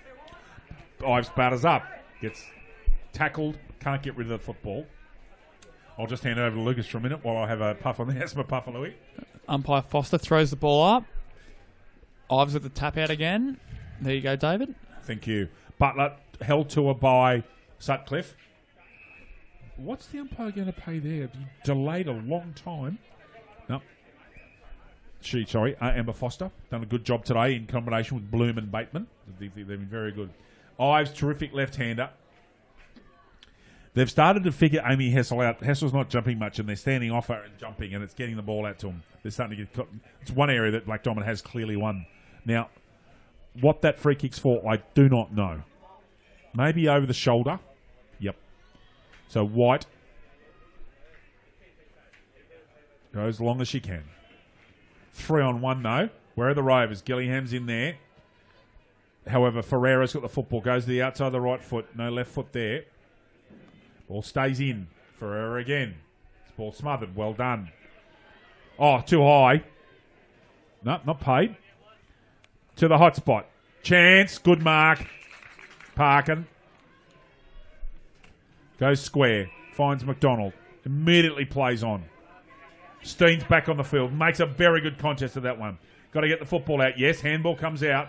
Ives batters up. Gets tackled. Can't get rid of the football. I'll just hand it over to Lucas for a minute while I have a puff on the asthma puff, Louis. Umpire Foster throws the ball up. Ives with the tap out again. There you go, David. Thank you. Butler held to her by Sutcliffe. What's the umpire going to pay there? He delayed a long time. No. Amber Foster. Done a good job today in combination with Bloom and Bateman. They've been very good. Ives, terrific left-hander. They've started to figure Amy Hessel out. Hessel's not jumping much, and they're standing off her and jumping, and it's getting the ball out to them. They're starting to get. It's one area that Black Diamond has clearly won. Now, what that free kick's for, I do not know. Maybe over the shoulder. Yep. So White goes as long as she can. 3-on-1 though. Where are the Rovers? Gillingham's in there. However, Ferreira's got the football. Goes to the outside of the right foot. No left foot there. Ball stays in. Ferreira again. This ball smothered. Well done. Oh, too high. No, not paid. To the hot spot. Chance. Good mark. Parkin. Goes square. Finds McDonald. Immediately plays on. Steen's back on the field. Makes a very good contest of that one. Got to get the football out. Yes, handball comes out.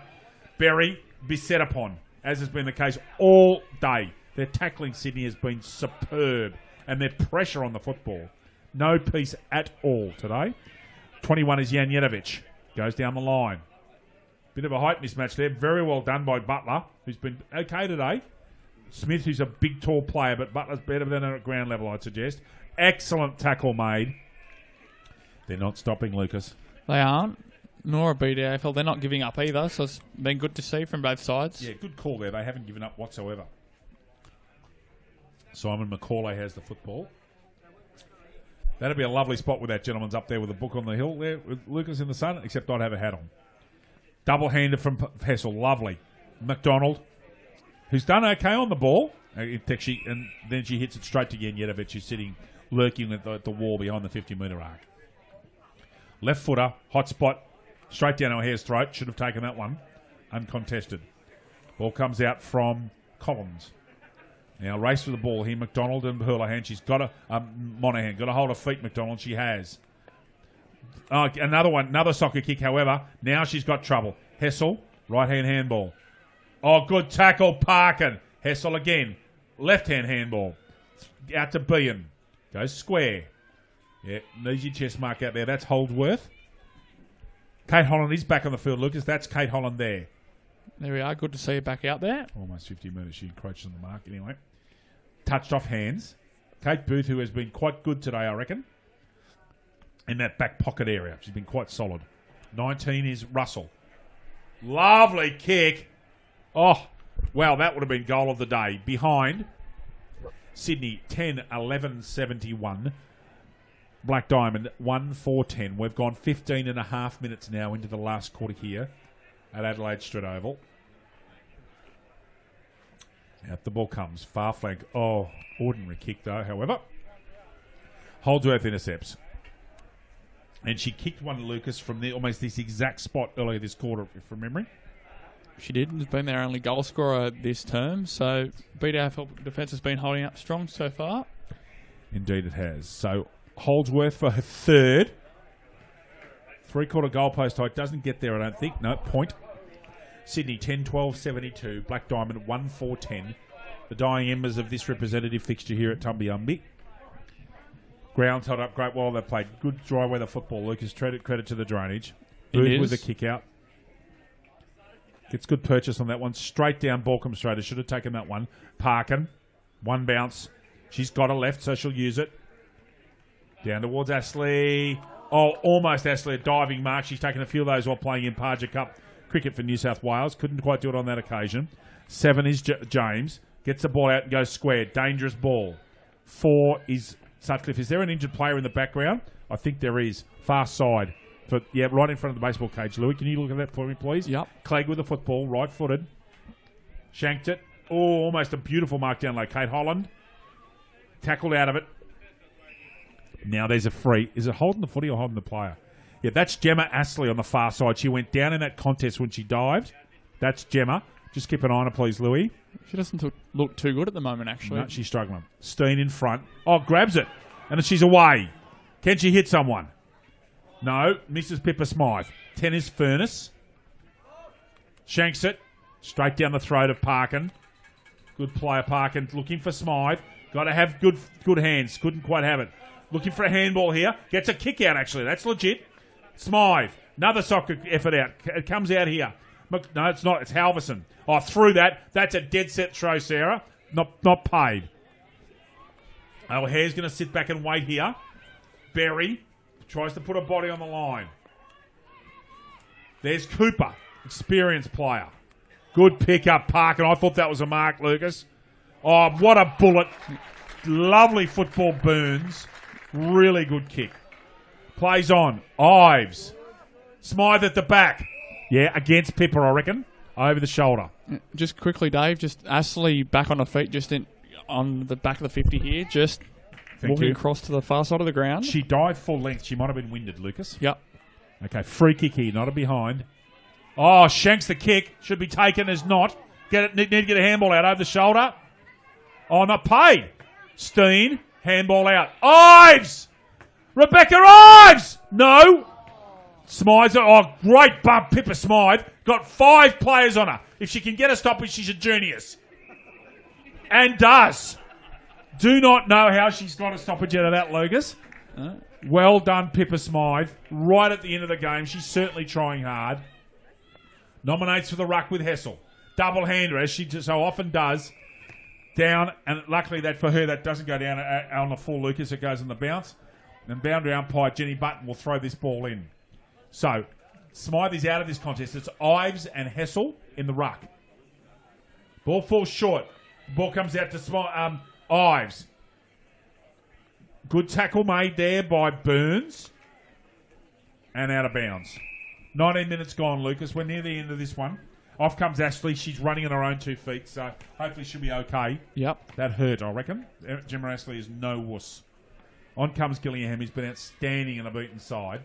Berry be set upon, as has been the case all day. Their tackling, Sydney, has been superb. And their pressure on the football. No peace at all today. 21 is Janjetovic. Goes down the line. Bit of a height mismatch there. Very well done by Butler, who's been okay today. Smith, who's a big, tall player, but Butler's better than her at ground level, I'd suggest. Excellent tackle made. They're not stopping, Lucas. They aren't. Nor a BDAFL. They're not giving up either, so it's been good to see from both sides. Yeah, good call there. They haven't given up whatsoever. Simon McCauley has the football. That'd be a lovely spot with that gentleman's up there with a book on the hill there with Lucas in the sun, except I'd have a hat on. Double-handed from Hessel. Lovely. McDonald, who's done okay on the ball. And then she hits it straight to Yenjedovic, who's sitting, lurking at the wall behind the 50-metre arc. Left footer, hot spot, straight down O'Hare's throat. Should have taken that one. Uncontested. Ball comes out from Collins. Now race for the ball here. McDonald and Hurlahan. She's got Monahan. Got a hold of feet, McDonald. She has. Another soccer kick, however. Now she's got trouble. Hessel, right-hand handball. Oh, good tackle, Parkin. Hessel again. Left-hand handball. Out to Bean. Goes square. Yeah, needs your chest mark out there. That's Holdsworth. Kate Holland is back on the field, Lucas. That's Kate Holland there. There we are. Good to see her back out there. Almost 50 metres. She encroached on the mark anyway. Touched off hands. Kate Booth, who has been quite good today, I reckon, in that back pocket area. She's been quite solid. 19 is Russell. Lovely kick. Oh, well, that would have been goal of the day. Behind Sydney, 10-11-71. Black Diamond, 1-4-10. We've gone 15 and a half minutes now into the last quarter here at Adelaide Street Oval. Out the ball comes. Far flank. Oh, ordinary kick though, however. Holdsworth intercepts. And she kicked one, Lucas, from almost this exact spot earlier this quarter, from memory. She did. Has been their only goal scorer this term. So BDAFL defence has been holding up strong so far. Indeed it has. So Holdsworth for her third. Three-quarter goalpost height. Doesn't get there, I don't think. No, point. Sydney 10-12-72. Black Diamond 1-4-10. The dying embers of this representative fixture here at Tumbiumbi. Ground's held up great while they played. Good dry weather football, Lucas. Credit to the drainage. Booth with a kick out. Gets good purchase on that one. Straight down Borkham Straight. Should have taken that one. Parkin. One bounce. She's got a left, so she'll use it. Down towards Ashley. Oh, almost Ashley. A diving mark. She's taken a few of those while playing in Parger Cup cricket for New South Wales. Couldn't quite do it on that occasion. 7 is James. Gets the ball out and goes square. Dangerous ball. 4 is Sutcliffe. Is there an injured player in the background? I think there is. Far side. Right in front of the baseball cage. Louis, can you look at that for me, please? Yep. Clegg with the football, right-footed. Shanked it. Oh, almost a beautiful mark down low. Kate Holland. Tackled out of it. Now there's a free. Is it holding the footy or holding the player? Yeah, that's Gemma Astley on the far side. She went down in that contest when she dived. That's Gemma. Just keep an eye on her, please, Louis. She doesn't look too good at the moment, actually. No, she's struggling. Steen in front. Oh, grabs it. And she's away. Can she hit someone? No. Mrs. Pippa Smythe. 10 is Furness. Shanks it. Straight down the throat of Parkin. Good player, Parkin. Looking for Smythe. Got to have good hands. Couldn't quite have it. Looking for a handball here. Gets a kick out, actually. That's legit. Smythe. Another soccer effort out. It comes out here. No, it's not. It's Halverson. Oh, through that. That's a dead set throw, Sarah. Not paid. O'Hare's going to sit back and wait here. Berry tries to put a body on the line. There's Cooper. Experienced player. Good pick-up, Parkin. I thought that was a mark, Lucas. Oh, what a bullet. Lovely football, Burns. Really good kick. Plays on. Ives. Smythe at the back. Yeah, against Pippa, I reckon. Over the shoulder. Just quickly, Dave. Just Astley back on her feet, just on the back of the 50 here. Just walking across to the far side of the ground. She dived full length. She might have been winded, Lucas. Yep. Okay, free kick here, not a behind. Oh, Shanks the kick. Should be taken as not. Need to get a handball out over the shoulder. Oh, not paid. Steen, handball out. Ives! Rebecca Ives! No. Smythe. Oh, great bump, Pippa Smythe. Got 5 players on her. If she can get a stoppage, she's a genius. And does. Do not know how she's got a stoppage out of that, Lucas. Well done, Pippa Smythe. Right at the end of the game. She's certainly trying hard. Nominates for the ruck with Hessel. Double-hander, as she so often does. down, and luckily that for her, that doesn't go down on the full Lucas. It goes on the bounce. And boundary umpire Jenny Button will throw this ball in. So, Smythe is out of this contest. It's Ives and Hessel in the ruck. Ball falls short. Ball comes out to Ives. Good tackle made there by Burns. And out of bounds. 19 minutes gone, Lucas. We're near the end of this one. Off comes Ashley. She's running on her own 2 feet, so hopefully she'll be okay. Yep. That hurt, I reckon. Gemma Ashley is no wuss. On comes Gillingham. He's been outstanding in the beaten side.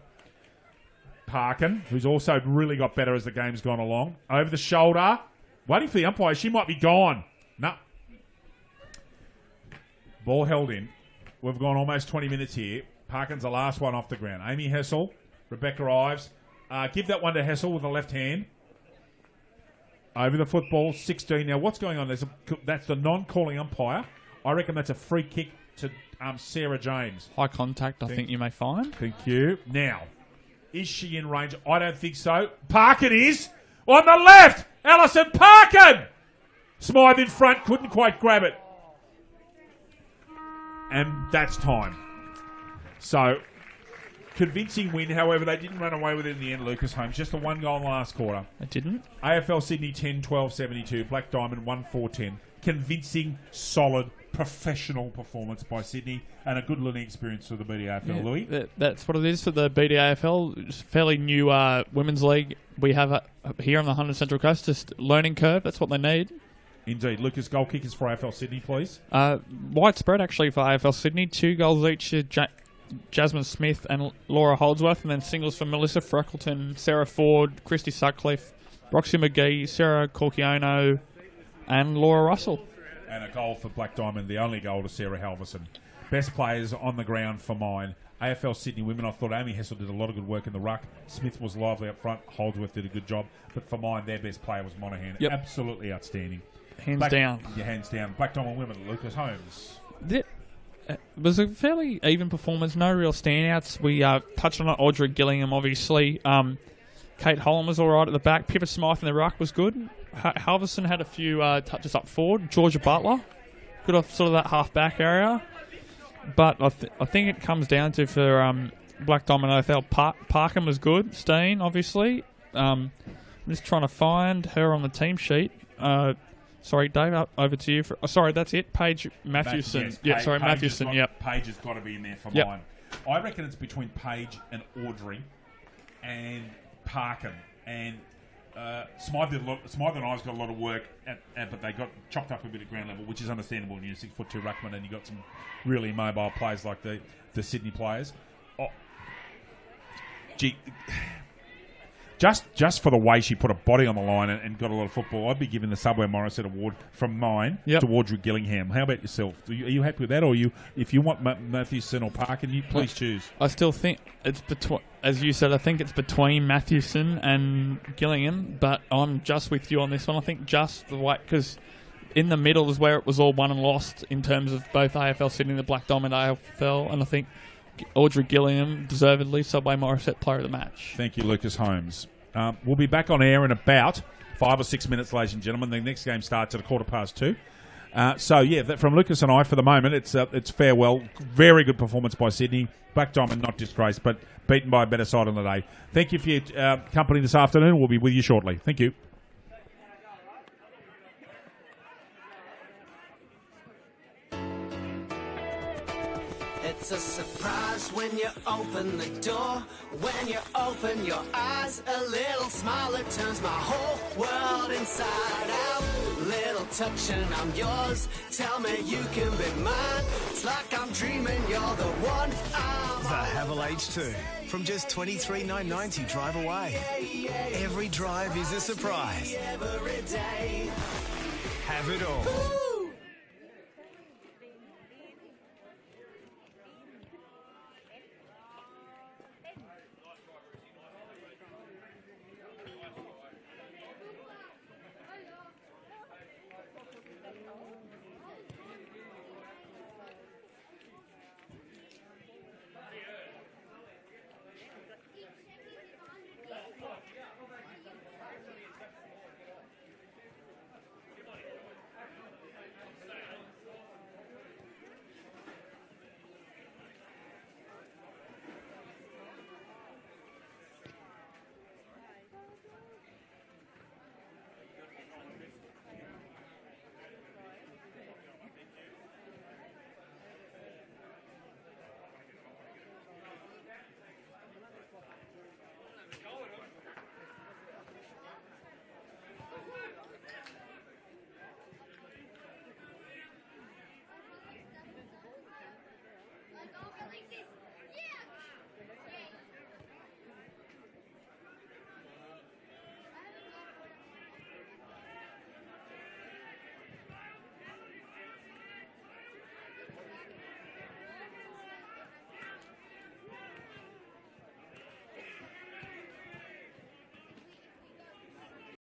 Parkin, who's also really got better as the game's gone along. Over the shoulder. Waiting for the umpire. She might be gone. No. Ball held in. We've gone almost 20 minutes here. Parkin's the last one off the ground. Amy Hessel, Rebecca Ives. Give that one to Hessel with the left hand. Over the football, 16. Now, what's going on? That's the non-calling umpire. I reckon that's a free kick to Sarah James. High contact, I think you may find. Thank you. Now, is she in range? I don't think so. Parkin is. On the left, Alison Parkin. Smythe in front, couldn't quite grab it. And that's time. So, convincing win. However, they didn't run away with it in the end, Lucas Holmes. Just the 1 goal in the last quarter. They didn't? AFL Sydney 10-12-72. Black Diamond 1-4-10. Convincing, solid, professional performance by Sydney and a good learning experience for the BDAFL, Louis. That's what it is for the BDAFL. It's a fairly new women's league we have here on the Hunter Central Coast. Just learning curve. That's what they need. Indeed. Lucas, goal kickers for AFL Sydney, please. Widespread, actually, for AFL Sydney. 2 goals each. Jasmine Smith and Laura Holdsworth, and then singles for Melissa Freckleton, Sarah Ford, Christy Sutcliffe, Roxy McGee, Sarah Corchiono, and Laura Russell. And a goal for Black Diamond, the only goal to Sarah Halverson. Best players on the ground for mine. AFL Sydney women, I thought Amy Hessel did a lot of good work in the ruck. Smith was lively up front. Holdsworth did a good job. But for mine, their best player was Monaghan. Yep. Absolutely outstanding. Hands down. Yeah, hands down. Black Diamond women, Lucas Holmes. It was a fairly even performance, no real standouts. We touched on it. Audrey Gillingham, obviously. Kate Holland was all right at the back. Pippa Smythe in the ruck was good. Halverson had a few touches up forward. Georgia Butler, good off sort of that half-back area. But I think it comes down to, for Black Diamond AFL, Parkham was good. Steen, obviously. I'm just trying to find her on the team sheet. Sorry, Dave, over to you. Sorry, that's it. Paige Matthewson. Matthewson, yep. Paige has got to be in there for mine. I reckon it's between Paige and Audrey and Parkin. And Smythe and I's got a lot of work, but they got chopped up a bit at ground level, which is understandable when you're 6'2" ruckman and you've got some really mobile players like the Sydney players. Oh, gee... Just for the way she put a body on the line and got a lot of football, I'd be giving the Subway Morissette Award from mine to Audrey Gillingham. How about yourself? Are you happy with that? Or if you want Matthewson or Parkin, you please choose. I still think it's between, as you said, I think it's between Matthewson and Gillingham, but I'm just with you on this one. I think just the way, because in the middle is where it was all won and lost in terms of both AFL Sydney and the Black Diamond AFL, and I think Audrey Gillingham, deservedly, Subway Morissette Player of the Match. Thank you, Lucas Holmes. We'll be back on air in about 5 or 6 minutes, ladies and gentlemen. The next game starts at 2:15. From Lucas and I, for the moment, it's farewell. Very good performance by Sydney. Black Diamond, not disgraced, but beaten by a better side on the day. Thank you for your company this afternoon. We'll be with you shortly. Thank you. It's a surprise when you open the door. When you open your eyes, a little smile, it turns my whole world inside out. Little touch and I'm yours. Tell me you can be mine. It's like I'm dreaming you're the one The Havel H2. From just $23,990 drive away. Every drive is a surprise. every day. Have it all.